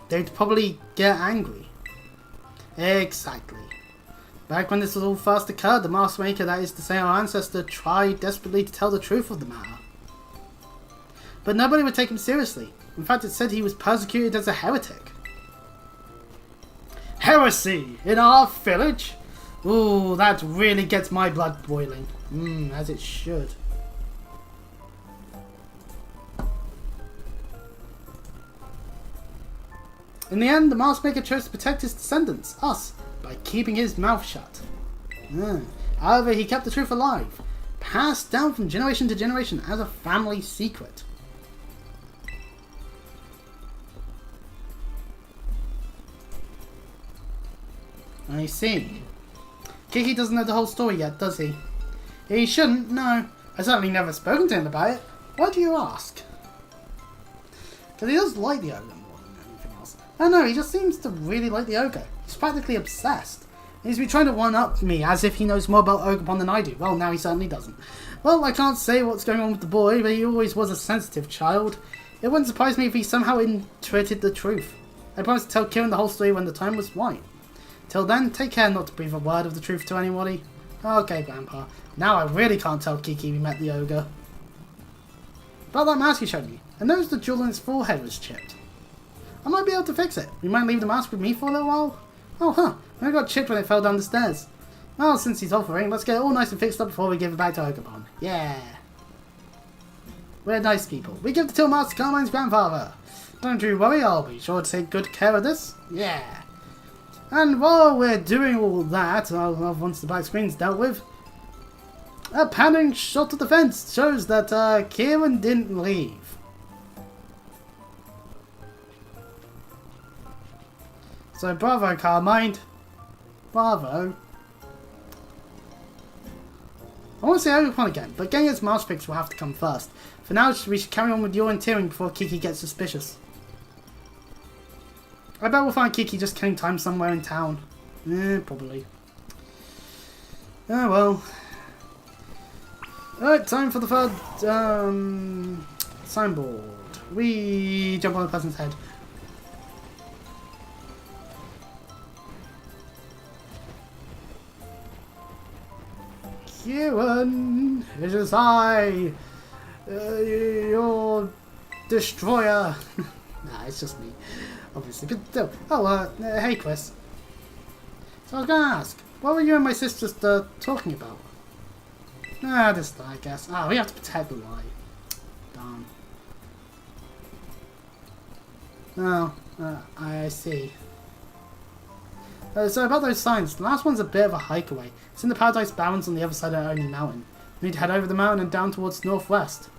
They'd probably get angry. Exactly. Back when this was all first occurred, the Mask Maker, that is to say our ancestor, tried desperately to tell the truth of the matter. But nobody would take him seriously. In fact, it said he was persecuted as a heretic. Heresy in our village? Ooh, that really gets my blood boiling. As it should. In the end, the Mask Maker chose to protect his descendants, us, by keeping his mouth shut. However, he kept the truth alive, passed down from generation to generation as a family secret. I see. Kiki doesn't know the whole story yet, does he? He shouldn't, no. I've certainly never spoken to him about it. Why do you ask? Because he does like the ogre more than anything else. I don't know, he just seems to really like the ogre. He's practically obsessed. He's been trying to one-up me as if he knows more about Ogerpon than I do. Well, now he certainly doesn't. Well, I can't say what's going on with the boy, but he always was a sensitive child. It wouldn't surprise me if he somehow intuited the truth. I promised to tell Kieran the whole story when the time was right. Till then, take care not to breathe a word of the truth to anybody. Okay, Grandpa. Now I really can't tell Kiki we met the ogre. About that mask you showed me, I noticed the jewel on his forehead was chipped. I might be able to fix it. You might leave the mask with me for a little while? Oh, huh. I got chipped when it fell down the stairs. Well, since he's offering, let's get it all nice and fixed up before we give it back to Ogerpon. Yeah. We're nice people. We give the Till Mask to Carmine's grandfather. Don't you worry, I'll be sure to take good care of this. Yeah. And while we're doing all that, once the black screen's dealt with, a panning shot of the fence shows that Kieran didn't leave. So bravo, Carmine. Bravo. I want to say Ogerpon again, but getting his mouse picks will have to come first. For now, we should carry on with your interring before Kiki gets suspicious. I bet we'll find Kiki just killing time somewhere in town. Probably. Oh well. Alright, time for the third signboard. We jump on the person's head. Kieran, it is I, your destroyer. Nah, it's just me, obviously. But still. Oh, hey, Chris. So I was gonna ask, what were you and my sisters talking about? This lie, I guess. We have to protect the lie. Darn. Oh, I see. So about those signs, the last one's a bit of a hike away. It's in the Paradise Barrens on the other side of Only Mountain. We need to head over the mountain and down towards northwest.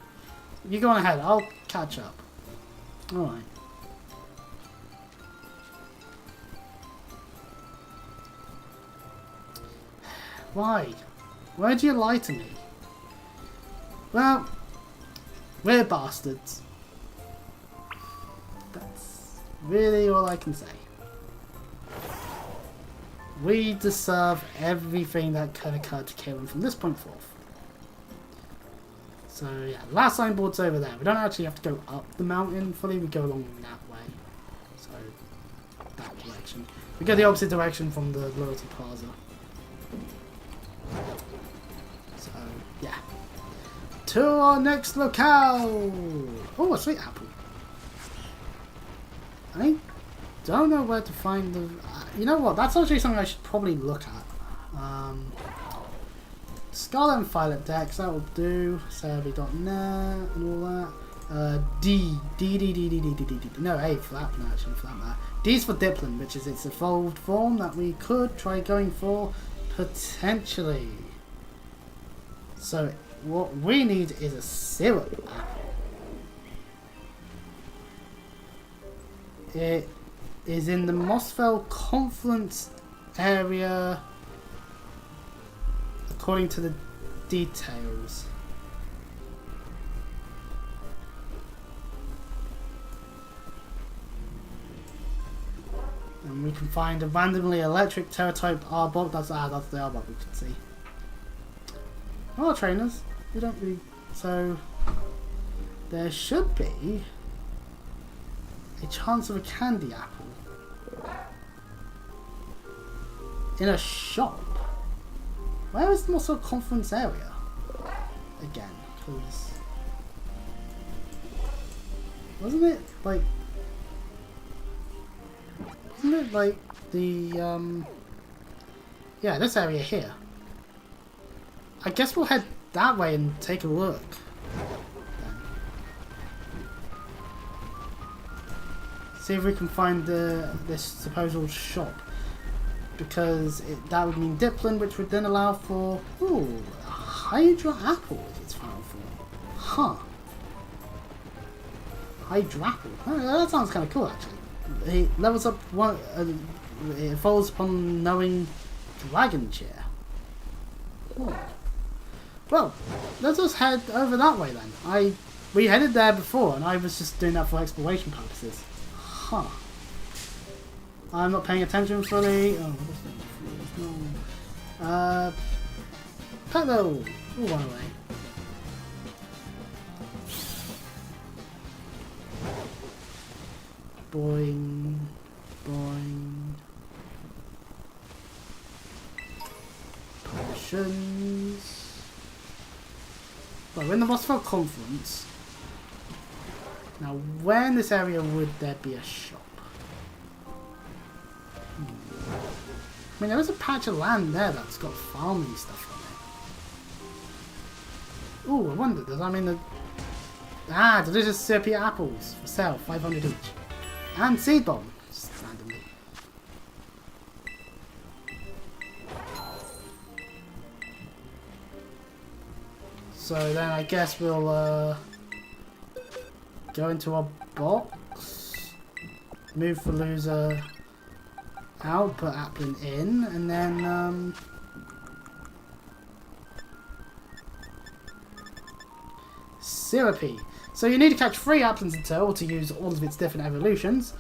You go on ahead, I'll catch up. Alright. Why? Why do you lie to me? Well, we're bastards. That's really all I can say. We deserve everything that could occur to Kieran from this point forth. So yeah, the last signboard's over there. We don't actually have to go up the mountain fully, we go along that way. So, that direction. We go the opposite direction from the Loyalty Plaza. Yeah. To our next locale! Oh, a sweet apple. I don't know where to find the... you know what? That's actually something I should probably look at. Scarlet and Violet decks, that will do. CFLive.net and all that. D. No, A for that, no, actually, for that matter. D's for Diplin, which is its evolved form that we could try going for, potentially. So, what we need is a syrup apple. It is in the Mossfell Confluence area, according to the details. And we can find a randomly electric Terra-type Arbok. That's the Arbok we can see. Oh, trainers. We don't really... So, there should be a chance of a candy apple in a shop. Where is the Mossfell Conference area? Again, because... wasn't it like the yeah, this area here. I guess we'll head that way and take a look. See if we can find this supposed shop, because that would mean Diplin, which would then allow for a Hydra Apple is its final form. Huh. Hydra Apple. Oh, that sounds kind of cool actually. It levels up one. It evolves upon knowing Dragon Chair. Oh. Well, let's just head over that way then. We headed there before, and I was just doing that for exploration purposes. Huh. I'm not paying attention fully. Oh, what is that? Hello. We'll run away. Boing. Boing. Potions. Well, we're in the Mossfell Conference. Now, where in this area would there be a shop? I mean, there is a patch of land there that's got farming stuff on it. Ooh, I wonder, does that mean that... Ah, delicious syrupy apples for sale, 500 each. And seed bomb, just randomly. So then I guess we'll go into our box, move for loser out, put Applin in, and then syrupy. So you need to catch 3 Applins in total to use all of its different evolutions.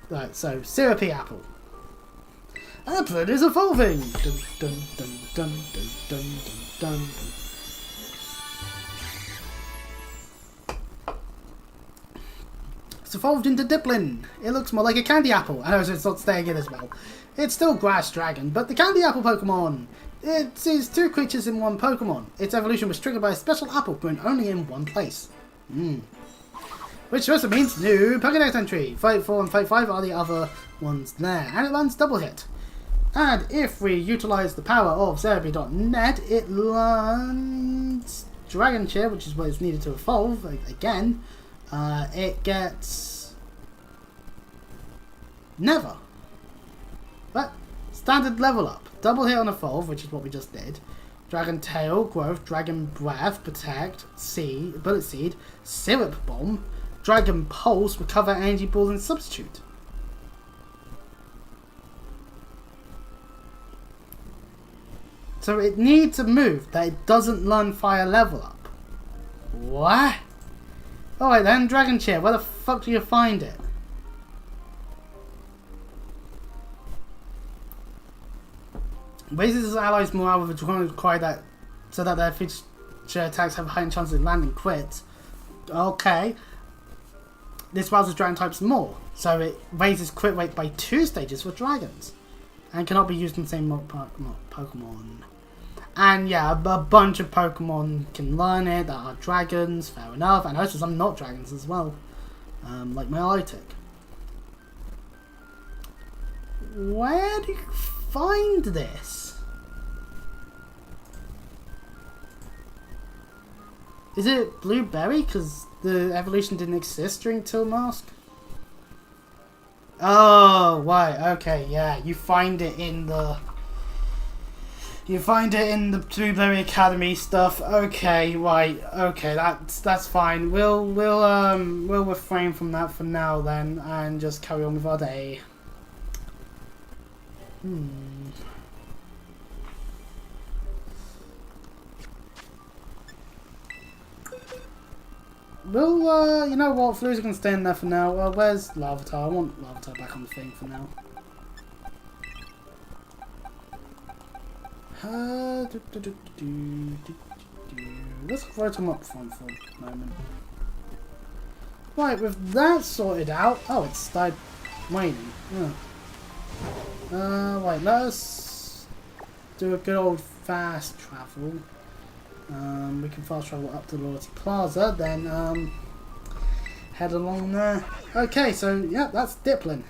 Right, so syrupy apple. Applin is evolving! Dun, dun, dun, dun, dun, dun, dun, dun. It's evolved into Diplin. It looks more like a candy apple. I know it's not staying in as well. It's still Grass Dragon, but the candy apple Pokemon. It sees 2 creatures in one Pokemon. Its evolution was triggered by a special apple grown only in one place. Which also means new Pokédex entry. Fight 4 and Fight 5 are the other ones there. And it lands double hit. And if we utilize the power of CFLive.net, it lands Dragon Chair, which is what is needed to evolve again. It gets Never. But standard level up. Double hit on evolve, which is what we just did. Dragon Tail, Growth, Dragon Breath, Protect, Seed, Bullet Seed, Syrup Bomb, Dragon Pulse, Recover Energy Balls, and Substitute. So it needs a move that it doesn't learn Fire level up. What? Alright then, Dragon Chair, where the fuck do you find it? Raises its allies' morale with a require that so that their feature attacks have a higher chance of landing crits. Okay. This rouses dragon types more, so it raises crit rate by 2 stages for dragons. And cannot be used in the same Pokemon. And yeah, a bunch of Pokemon can learn it that are dragons, fair enough. And also some not dragons as well, like my Milotic. Where do you find this? Is it Blueberry? Because the evolution didn't exist during Till Mask? Oh, right, okay, yeah. You find it in the Blueberry Academy stuff. Okay, right, okay, that's fine. We'll refrain from that for now then and just carry on with our day. Well, you know what? Flu's can stay in there for now. Where's Larvitar? I want Larvitar back on the thing for now. Let's float him up front for a moment. Right, with that sorted out. Oh, it's started raining. Right, let's do a good old fast travel. We can fast travel up to Loyalty Plaza, then head along there. Okay, so yeah, that's Diplin.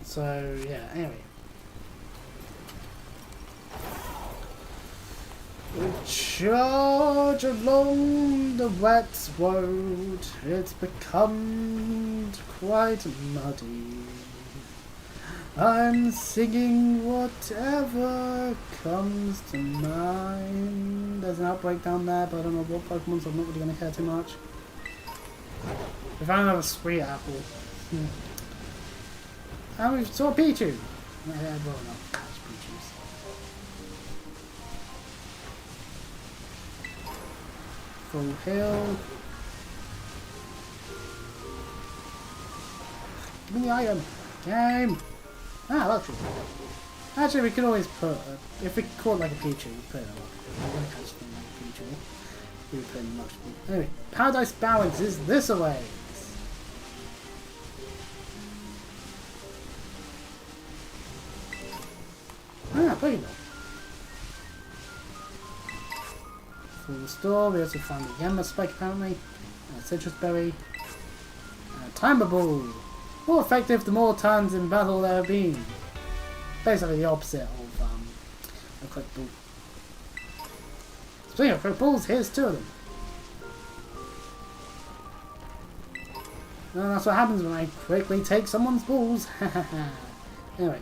So yeah, anyway. We charge along the wet road. It's become quite muddy. I'm singing whatever comes to mind. There's an outbreak down there, but I don't know what Pokemon, so I'm not really going to care too much. We found another sweet apple. And we saw Pichu. Well, no, that's Pichu's. Full hill. Give me the item. Game. Ah, that's true. Actually, we could always put, if we caught like a Pichu, we'd put it on. I'm going to catch something like a Pichu. We would put in much. Anyway, Paradise Balance is this away. Ah, Pokeball. Full store, we also find the Yammer Spike apparently. Citrus Berry. Timer Ball. More effective the more turns in battle there have been. Basically the opposite of a Quick Ball. Speaking of Quick Balls, here's two of them. And that's what happens when I quickly take someone's balls. Anyway.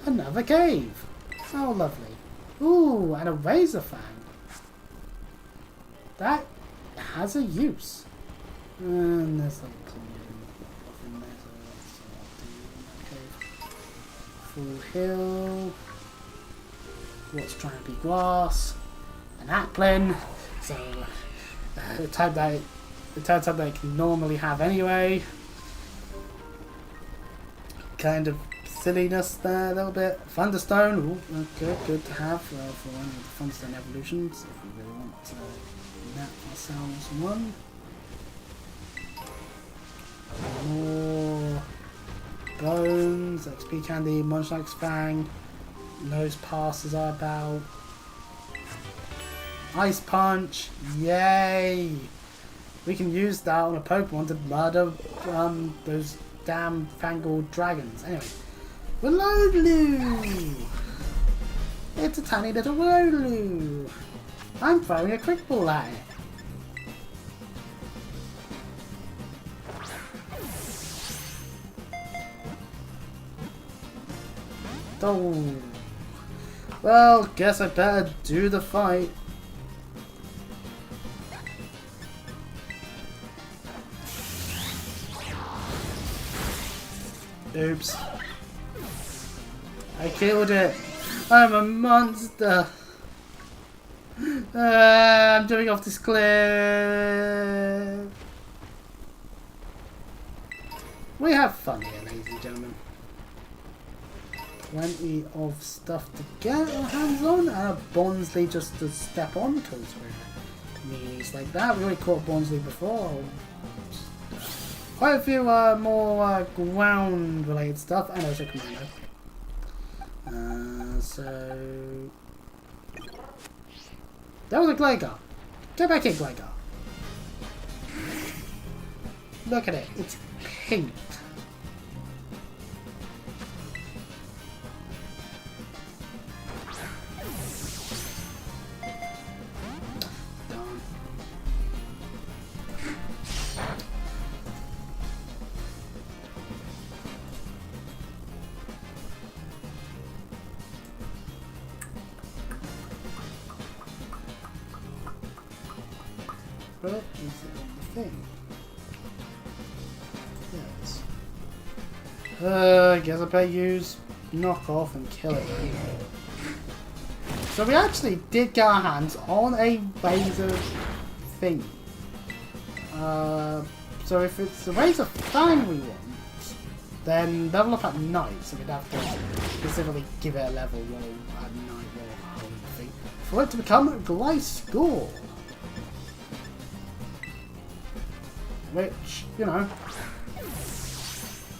Another cave. Oh, lovely. Ooh, and a Razor Fang. That has a use. And there's like in there, so full hill. What's trying to be grass? An Applin. So the type that I can normally have anyway. Kind of silliness there a little bit. Thunderstone. Ooh, good to have for one of the Thunderstone evolutions if we really want to map ourselves one. More bones, XP candy, Munchlax Fang, nose passes are about. Ice Punch, yay! We can use that on a Pokemon to murder those damn fangled dragons. Anyway, Wallow! It's a tiny little Wallow! I'm throwing a Quick Ball at it. Oh. Well, guess I better do the fight. Oops. I killed it. I'm a monster. I'm jumping off this cliff. We have fun here, ladies and gentlemen. Plenty of stuff to get our hands on. Bonsly just to step on because we're meanies like that. We already caught Bonsly before. quite a few more ground-related stuff, and also commando. So that was a Gligar. Go back in, Gligar. Look at it. It's pink. What is it on the thing? Yes. I guess I better use knock off and kill it. So we actually did get our hands on a razor thing. So if it's the razor fang we want, then level up at night. So we'd have to specifically give it a level roll at night roll thing for it to become a Gliscor. Which, you know,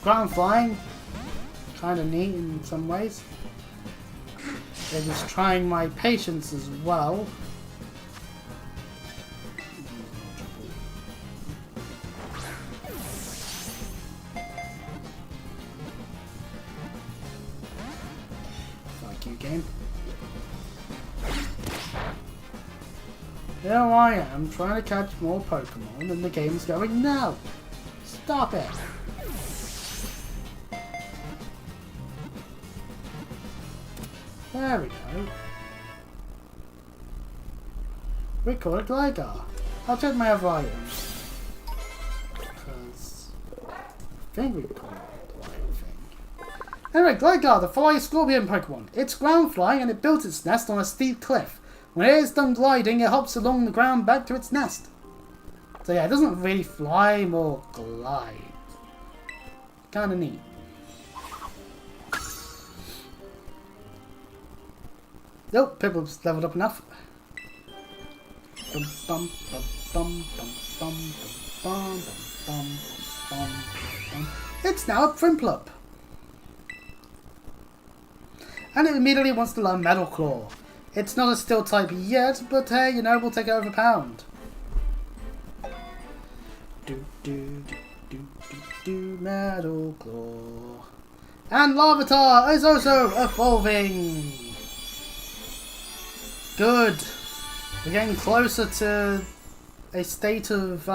ground flying, kind of neat in some ways. It is trying my patience as well. Fuck you, game. Here I am trying to catch more Pokemon and the game's going, no! Stop it! There we go. We call it Gligar. I'll check my other items. Because I think we call it the right thing. Anyway, Gligar, the flying scorpion Pokemon. It's ground flying and it builds its nest on a steep cliff. When it is done gliding, it hops along the ground back to its nest. So yeah, it doesn't really fly, more glide. Kinda neat. Nope, Piplups leveled up enough. It's now a Primplup. And it immediately wants to learn Metal Claw. It's not a steel type yet, but hey, you know, we'll take it over pound. Metal Claw. And Larvitar is also evolving! Good! We're getting closer to a state of,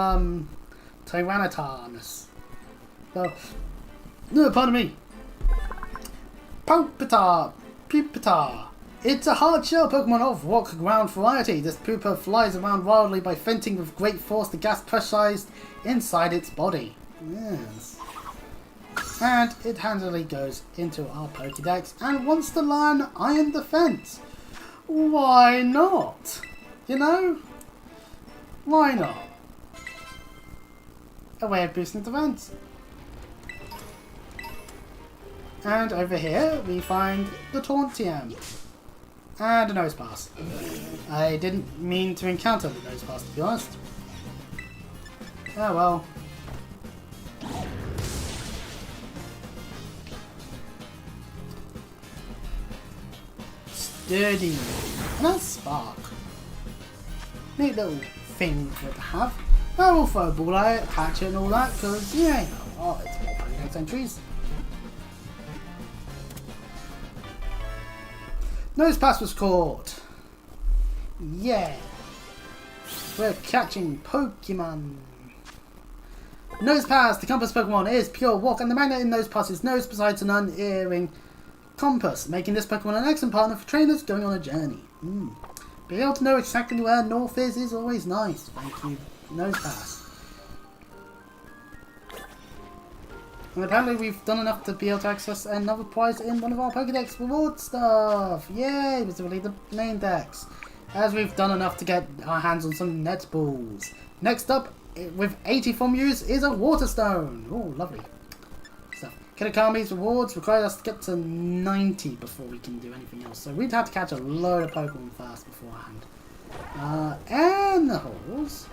Tyranitarness. So, no, pardon me. Pupitar. It's a hard-shell Pokemon of rock ground variety. This pooper flies around wildly by venting with great force the gas pressurized inside its body. Yes. And it handily goes into our Pokédex and wants to learn Iron Defense. Why not? You know? Why not? A way of boosting defense. And over here we find the Tauntium. And a Nosepass. I didn't mean to encounter the Nosepass, to be honest. Oh well. Sturdy. And a Spark. Neat little thing for it to have. I will throw a ball at it, catch it and all that, because, yeah, you know, oh, it's more Pokédex entries. Nosepass was caught. Yeah. We're catching Pokemon. Nosepass, the compass Pokemon, is pure walk, and the magnet in Nosepass's nose besides an unerring compass, making this Pokemon an excellent partner for trainers going on a journey. Being able to know exactly where north is always nice. Thank you, Nosepass. And apparently we've done enough to be able to access another prize in one of our Pokédex reward stuff. Yay, specifically the main decks. As we've done enough to get our hands on some net balls. Next up, with 80 from use, is a Waterstone. Oh, lovely stuff. Kitakami's rewards require us to get to 90 before we can do anything else. So we'd have to catch a load of Pokemon first beforehand. And the holes.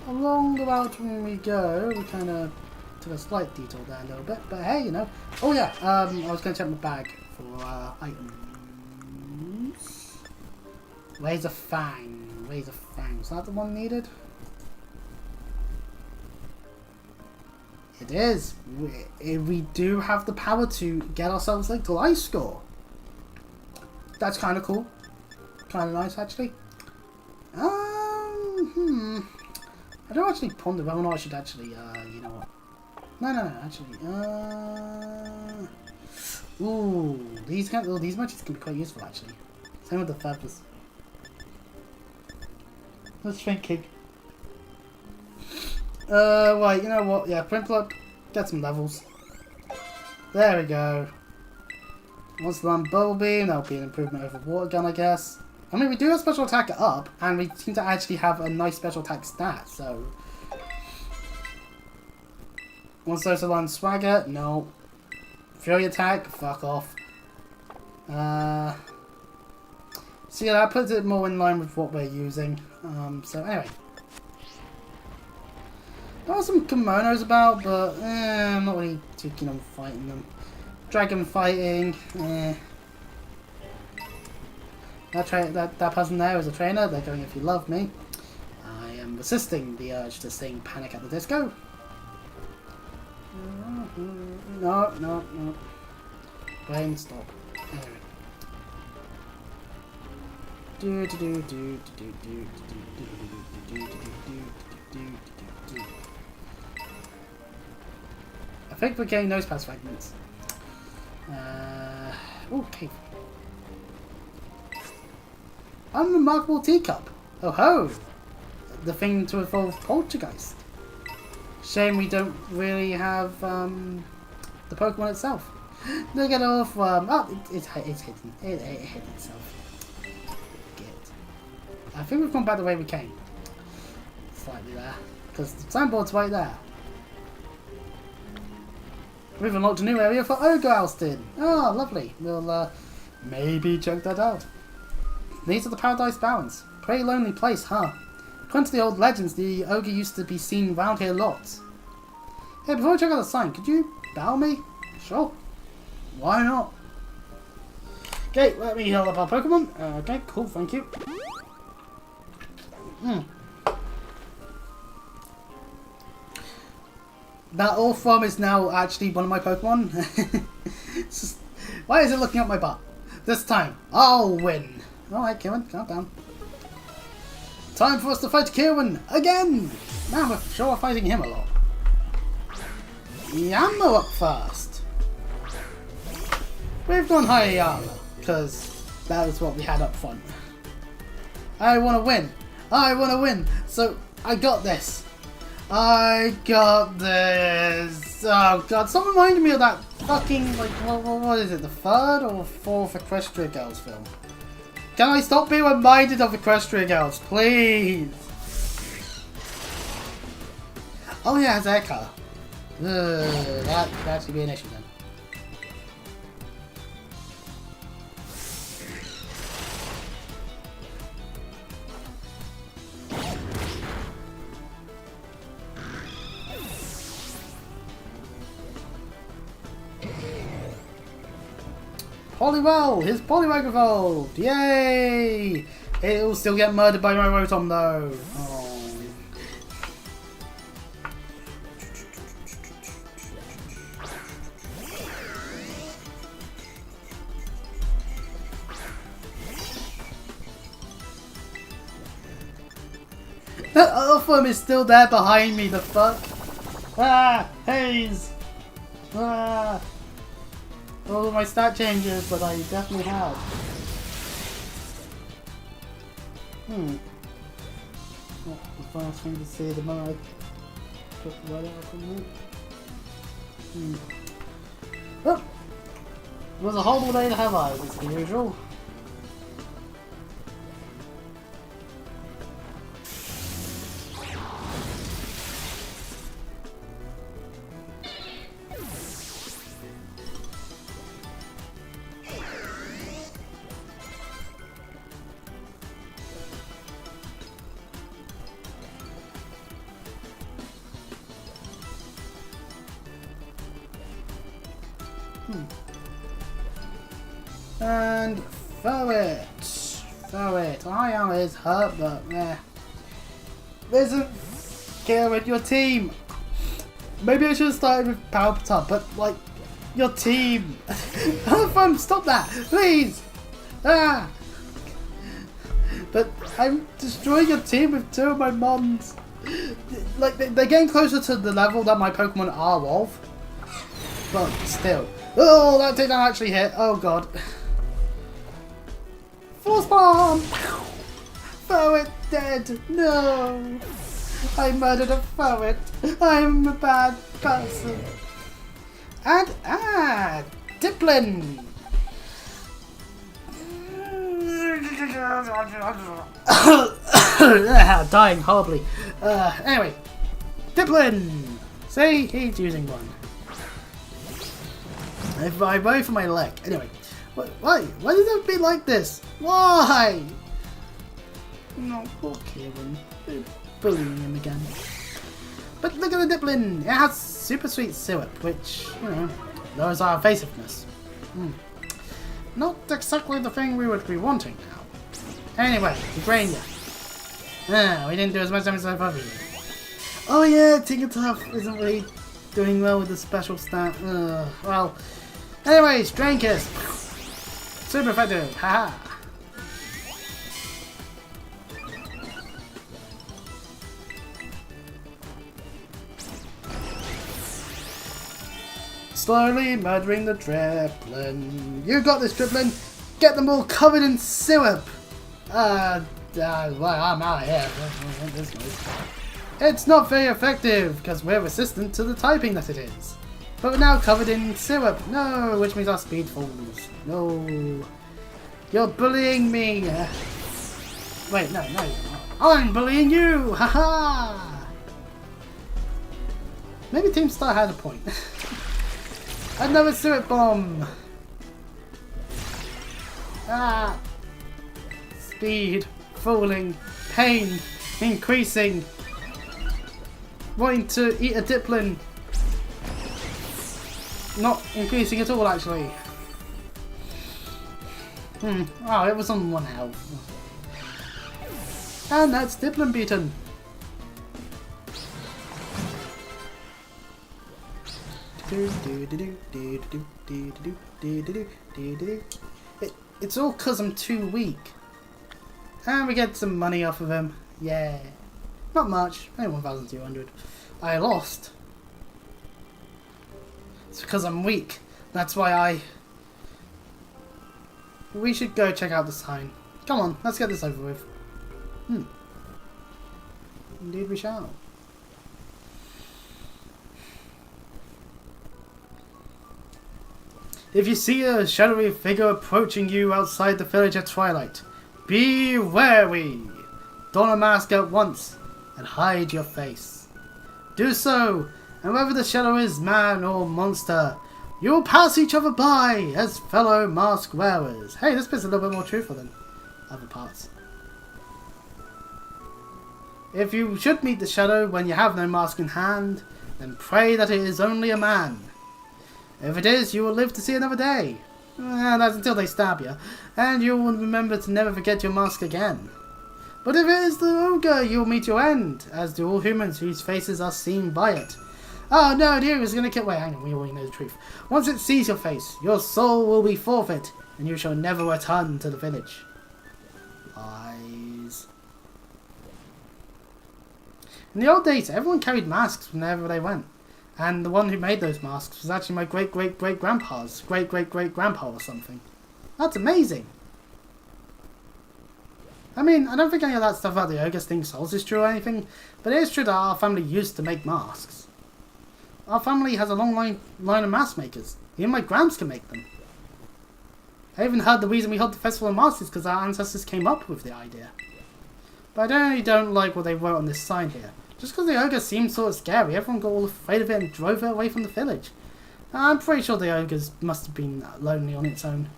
along the route when we go, we kind of took a slight detour there a little bit, but hey, you know. Oh yeah, I was going to check my bag for items. Razor Fang. Razor Fang. Was that the one needed? It is. We do have the power to get ourselves a Glide score. That's kind of cool. Kind of nice, actually. I don't actually ponder whether or not I should actually, you know what? No, actually, ooh, these matches can be quite useful, actually. Same with the feathers. I was thinking. Right, you know what? Yeah, print up, get some levels. There we go. Once land Bubble Beam, that'll be an improvement over Water Gun, I guess. I mean, we do have special attack up, and we seem to actually have a nice special attack stat, so. Once there's a land Swagger, no. Fury attack, fuck off. So yeah, that puts it more in line with what we're using. So anyway. There are some kimonos about, but I'm not really too keen on fighting them. Dragon fighting, That person there is a trainer. They're going, if you love me. I am resisting the urge to sing Panic at the Disco. No. Brain, stop. I think we're getting nose pass fragments. Okay. Unremarkable teacup. Oh ho! The thing to evolve Poltergeist. Shame we don't really have the Pokemon itself. Look at all from. Oh, it's hidden. It hid itself. Get. I think we've gone back the way we came. Slightly there, because the signboard's right there. We've unlocked a new area for Ogre Ousted. Oh, lovely. We'll maybe check that out. These are the Paradise Barrens. Pretty lonely place, huh? According to the old legends, the ogre used to be seen round here lots. Hey, before we check out the sign, could you bow me? Sure. Why not? Okay, let me heal up our Pokemon. Okay, cool, thank you. That Orthworm is now actually one of my Pokemon. Just, why is it looking up my butt? This time, I'll win. Alright, Kieran, calm down. Time for us to fight Kieran again! Man, we're sure fighting him a lot. Yammo up first. We've gone Hayama, because that was what we had up front. I want to win. I want to win. So, I got this. I got this. Oh god, stop reminding me of that fucking, like, what is it, the third or fourth Equestria Girls film? Can I stop being reminded of Equestria Girls, please? Oh yeah, it's Eka. That could actually be an issue then. Poliwell! His Poliwag evolved! Yay! It'll still get murdered by my Rotom though. Oh. That Earthworm is still there behind me, the fuck? Ah! Haze! Ah! All of my stat changes, but I definitely have. Not the first thing to see the moment I put the right out from it. Oh! It was a horrible day to have eyes, as per usual. And throw it. Throw it. I am is hurt, but yeah. There's a kill with your team. Maybe I should have started with Power Top, but like, your team. Stop that, please. Ah. But I'm destroying your team with 2 of my mons. Like, they're getting closer to the level that my Pokemon are of. But still. Oh, that didn't actually hit. Oh god. Force Bomb! Throw it dead. No. I murdered a Ferret. I'm a bad person. And Diplin. Dying horribly. Anyway, Diplin. See, he's using one. If I go for my leg. Anyway, why? Why does it be like this? Why? No, poor Kieran. They're bullying him again. But look at the Diplin. It has super sweet syrup, which, you know, lowers our evasiveness. Not exactly the thing we would be wanting now. Anyway, we drained it. We didn't do as much damage as I thought we did. Oh yeah, Tinkertuff isn't really doing well with the special stat. Well, anyways, Drain Kiss. Super effective, haha. Slowly murdering the Driplin. You got this, Driplin. Get them all covered in syrup. Well, I'm out of here. It's not very effective because we're resistant to the typing that it is. But we're now covered in syrup. No, which means our speed falls. No. You're bullying me. Wait, no, you're not. I'm bullying you. Haha. Maybe Team Star had a point. Another syrup bomb! Speed, falling, pain, increasing. Wanting to eat a Diplin. Not increasing at all, actually. Oh, it was on 1 health. And that's Diplin beaten. It's all because I'm too weak. And we get some money off of him. Yeah. Not much. Only 1,200. I lost. It's because I'm weak. That's why we should go check out the sign. Come on, let's get this over with. Indeed we shall. If you see a shadowy figure approaching you outside the village at twilight, be wary! Don a mask at once and hide your face. Do so, and whether the shadow is man or monster, you will pass each other by as fellow mask wearers. Hey, this bit's a little bit more truthful than other parts. If you should meet the shadow when you have no mask in hand, then pray that it is only a man. If it is, you will live to see another day. And that's until they stab you. And you will remember to never forget your mask again. But if it is the ogre, you will meet your end, as do all humans whose faces are seen by it. Oh no, the ogre's gonna kill— wait, hang on, we already know the truth. Once it sees your face, your soul will be forfeit, and you shall never return to the village. Lies. In the old days, everyone carried masks whenever they went. And the one who made those masks was actually my great-great-great-grandpa's great-great-great-grandpa or something. That's amazing! I mean, I don't think any of that stuff about the ogre stinging souls is true or anything, but it is true that our family used to make masks. Our family has a long line of mask makers. Even my grams can make them. I even heard the reason we held the Festival of Masks is because our ancestors came up with the idea. But I really don't like what they wrote on this sign here. Just because the ogre seemed sort of scary, everyone got all afraid of it and drove it away from the village. I'm pretty sure the ogres must have been lonely on its own.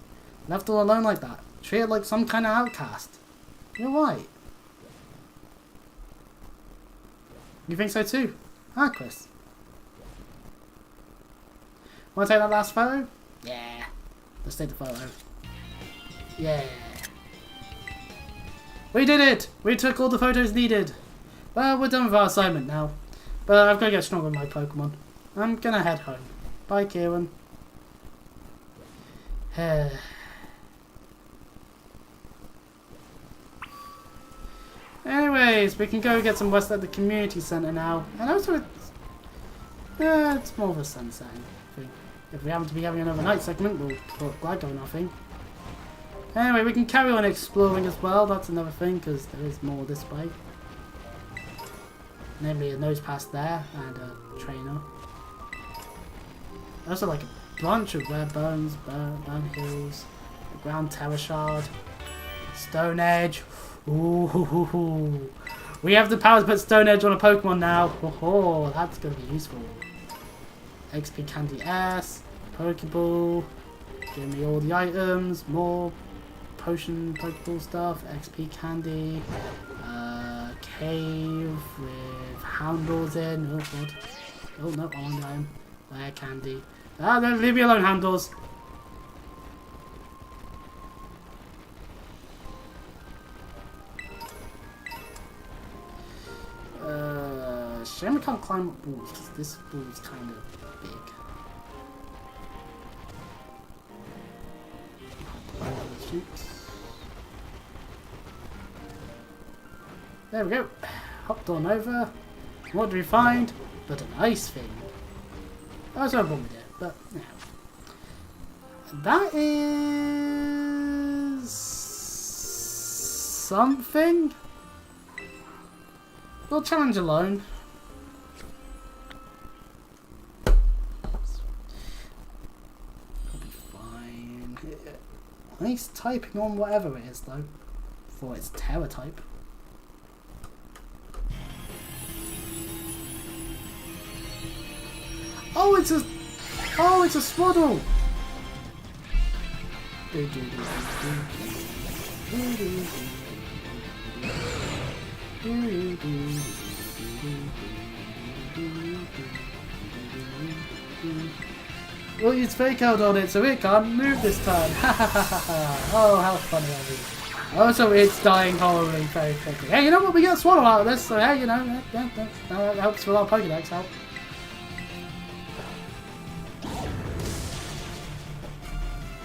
Left all alone like that. Treated like some kind of outcast. You're right. You think so too? Ah, Chris. Want to take that last photo? Yeah. Let's take the photo. Yeah. We did it! We took all the photos needed. Well, we're done with our assignment now. But I've got to get stronger with my Pokemon. I'm gonna head home. Bye, Kieran. Anyways, we can go get some rest at the community centre now. And also, it's more of a sunset thing. If we happen to be having another night segment, we'll put Gligo in our thing. Anyway, we can carry on exploring as well. That's another thing, because there is more this way. Namely, a nose pass there and a trainer. Also, like a bunch of rare bones, bone hills, the ground terror shard, Stone Edge. Ooh, we have the power to put Stone Edge on a Pokemon now. Oh, that's going to be useful. XP Candy S, Pokeball, give me all the items, more potion Pokeball stuff, XP Candy, cave with Houndours in. Oh god. Oh no, I want item. Rare candy. Ah, no, leave me alone, Houndours. Shame we can't climb up walls, because this wall's kind of big. There we go. Hopped on over. What do we find? But an ice thing. I was hoping we did, but no. That is something. We'll challenge alone. I'll be fine. Nice typing on whatever it is though, for its terror type. Oh, it's a Swaddle. Well, it's fake out on it, so it can't move this time. Oh, how funny are we? Also, it's dying horribly very quickly. Hey, you know what? We got Swaddle out of this, so hey, you know, that helps with our Pokédex help.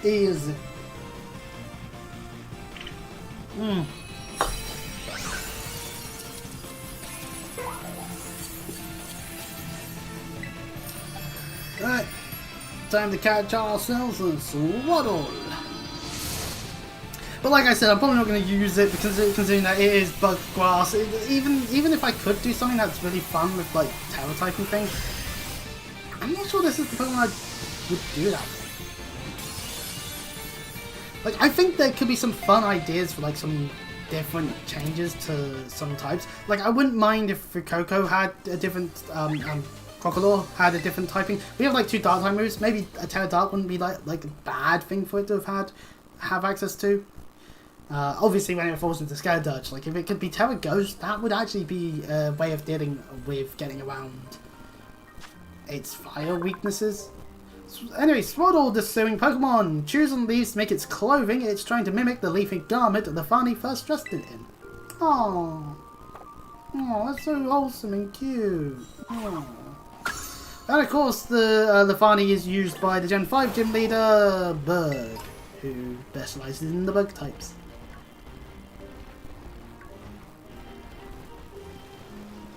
Easy. Right, time to catch ourselves a Swaddle. But like I said, I'm probably not going to use it because considering that it is bug grass. Even if I could do something that's really fun with like terror typing things, I'm not sure this is the Pokemon I would do that with. Like, I think there could be some fun ideas for like some different changes to some types. Like, I wouldn't mind if Fuecoco had a different, Crocodile had a different typing. We have like 2 Dark type moves. Maybe a Terra Dark wouldn't be like a bad thing for it to have access to. Obviously, when it falls into Scarlet, like if it could be Terra Ghost, that would actually be a way of dealing with getting around its fire weaknesses. Anyway, Swaddle, the sewing Pokemon. Chews on leaves to make its clothing. It's trying to mimic the leafy garment the Fani first dressed it in. Aww. Aww, that's so wholesome and cute. Aww. And of course, the Fani is used by the Gen 5 gym leader, Berg, who specializes in the bug types.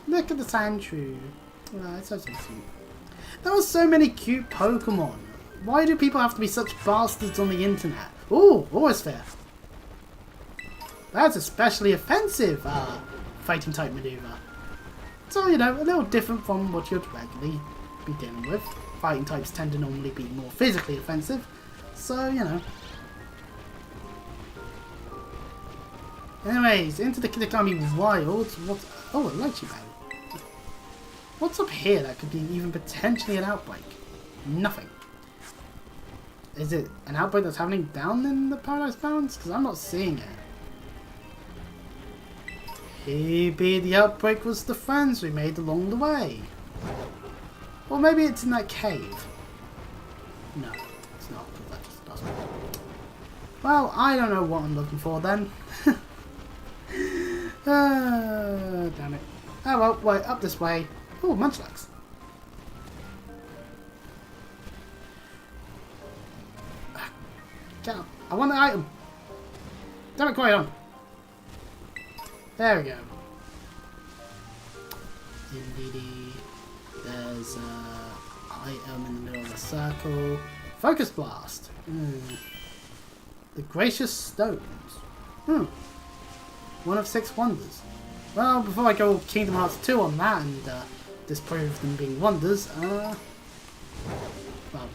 Look at the Sandshrew. Oh, it's so sweet. There are so many cute Pokemon. Why do people have to be such bastards on the internet? Ooh, Aurasphere. That's especially offensive fighting type maneuver. So, you know, a little different from what you'd regularly be dealing with. Fighting types tend to normally be more physically offensive. So, you know. Anyways, into the Kitakami Wilds. Oh, a Lychee Bag. What's up here that could be even potentially an outbreak? Nothing. Is it an outbreak that's happening down in the Paradise Mountains? Because I'm not seeing it. Maybe the outbreak was the friends we made along the way. Or maybe it's in that cave. No, it's not, because that just doesn't. Well, I don't know what I'm looking for then. Damn it. Oh well, wait, up this way. Oh, Munchlax. Get up. I want the item. Damn it, Coyon. There we go. Indeedy. There's an item in the middle of the circle. Focus Blast. The Gracious Stones. One of 6 wonders. Well, before I go Kingdom Hearts 2 on that and disprove them being wonders, well,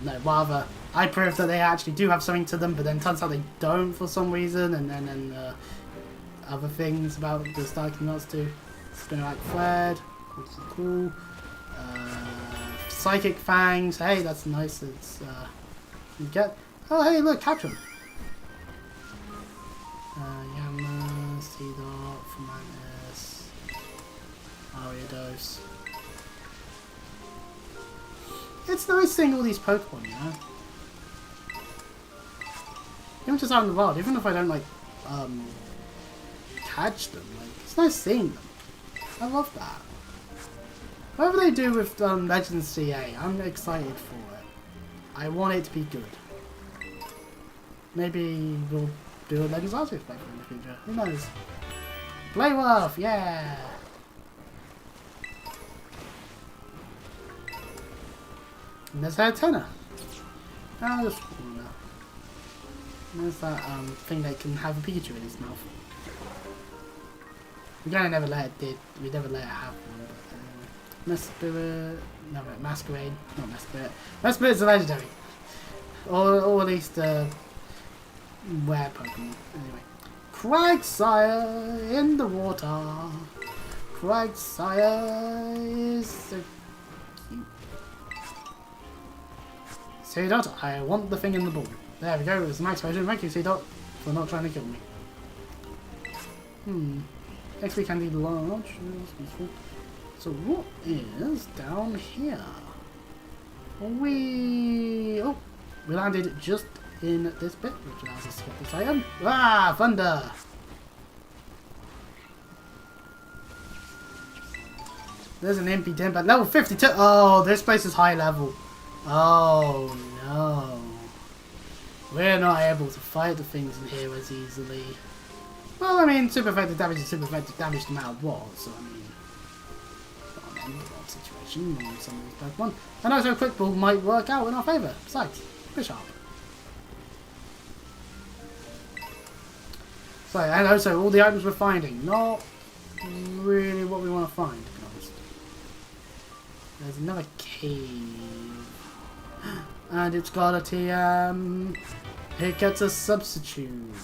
no, rather, I prove that they actually do have something to them, but then turns out they don't for some reason, and then other things about the Star Kingdom Hearts 2. Spinnerite Thread, which is cool. Psychic Fangs, hey, that's nice. It's, you get, oh, hey, look, Captain. Yammer, Seedot, Fomantis, Ariados. It's nice seeing all these Pokemon, you know? Even just out in the wild, even if I don't, like, catch them, like, it's nice seeing them. I love that. Whatever they do with Legends CA, I'm excited for it. I want it to be good. Maybe we'll do a Legends Arceus playthrough in the future. Who knows? Blaywolf, yeah! And there's her tenor. Oh, just there's that thing that can have a Pikachu in its mouth. We kind of never let it did. We never let it have one. But, Mesprit, no, Masquerade, not Mesprit. Mesprit is a legendary, or at least rare Pokemon. Anyway, Quagsire in the water. Quagsire is so cute. Seedot, I want the thing in the ball. There we go, it's a max version. Thank you, Seedot, for not trying to kill me. XP can be large. So what is down here? We landed just in this bit, which allows us to get this item. Ah, thunder! There's an MP Timp at level 52. Oh, this place is high level. Oh no. We're not able to fight the things in here as easily. Well, I mean, super effective damage is super effective damage no matter what, so I mean, not an end of the world situation on some of these Pokemon. And also, Quick Ball might work out in our favour. Besides, Bishop. So, and also, all the items we're finding, not really what we want to find, to be honest. There's another cave. And it's got a TM. It gets a substitute.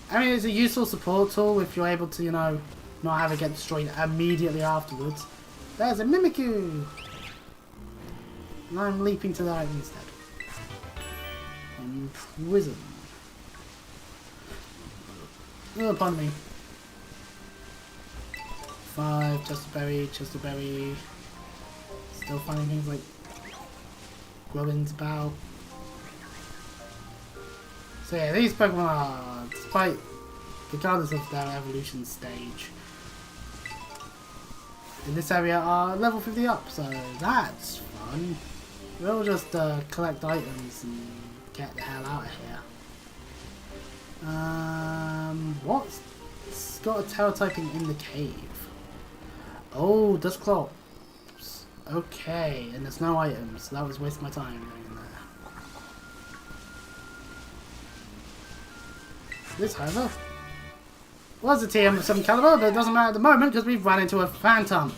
I mean, it's a useful support tool if you're able to, you know, not have it get destroyed immediately afterwards. There's a Mimikyu! And I'm leaping to that instead. Prison. Oh, pardon me. 5, Chesterberry. Still finding things like Robin's Bow. So yeah, these Pokemon are, despite, regardless of their evolution stage, in this area are level 50 up, so that's fun. We'll just collect items and get the hell out of here. What's got a Terra typing in the cave? Oh, Dustclaw. Okay, and there's no items, so that was wasting my time going in there. This, however, was a TM of some caliber, but it doesn't matter at the moment because we've run into a Phantom.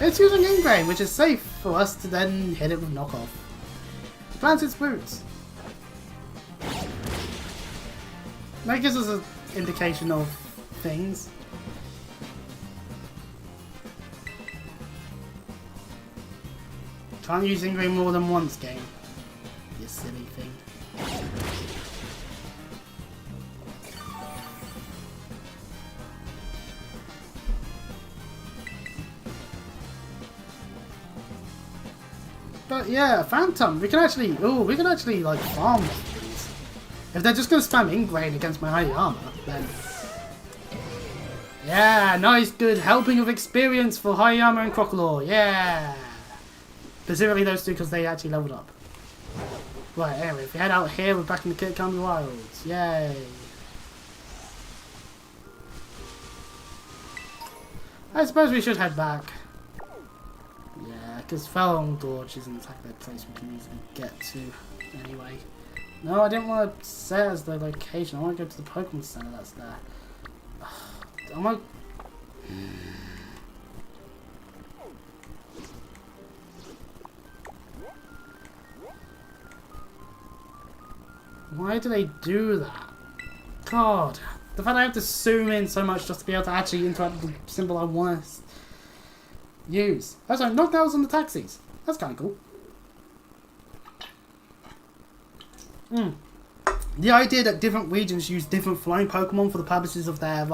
It's using Ingrain, which is safe for us to then hit it with knockoff. It plants its roots. That gives us an indication of things. Can't use Ingrain more than once, game. You silly thing. But yeah, Phantom, we can actually like farm these. If they're just gonna spam Ingrain against my high armor, then yeah, nice, good helping of experience for high armor and Crocolaw, yeah. Specifically those two because they actually leveled up. Right, anyway, if we head out here, we're back in the Kitakami Wilds, yay. I suppose we should head back. Yeah, because Felon Gorge isn't exactly a place we can easily get to anyway. No, I didn't want to set it as the location. I want to go to the Pokemon Center that's there. Am I... Why do they do that? God. The fact I have to zoom in so much just to be able to actually interact with the symbol I want to use. Oh, sorry, knockdowns on the taxis. That's kind of cool. The idea that different regions use different flying Pokemon for the purposes of their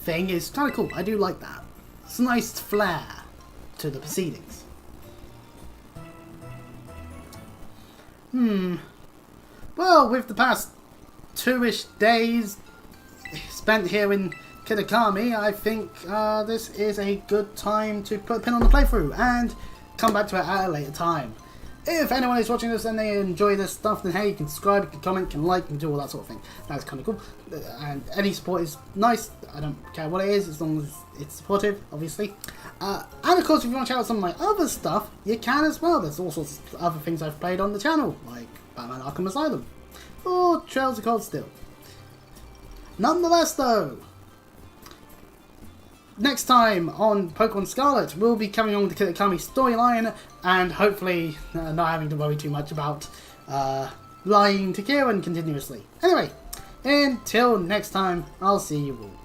thing is kind of cool. I do like that. It's a nice flair to the proceedings. Well, with the past 2-ish days spent here in Kitakami, I think this is a good time to put a pin on the playthrough and come back to it at a later time. If anyone is watching this and they enjoy this stuff, then hey, you can subscribe, you can comment, you can like, you can do all that sort of thing. That's kind of cool. And any support is nice. I don't care what it is, as long as it's supportive, obviously. And of course, if you want to check out some of my other stuff, you can as well. There's all sorts of other things I've played on the channel, like Batman Arkham Asylum, or Trails of Cold Steel. Nonetheless, though, next time on Pokemon Scarlet, we'll be coming on with the Kitakami storyline, and hopefully not having to worry too much about lying to Kieran continuously. Anyway, until next time, I'll see you all.